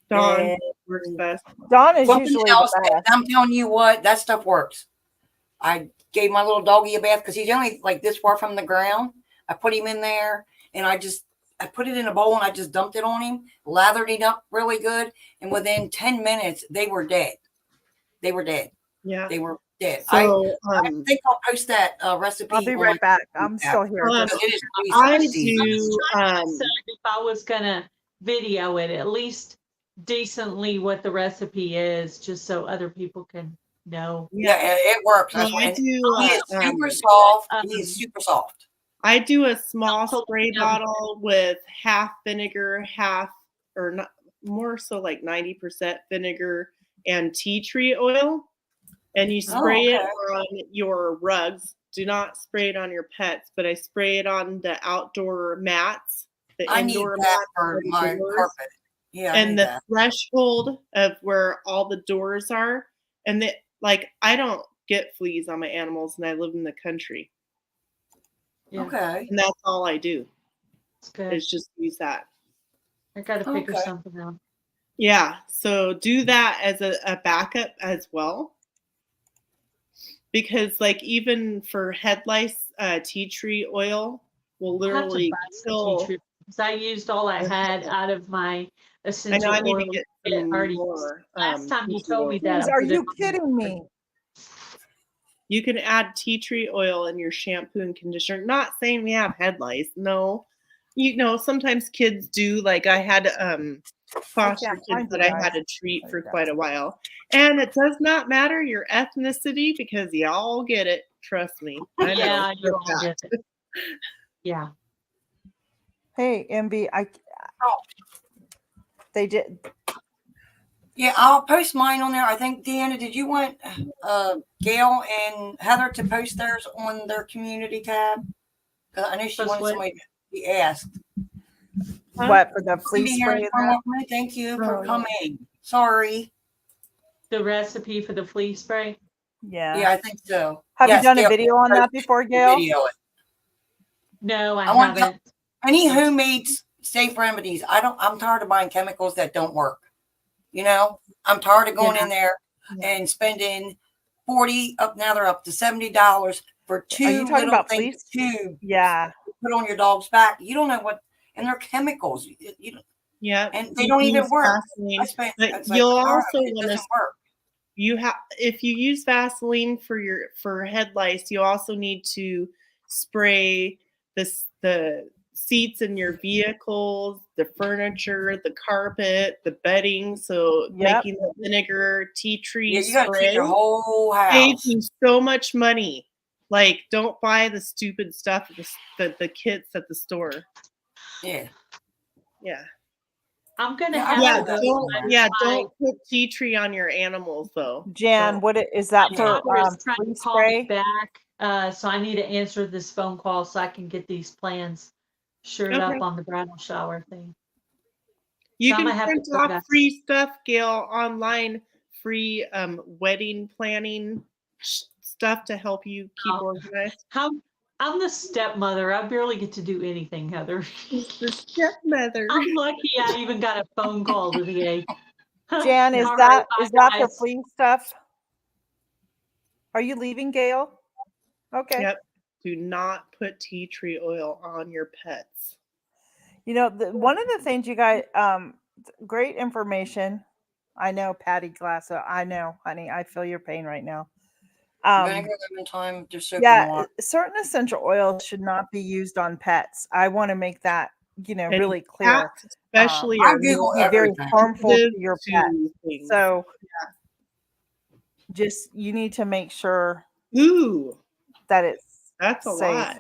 B: Dawn works best.
A: Dawn is usually the best.
C: I'm telling you what, that stuff works. I gave my little doggy a bath because he's only like this far from the ground. I put him in there, and I put it in a bowl, and I just dumped it on him, lathered it up really good, and within 10 minutes, they were dead. Yeah. They were dead.
B: So,
C: I think I'll post that recipe.
A: I'll be right back. I'm still here.
B: I do.
D: If I was gonna video it, at least decently what the recipe is, just so other people can know.
C: Yeah, it works.
B: I do.
C: He is super soft. He's super soft.
B: I do a small spray bottle with half vinegar, more so like 90% vinegar and tea tree oil. And you spray it on your rugs. Do not spray it on your pets, but I spray it on the outdoor mats, the indoor mats
C: for my carpet. Yeah,
B: and the threshold of where all the doors are. And I don't get fleas on my animals, and I live in the country.
D: Yeah.
C: Okay.
B: And that's all I do.
D: That's good.
B: Is just use that.
D: I got to figure something out.
B: Yeah, so do that as a backup as well. Because like even for head lice, tea tree oil will
D: I'll have to
B: literally
D: buy some tea
B: kill.
D: tree because I used all I had out of my
B: I know
D: essential
B: I need to
D: oil
B: get
D: kit
B: some
D: already.
B: more.
D: Last time you
B: tea tree
D: told
B: oil.
D: me that,
A: Jeez,
D: I
A: are
D: put it
A: you
D: on.
A: kidding me?
B: You can add tea tree oil in your shampoo and conditioner. Not saying we have head lice. No. You know, sometimes kids do. Like I had foster
A: can't
B: kids
A: find
B: that
A: you
B: I
A: guys.
B: had to treat
A: There
B: for
A: you go.
B: quite a while. And it does not matter your ethnicity because y'all get it. Trust me. I know.
D: Yeah, you
B: for a
D: all get
B: fact.
D: it. Yeah.
A: Hey, MB,
C: Oh.
A: they did.
C: Yeah, I'll post mine on there. I think, Deanna, did you want Gail and Heather to post theirs on their community tab? I know she
D: Post
C: wanted
D: what?
C: somebody to be asked.
A: What for the flea
C: Cindy
A: spray?
C: Harris from Walkman, thank you for
A: Oh, yeah.
C: coming. Sorry.
D: The recipe for the flea spray?
A: Yeah.
C: Yeah, I think so.
A: Have
C: Yes,
A: you done a
C: Gail,
A: video on that before, Gail?
C: video it.
D: No, I
C: want
D: haven't.
C: any homemade safe remedies. I'm tired of buying chemicals that don't work. You know, I'm tired of going in there and spending $40 up. Now they're up to $70 for two
A: Are you talking
C: little
A: about
C: things
A: fleece?
C: to
A: Yeah.
C: put on your dog's back. You don't know what, and they're chemicals. You don't,
B: Yeah.
C: and they don't even work.
B: Vaseline.
C: I spent.
B: But
C: It's like,
B: you'll
C: all right,
B: also
C: it
B: want
C: doesn't
B: to.
C: work.
B: You have, if you use Vaseline for head lice, you also need to spray the seats in your vehicles, the furniture, the carpet, the bedding. So making the vinegar tea tree
C: Yeah, you got to
B: spray
C: treat your whole
B: saves
C: house.
B: you so much money. Like, don't buy the stupid stuff the kits at the store.
C: Yeah.
B: Yeah.
D: I'm gonna
C: Yeah,
D: have
B: don't put tea tree on your animals though.
A: Jan, what is that
D: my
A: for?
D: daughter is trying
A: Flea
D: to call me
A: spray?
D: back, so I need to answer this phone call so I can get these plans shored up on the bridal shower thing.
B: You
D: So
B: can print off free stuff, Gail, online, free wedding planning stuff to help you keep organized.
D: I'm the stepmother. I barely get to do anything, Heather.
B: The stepmother.
D: I'm lucky I even got a phone call today.
A: Jan, is that for flea stuff? Are you leaving, Gail? Okay.
B: Yep. Do not put tea tree oil on your pets.
A: You know, one of the things you guys, great information. I know, Patty Glasso. I know, honey. I feel your pain right now.
C: Vinegar, lemon, thyme, just soak
A: yeah,
C: in water.
A: certain essential oils should not be used on pets. I want to make that, really clear.
B: Cats especially
C: I
B: are
C: Google
A: very harmful to your pet.
B: things.
A: So just you need to make sure that
B: that's a
A: safe.
B: lot.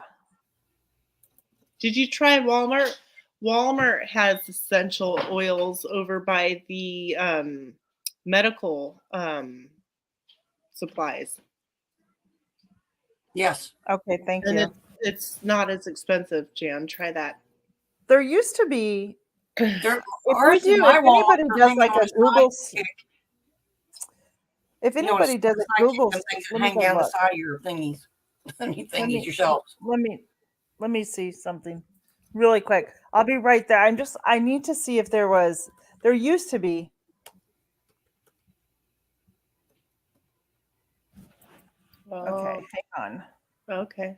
B: Did you try Walmart? Walmart has essential oils over by the medical supplies.
C: Yes.
A: Okay, thank you.
B: And it's not as expensive, Jan. Try that.
A: There used to be.
C: If
A: anybody does like a Google, if anybody does a Google,
C: hang down the side of your thingies, yourselves.
A: Let me see something really quick. I'll be right there. I need to see if there used to be. Okay, hang on.
B: Okay.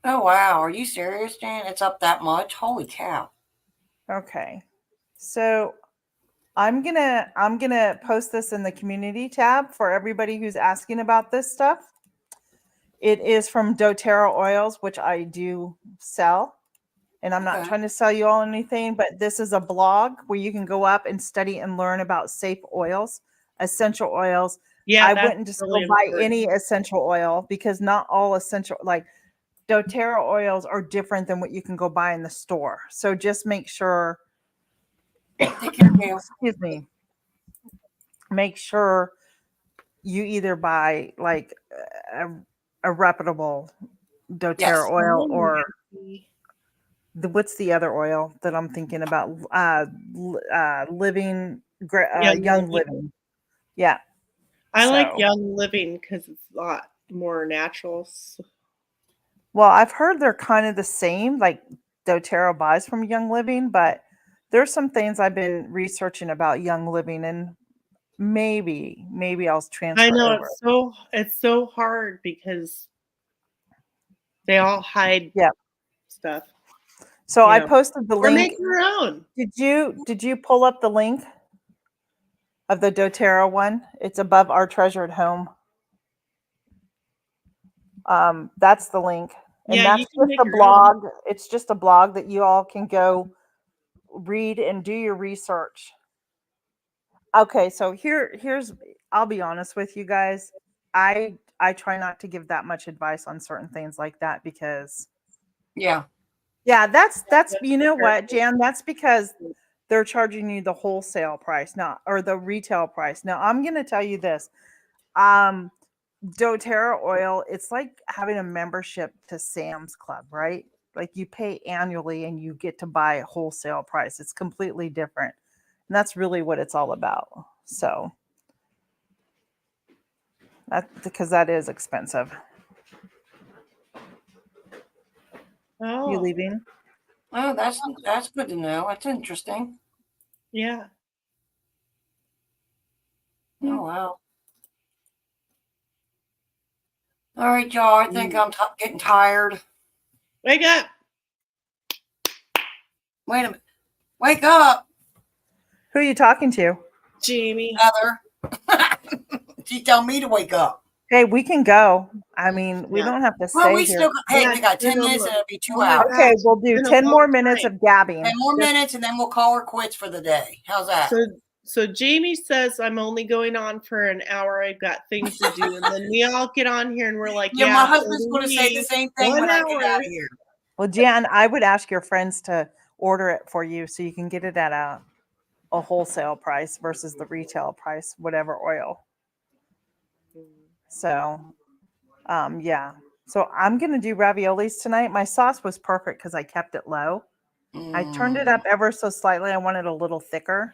C: Oh wow, are you serious, Jan? It's up that much? Holy cow.
A: Okay. So I'm gonna post this in the community tab for everybody who's asking about this stuff. It is from doTERRA oils, which I do sell. And I'm not trying to sell you all anything, but this is a blog where you can go up and study and learn about safe oils, essential oils.
B: Yeah,
A: I wouldn't just go buy any essential oil because not all essential, like doTERRA oils are different than what you can go buy in the store. So just make sure, excuse me, make sure you either buy like a reputable doTERRA oil or what's the other oil that I'm thinking about? Young Living. Yeah.
B: I like Young Living because it's a lot more natural.
A: Well, I've heard they're kind of the same, like doTERRA buys from Young Living, but there's some things I've been researching about Young Living, and maybe I'll transfer
B: I know
A: over.
B: it's so hard because they all hide stuff.
A: So I posted the
B: Or
A: link.
B: make your own.
A: Did you pull up the link of the doTERRA one? It's above Our Treasured Home. That's the link. And that's just a blog. It's just a blog that you all can go read and do your research. Okay, so here's I'll be honest with you guys. I try not to give that much advice on certain things like that because
C: Yeah,
A: that's you know what, Jan, that's because they're charging you the wholesale price, not or the retail price. Now, I'm going to tell you this. doTERRA oil, it's like having a membership to Sam's Club, right? Like you pay annually and you get to buy a wholesale price. It's completely different. And that's really what it's all about. So because that is expensive.
B: Oh.
A: You leaving?
C: Oh, that's good to know. That's interesting.
B: Yeah.
C: Oh, wow. All right, y'all. I think I'm getting tired.
B: Wake up.
C: Wait a minute. Wake up.
A: Who are you talking to?
B: Jamie.
C: Heather. She tell me to wake up.
A: Hey, we can go. I mean, we don't have to stay
C: we
A: here.
C: still we got 10 minutes and it'll be 2 hours.
A: Okay, we'll do 10 more minutes of gabbing.
C: 10 more minutes and then we'll call her quits for the day. How's that?
B: So Jamie says I'm only going on for an hour. I've got things to do. And then we all get on here and we're like,
C: yeah, my husband's going to say the same thing when I get out of here.
A: Well, Jan, I would ask your friends to order it for you so you can get it at a wholesale price versus the retail price, whatever oil. So, yeah. So I'm going to do raviolis tonight. My sauce was perfect because I kept it low. I turned it up ever so slightly. I wanted a little thicker.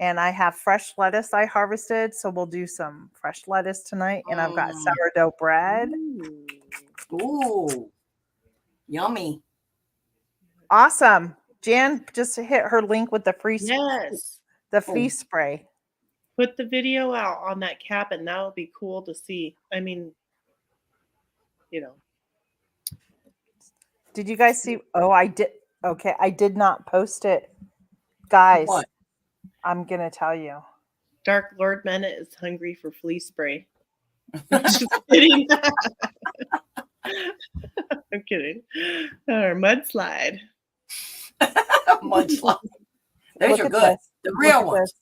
A: And I have fresh lettuce I harvested. So we'll do some fresh lettuce tonight. And I've got sourdough bread.
C: Ooh. Yummy.
A: Awesome. Jan just hit her link with the free the feast spray.
B: Put the video out on that cabin. That would be cool to see. I mean, you know.
A: Did you guys see? Oh, I did. Okay, I did not post it. Guys,
C: what?
A: I'm going to tell you.
B: Dark Lord Bennett is hungry for flea spray. Just kidding. I'm kidding. Or mudslide.
C: Mudslide. Those are good. The real ones.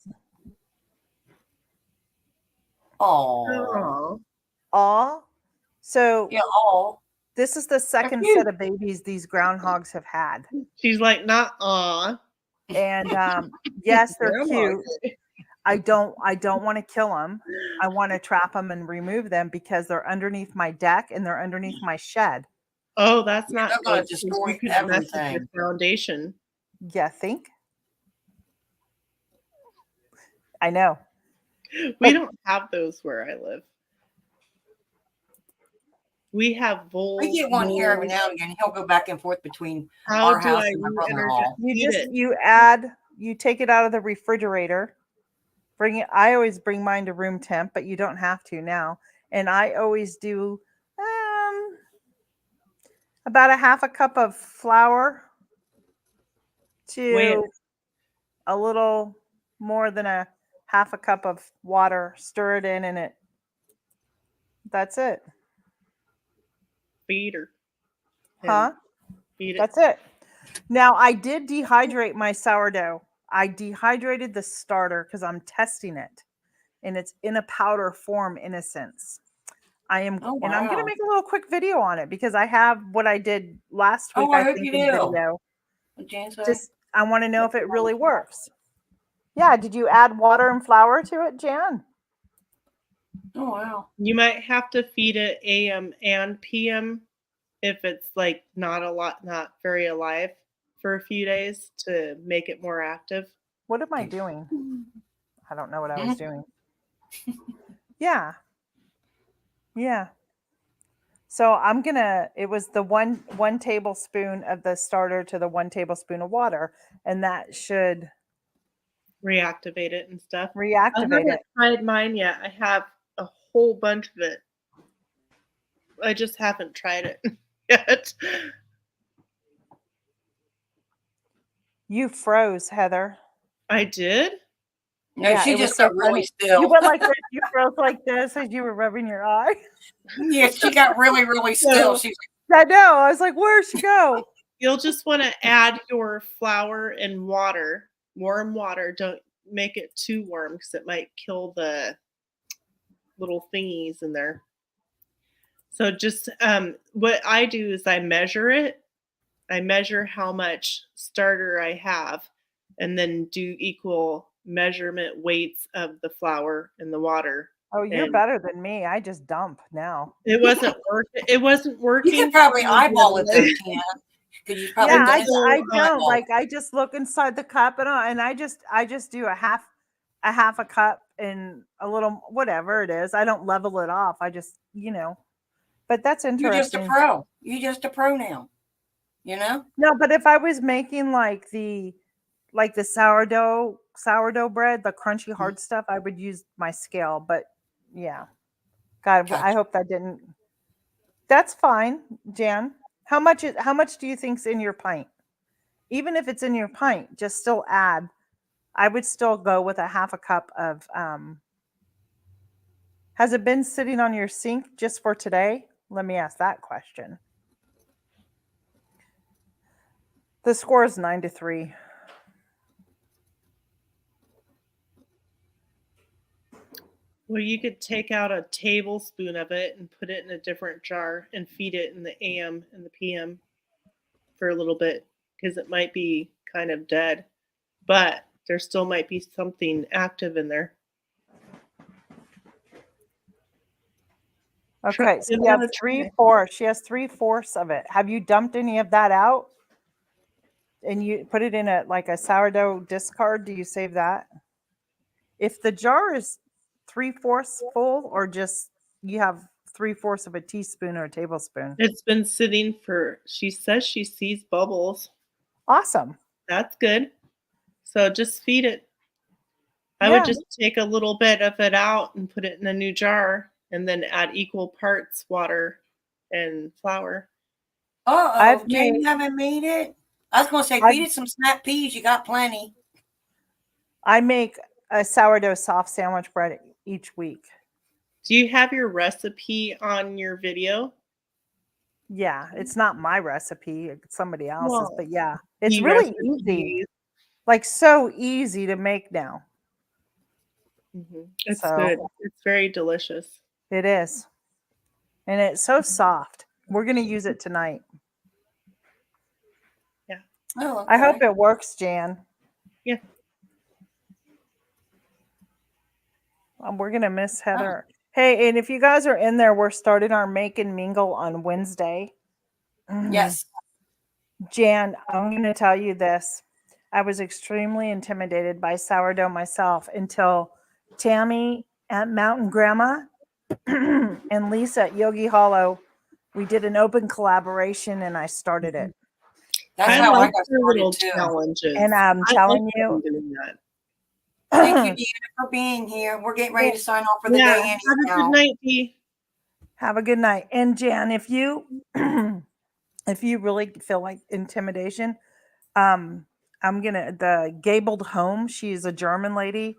C: Oh.
A: Aw. So
C: yeah, all.
A: This is the second set of babies these groundhogs have had.
B: She's like, not aw.
A: And yes, they're cute. I don't want to kill them. I want to trap them and remove them because they're underneath my deck and they're underneath my shed.
B: Oh, that's not
C: going to destroy everything.
B: Foundation.
A: Yeah, think. I know.
B: We don't have those where I live. We have voles.
C: We get one here every now and again. He'll go back and forth between our house and my brother-in-law.
A: You take it out of the refrigerator. Bring it. I always bring mine to room temp, but you don't have to now. And I always do about a half a cup of flour to a little more than a half a cup of water. Stir it in, and that's it.
B: Feed her.
A: Huh?
B: Feed it.
A: That's it. Now, I did dehydrate my sourdough. I dehydrated the starter because I'm testing it. And it's in a powder form, in a sense. And I'm going to make a little quick video on it because I have what I did last week.
C: I hope you do.
A: Just, I want to know if it really works. Yeah. Did you add water and flour to it, Jan?
C: Oh, wow.
B: You might have to feed it AM and PM if it's like not very alive for a few days to make it more active.
A: What am I doing? I don't know what I was doing. Yeah. Yeah. So it was the one tablespoon of the starter to the 1 tablespoon of water, and that should
B: reactivate it and stuff. I
A: reactivate
B: haven't
A: it.
B: tried mine yet. I have a whole bunch of it. I just haven't tried it yet.
A: You froze, Heather.
B: I did?
C: No,
A: Yeah,
C: she
A: it was
C: just
A: so
C: got really
A: funny.
C: still.
A: You went like this. You froze like this as you were rubbing your eye.
C: Yeah, she got really, really still. She's
A: I know. I was like, where'd she go?
B: You'll just want to add your flour and water, warm water. Don't make it too warm because it might kill the little thingies in there. So just what I do is I measure it. I measure how much starter I have and then do equal measurement weights of the flour and the water.
A: Oh, you're
B: And
A: better than me. I just dump now.
B: it wasn't working. It wasn't working.
C: you could probably eyeball it though, Tina. Because you probably
A: Yeah,
C: done it
A: I
C: so
A: don't
C: eyeball.
A: like. I just look inside the cup and I just do a half a cup and a little whatever it is. I don't level it off. I just But that's
C: You're
A: interesting.
C: just a pro. You're just a pro now. You know?
A: No, but if I was making like the sourdough bread, the crunchy hard stuff, I would use my scale. But yeah, God, I hope that didn't. That's fine, Jan. How much do you think's in your pint? Even if it's in your pint, just still add. I would still go with a half a cup of. Has it been sitting on your sink just for today? Let me ask that question. The score is 9-3.
B: Well, you could take out a tablespoon of it and put it in a different jar and feed it in the AM and the PM for a little bit because it might be kind of dead, but there still might be something active in there.
A: Okay, so you have 3/4. She has 3/4 of it. Have you dumped any of that out? And you put it in a sourdough discard? Do you save that? If the jar is 3/4 full, or just you have 3/4 of a teaspoon or a tablespoon?
B: It's been sitting she says she sees bubbles.
A: Awesome.
B: That's good. So just feed it. I would just take a little bit of it out and put it in a new jar and then add equal parts water and flour.
C: You haven't made it? I was going to say, feed it some snap peas. You got plenty.
A: I make a sourdough soft sandwich bread each week.
B: Do you have your recipe on your video?
A: Yeah, it's not my recipe. It's somebody else's, but yeah, it's really easy. Like so easy to make now.
B: Mm-hmm. It's good. It's very delicious.
A: It is. And it's so soft. We're going to use it tonight.
B: Yeah.
C: Oh, okay.
A: I hope it works, Jan.
B: Yeah.
A: We're going to miss Heather. Oh. Hey, and if you guys are in there, we're starting our Make and Mingle on Wednesday.
C: Yes.
A: Jan, I'm going to tell you this. I was extremely intimidated by sourdough myself until Tammy at Mountain Grandma and Lisa at Yogi Hollow, we did an open collaboration and I started it.
C: That's how I got started too.
B: Challenges.
A: And I'm telling you.
C: Thank you, Deanna, for being here. We're getting ready to sign off for the day.
B: Have a good night, Dee.
A: Have a good night. And Jan, if you really feel like intimidation, the Gabled Home, she's a German lady.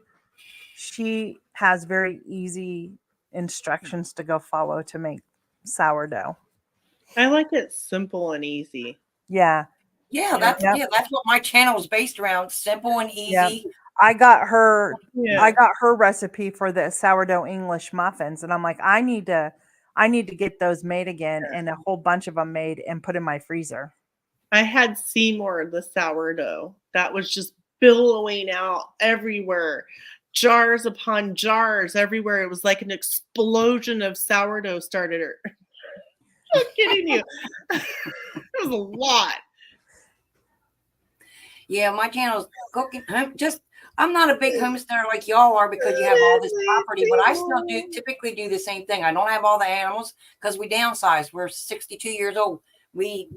A: She has very easy instructions to go follow to make sourdough.
C: I
B: like it simple and easy.
A: Yeah.
C: Yeah, that's what my channel is based around. Simple and easy.
A: Yeah. I got her recipe for the sourdough English muffins, and I'm like, I need to get those made again, and a whole bunch of them made and put in my freezer.
B: I had Seymour the sourdough that was just billowing out everywhere, jars upon jars everywhere. It was like an explosion of sourdough started. I'm kidding you. It was a lot.
C: Yeah, my channel's cooking. I'm not a big homesteader like y'all are because you have all this property, but I still typically do the same thing. I don't have all the animals because we downsized. We're 62 years old. We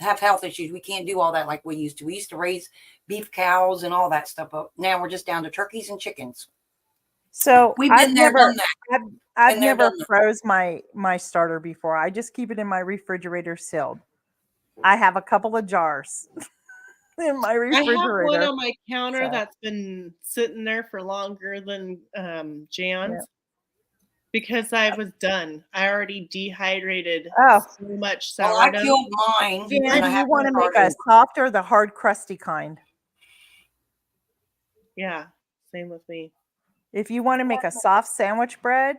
C: have health issues. We can't do all that like we used to. We used to raise beef cows and all that stuff, but now we're just down to turkeys and chickens.
A: So
C: we've been there, done that.
A: I've never froze my starter before. I just keep it in my refrigerator sealed. I have a couple of jars in my refrigerator.
B: I have one on my counter that's been sitting there for longer than Jan's because I was done. I already dehydrated so much sourdough.
C: Well, I killed mine.
A: Jan, do you want to make a soft or the hard crusty kind?
B: Yeah, same with me.
A: If you want to make a soft sandwich bread,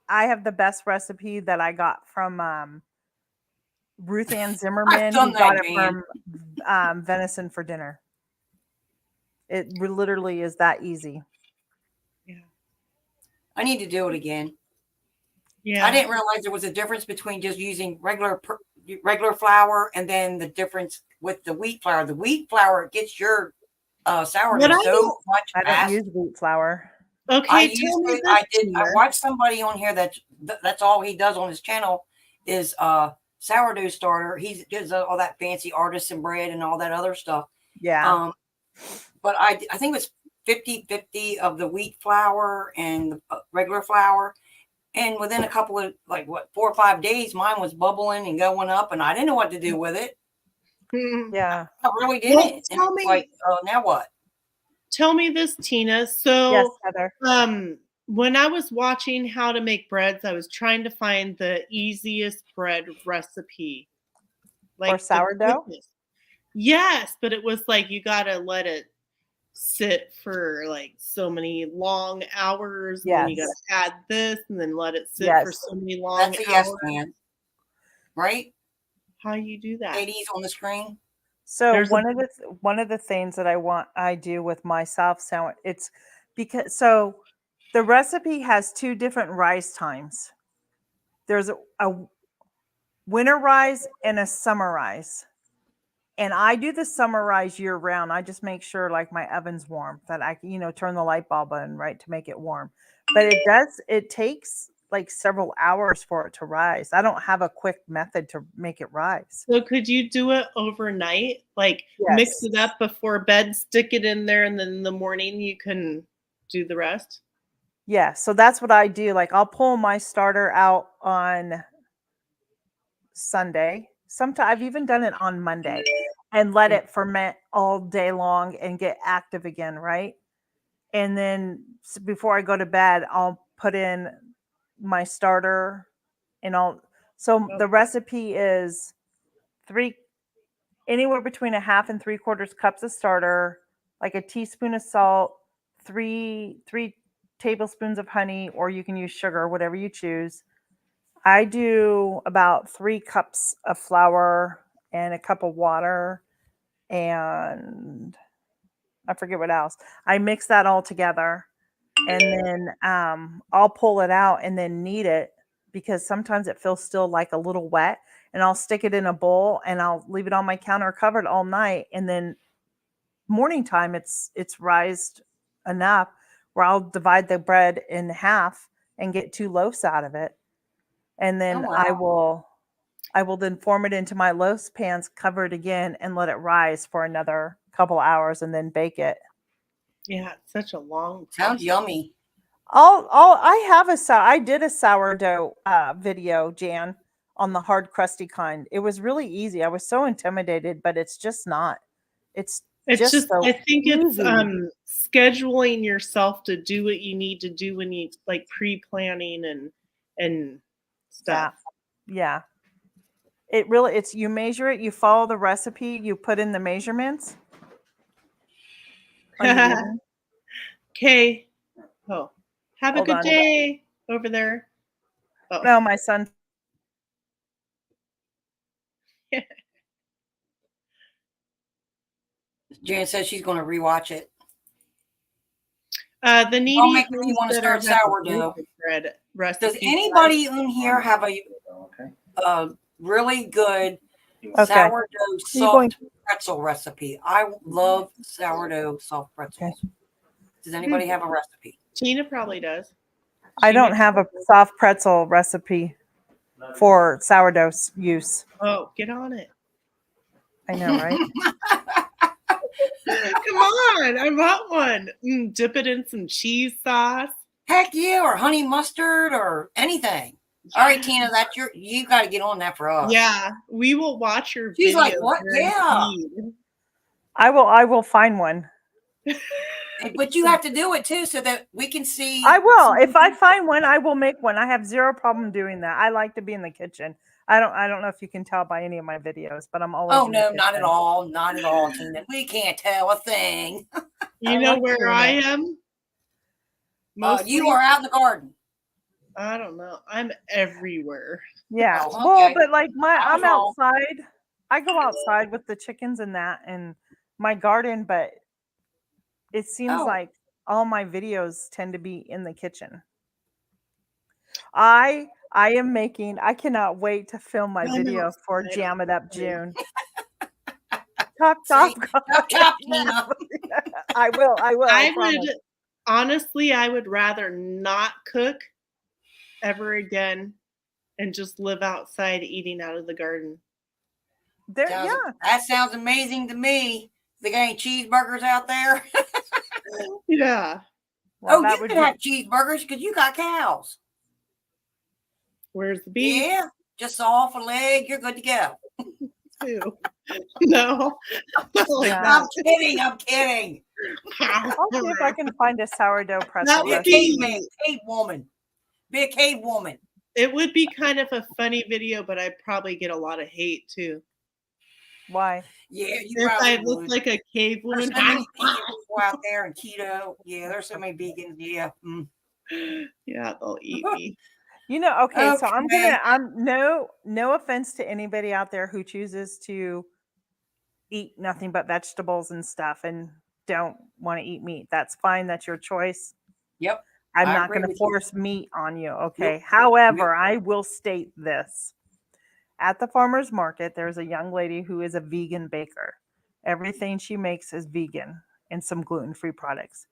A: I have the best recipe that I got from Ruth Ann Zimmerman. We got it from Venison for Dinner. It literally is that easy.
C: Yeah, I need to do it again.
B: Yeah,
C: I didn't realize there was a difference between just using regular flour and then the difference with the wheat flour. The wheat flour gets your sourdough so much
A: I don't use wheat flour.
B: Okay,
C: I watched somebody on here that's all he does on his channel is sourdough starter. He does all that fancy artisan bread and all that other stuff.
A: Yeah.
C: But I think it was 50-50 of the wheat flour and the regular flour. And within a couple of 4 or 5 days, mine was bubbling and going up, and I didn't know what to do with it.
A: Yeah,
C: I really didn't. Tell me, now what?
B: Tell me this, Tina. So,
A: yes, Heather.
B: When I was watching how to make breads, I was trying to find the easiest bread recipe,
A: like for sourdough.
B: Yes, but it was like you gotta let it sit for so many long hours.
A: Yes.
B: And then you gotta add this, and then let it sit for so many long hours.
C: That's a yes, man. Right?
B: How you do that?
C: Ladies on the screen.
A: So one of the things that I do with my soft sandwich, it's because the recipe has 2 different rise times. There's a winter rise and a summer rise. And I do the summer rise year round. I just make sure my oven's warm, that I turn the light bulb on to make it warm. But it takes several hours for it to rise. I don't have a quick method to make it rise.
B: So could you do it overnight? Mix it up before bed, stick it in there, and then in the morning you can do the rest?
A: Yeah, so that's what I do. I'll pull my starter out on Sunday. Sometimes I've even done it on Monday and let it ferment all day long and get active again, right? And then before I go to bed, I'll put in my starter and the recipe is anywhere between 1/2 and 3/4 cups of starter, a teaspoon of salt, 3 tablespoons of honey, or you can use sugar, whatever you choose. I do about 3 cups of flour and a cup of water, and I forget what else. I mix that all together. And then I'll pull it out and then knead it because sometimes it feels still a little wet. And I'll stick it in a bowl and I'll leave it on my counter covered all night. And then morning time, it's rised enough where I'll divide the bread in half and get 2 loaves out of it. And then I will then form it into my loaves pans, cover it again, and let it rise for another couple hours and then bake it.
B: Yeah, it's such a long
C: process. Sounds yummy.
A: I did a sourdough video, Jan, on the hard crusty kind. It was really easy. I was so intimidated, but it's just not. It's just so
B: I think
A: easy.
B: It's scheduling yourself to do what you need to do when you pre-planning and stuff.
A: Yeah. It's you measure it, you follow the recipe, you put in the measurements.
B: Okay. Oh, have a good day over there. Oh.
A: No, my son.
C: Jan says she's going to rewatch it.
B: The needy
C: don't make me want to start sourdough
B: bread recipe.
C: Does anybody in here have a really good
A: Okay.
C: Sourdough
A: You going-
C: soft pretzel recipe. I love sourdough soft pretzels.
A: Okay.
C: Does anybody have a recipe?
B: Tina probably does.
A: I
B: She
A: don't
B: makes-
A: have a soft pretzel recipe for sourdough use.
B: Oh, get on it.
A: I know, right?
B: Come on, I want one. Dip it in some cheese sauce.
C: Heck yeah, or honey mustard or anything. All right, Tina, that's you got to get on that for us.
B: Yeah, we will watch your
C: She's
B: videos.
C: like, what? Yeah.
B: guaranteed.
A: I will find one.
C: But you have to do it too so that we can see.
A: I will. If I find one, I will make one. I have zero problem doing that. I like to be in the kitchen. I don't know if you can tell by any of my videos, but I'm always
C: Oh
A: in the
C: no, not at
A: kitchen.
C: all. Not at all, Tina. We can't tell a thing.
B: You
A: I
B: know
A: like
B: where
A: doing
B: I
A: it.
B: am?
C: You are out in the garden.
B: I don't know. I'm everywhere.
A: Yeah.
C: Oh,
A: Well,
C: okay.
A: but like I'm
C: was wrong.
A: outside. I go outside with the chickens and that and my garden, but it seems
C: Oh.
A: like all my videos tend to be in the kitchen. I cannot wait to film my
B: I'm
A: video for
B: outside.
A: Jam It Up June. Chop,
C: See?
A: chop,
C: Chop, chop, Tina.
A: I will.
B: I
A: promise.
B: would honestly, I would rather not cook ever again and just live outside eating out of the garden.
A: There,
C: Sounds-
A: yeah.
C: That sounds amazing to me. They got any cheeseburgers out there?
B: Yeah.
A: Well, that
C: you
A: would
C: can
A: be-
C: have cheeseburgers because you got cows.
B: Where's the beef?
C: Yeah, just saw off a leg. You're good to go.
B: Too? No. Not like
A: Yeah.
C: I'm kidding. I'm kidding.
B: that.
A: I'll see if I can find a sourdough pretzel.
B: That
C: Be a
B: would
A: recipe.
B: be-
C: caveman, cave woman. Be a cave woman.
B: It would be kind of a funny video, but I'd probably get a lot of hate too.
A: Why?
C: Yeah, you
B: If I
C: probably
B: look
C: would.
B: like a cave
C: There's
B: woman.
C: so many vegan people out there and keto. Yeah, there's so many vegans. Yeah.
B: Yeah, they'll eat me.
A: You know, okay, so
C: Okay.
A: I'm no offense to anybody out there who chooses to eat nothing but vegetables and stuff and don't want to eat meat. That's fine. That's your choice.
C: Yep.
A: I'm
C: I
A: not
C: agree
A: going to
C: with you.
A: force meat on you. Okay.
C: Nope.
A: However, I will state this. At the farmer's market, there's a young lady who is a vegan baker. Everything she makes is vegan and some gluten-free products.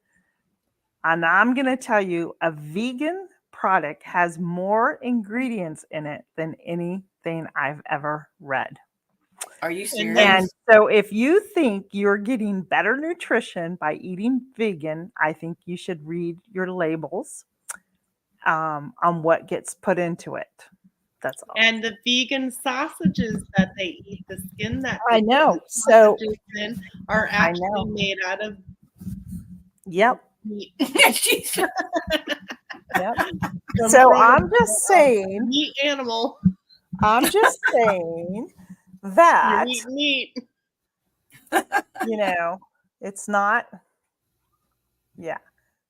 A: And I'm going to tell you, a vegan product has more ingredients in it than anything I've ever read.
C: Are you serious?
A: And so if you think you're getting better nutrition by eating vegan, I think you should read your labels on what gets put into it. That's all.
B: And the vegan sausages that they eat, the skin that
A: I
B: they
A: know.
B: put the
A: So
B: sausages in are
A: I
B: actually
A: know.
B: made out of
A: Yep.
B: meat.
C: Jeez.
A: Yep.
B: Some
A: So
B: from
A: I'm just
B: a
A: saying,
B: meat animal.
A: I'm just saying
B: You're
A: that,
B: eating meat.
A: you know, it's not. Yeah.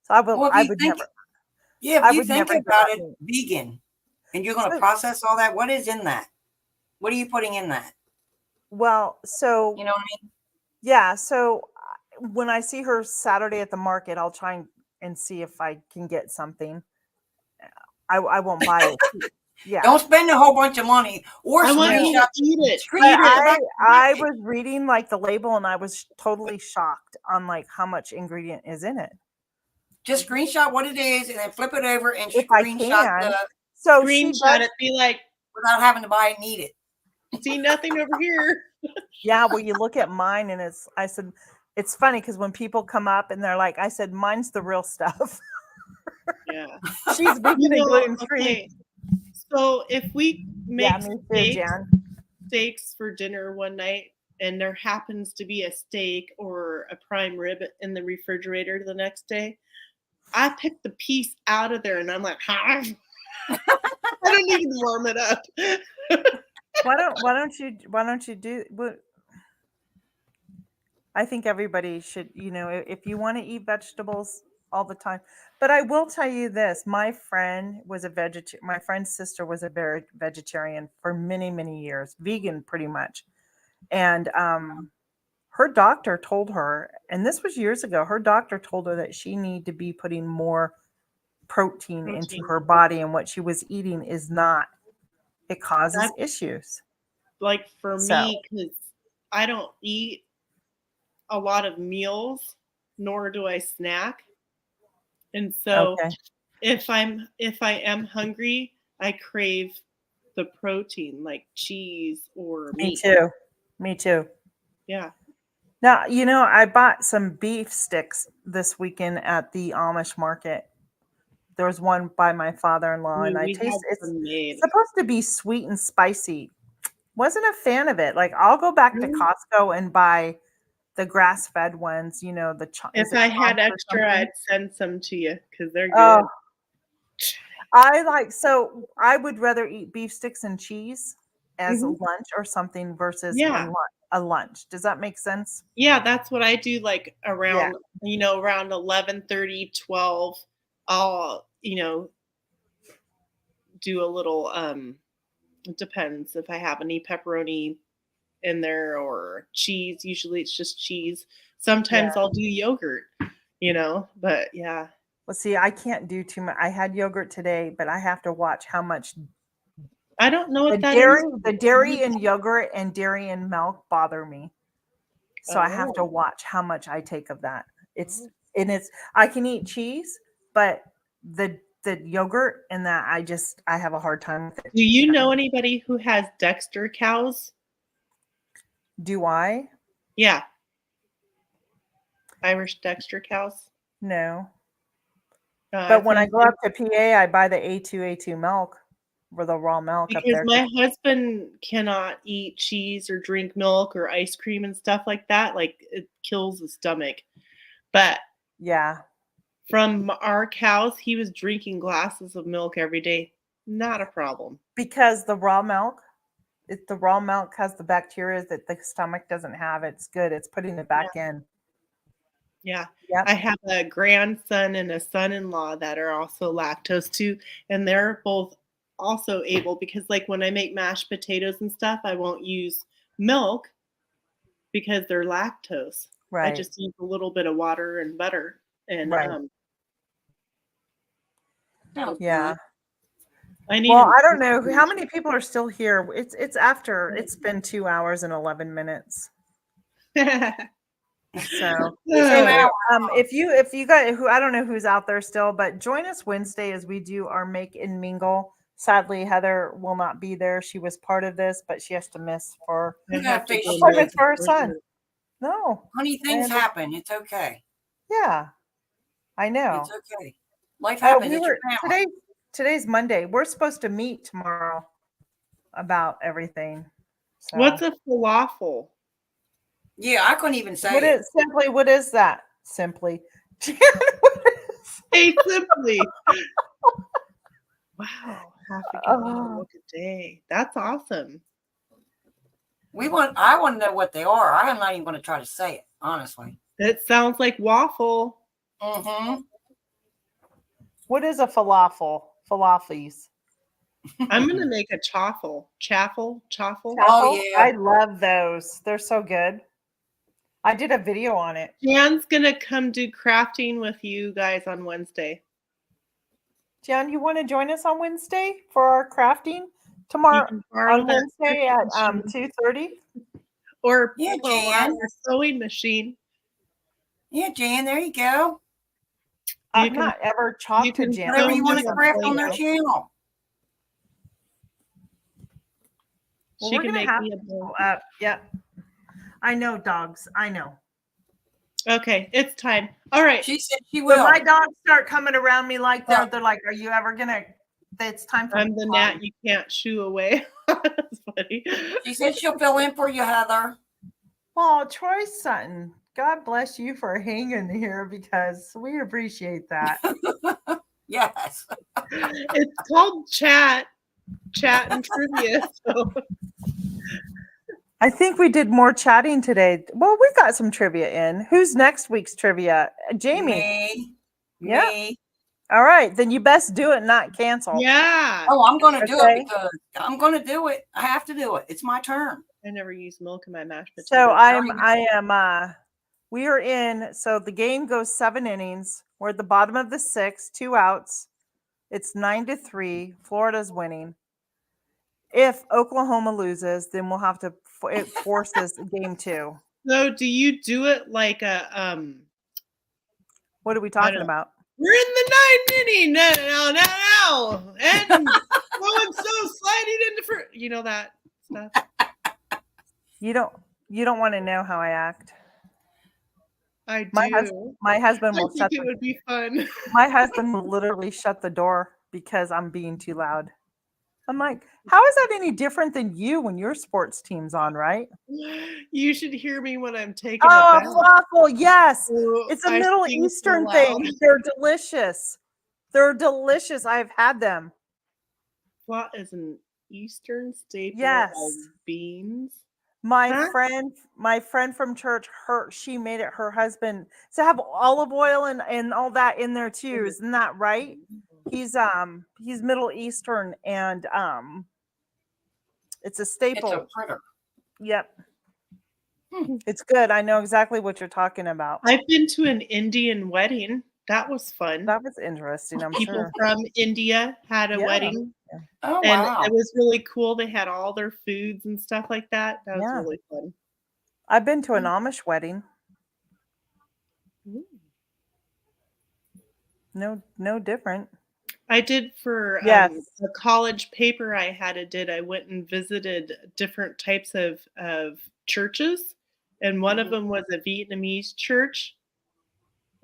A: So I
C: Well, if
A: I
C: you
A: would
C: think-
A: never.
C: Yeah,
A: I
C: if you
A: would
C: think
A: never
C: about
A: give
C: it,
A: up
C: vegan, and you're going to
A: So-
C: process all that, what is in that? What are you putting in that?
A: Well, so
C: You know what I mean?
A: yeah, so when I see her Saturday at the market, I'll try and see if I can get something. I won't buy it. Yeah.
C: Don't spend a whole bunch of money or
B: I want you
C: screenshot.
B: to eat it.
C: Screen
A: But
C: it.
A: I was reading like the label and I was totally shocked on like how much ingredient is in it.
C: Just screenshot what it is and then flip it over and
A: If I
C: screenshot
A: can.
C: the
A: So she
B: Screenshot
A: does,
B: it. Be like,
C: without having to buy it and eat it.
B: see nothing over here.
A: yeah, well, you look at mine and I said, it's funny because when people come up and they're like, I said, mine's the real stuff.
B: Yeah.
A: She's vegan
B: You
A: and
B: know,
A: gluten free.
B: okay. So if we make
A: Yeah, me too, Jan.
B: steaks for dinner one night and there happens to be a steak or a prime rib in the refrigerator the next day, I pick the piece out of there and I'm like, I don't even warm it up.
A: Why don't you do what? I think everybody should, you know, if you want to eat vegetables all the time. But I will tell you this, my friend was a vegetarian. My friend's sister was a vegetarian for many, many years, vegan pretty much. And her doctor told her, and this was years ago, her doctor told her that she needed to be putting more protein into her body, and what she was eating is not, it causes issues.
B: like for
A: So.
B: me, because I don't eat a lot of meals, nor do I snack. And so
A: Okay.
B: if I am hungry, I crave the protein like cheese or
A: Me
B: meat.
A: too. Me too.
B: Yeah.
A: Now, I bought some beef sticks this weekend at the Amish market. There was one by my father-in-law, and I
B: We
A: taste
B: had
A: it's
B: some made.
A: supposed to be sweet and spicy. Wasn't a fan of it. Like, I'll go back to
B: Really?
A: Costco and buy the grass-fed ones,
B: If I had extra, I'd send some to you because they're good.
A: Oh, I would rather eat beef sticks and cheese as a lunch or something versus a lunch. Does that make sense?
B: Yeah, that's what I do, like, around, around 11:30, 12, I'll, do a little, it depends if I have any pepperoni in there or cheese. Usually it's just cheese. Sometimes I'll do yogurt, but yeah.
A: Well, see, I can't do too much. I had yogurt today, but I have to watch how much
B: I don't know what that
A: dairy,
B: is.
A: The dairy and yogurt and dairy and milk bother me. So I have to watch how much I take of that. I can eat cheese, but the yogurt and that I have a hard time with it.
B: Do you know anybody who has Dexter cows?
A: Do I?
B: Yeah. Irish Dexter cows?
A: No. But when I go up to PA, I buy the A2 milk or the raw milk up there.
B: Because my husband cannot eat cheese or drink milk or ice cream and stuff like that. Like, it kills the stomach. But
A: yeah,
B: from our cows, he was drinking glasses of milk every day. Not a problem.
A: Because the raw milk has the bacteria that the stomach doesn't have. It's good. It's putting it back in.
B: Yeah.
A: Yep.
B: I have a grandson and a son-in-law that are also lactose too, and they're both also able, because like when I make mashed potatoes and stuff, I won't use milk because they're lactose.
A: Right.
B: I just use a little bit of water and butter, and
A: yeah.
B: I
A: don't know how many people are still here. It's after it's been 2 hours and 11 minutes. So if you guys, who I don't know who's out there still, but join us Wednesday as we do our make and mingle. Sadly, Heather will not be there. She was part of this, but she has to miss for her son. No,
C: honey, things happen. It's okay.
A: Yeah, I know.
C: It's okay. Life happens.
A: Today's Monday. We're supposed to meet tomorrow about everything. So.
B: What's a falafel?
C: Yeah, I couldn't even say
A: it. What is that? Simply.
B: Hey, Simply. Wow. Look a day. That's awesome.
C: I want to know what they are. I'm not even going to try to say it, honestly.
B: It sounds like waffle.
C: Mm-hmm.
A: What is a falafel? Falafels.
B: I'm going to make a chaffle. Chaffle?
C: Oh, yeah.
A: I love those. They're so good. I did a video on it.
B: Jan's going to come do crafting with you guys on Wednesday.
A: Jan, you want to join us on Wednesday for our crafting tomorrow on Wednesday at 2:30?
B: Or
C: Jan,
B: your sewing machine.
C: Yeah, Jan, there you go.
A: I've not ever talked to Jan.
C: Whatever you want to craft on their channel.
B: She can make me a bowl.
A: Yeah. I know, dogs. I know.
B: Okay, it's time. All right.
C: She said she will.
A: When my dogs start coming around me like that, they're like, "Are you ever gonna?" It's time for.
B: I'm the gnat you can't shoo away. That's funny.
C: She said she'll fill in for you, Heather.
A: Well, Troy Sutton, God bless you for hanging here because we appreciate that.
C: Yes.
B: It's called chat and trivia. So.
A: I think we did more chatting today. Well, we got some trivia in. Who's next week's trivia? Jamie.
C: Me.
A: All right. Then you best do it, not cancel.
C: Yeah. Oh, I'm going to do it because I'm going to do it. I have to do it. It's my turn.
B: I never use milk in my mashed potatoes.
A: So we are in. So the game goes 7 innings. We're at the bottom of the 6th, 2 outs. It's 9-3. Florida's winning. If Oklahoma loses, then we'll have to. It forces game 2.
B: So do you do it like a
A: What are we talking about?
B: We're in the 9th inning now, and so-and-so sliding into you know that stuff.
A: You don't want to know how I act.
B: I do.
A: My husband will
B: I think it would be fun.
A: My husband will literally shut the door because I'm being too loud. I'm like, how is that any different than you when your sports team's on, right?
B: You should hear me when I'm taking
A: falafel, yes.
B: So
A: it's a Middle Eastern thing. They're delicious. They're delicious. I've had them.
B: What is an Eastern staple
A: Yes.
B: of beans?
A: My friend from church, she made it her husband to have olive oil and all that in there too. Isn't that right? He's Middle Eastern and it's a staple.
C: It's a critter.
A: Yep. It's good. I know exactly what you're talking about.
B: I've been to an Indian wedding. That was fun.
A: That was interesting. I'm
B: People
A: sure.
B: from India had a wedding.
A: Yeah.
C: Oh,
B: and
C: wow.
B: it was really cool. They had all their foods and stuff like that. That was really fun.
A: I've been to an Amish wedding. No different.
B: I did for
A: Yes.
B: a college paper I had to did. I went and visited different types of churches, and one of them was a Vietnamese church.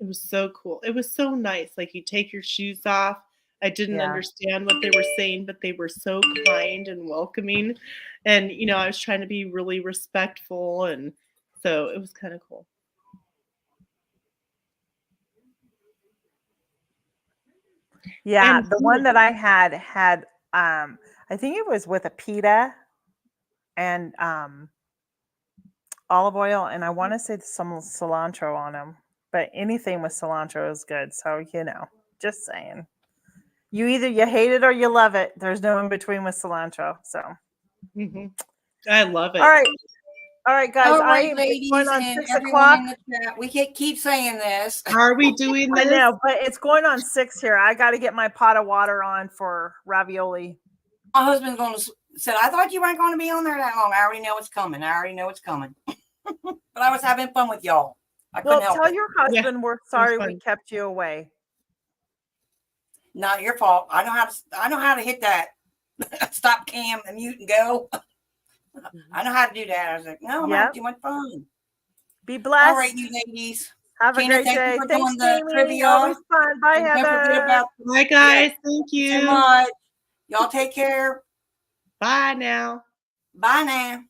B: It was so cool. It was so nice. Like you take your shoes off. I didn't understand what they were saying, but they were so kind and welcoming. And, you know, I was trying to be really respectful. And so it was kind of cool.
A: Yeah. And the one that I had, I think it was with a pita and olive oil. And I want to say some cilantro on them, but anything with cilantro is good. So, you know, just saying. You either you hate it or you love it. There's no in between with cilantro. So
B: I love it.
A: All right, guys.
C: All right, ladies,
A: going on
C: and
A: 6
C: everyone
A: o'clock.
C: in the chat. We can't keep saying this.
B: Are we doing this?
A: I know, but it's going on 6 here. I got to get my pot of water on for ravioli.
C: My husband's going to said, I thought you weren't going to be on there that long. I already know it's coming. But I was having fun with y'all. I couldn't help
A: tell
C: it.
A: your husband we're sorry we kept you away.
C: Not your fault. I know how to hit that stop cam and mute and go. I know how to do that. I was like, no, I'm having too much fun.
A: Be blessed.
C: All right, you ladies.
A: Have a great day. Thanks, Jamie. Always fun. Bye, Heather.
B: Bye, guys. Thank you
C: so much. Y'all take care.
B: Bye now.
C: Bye now.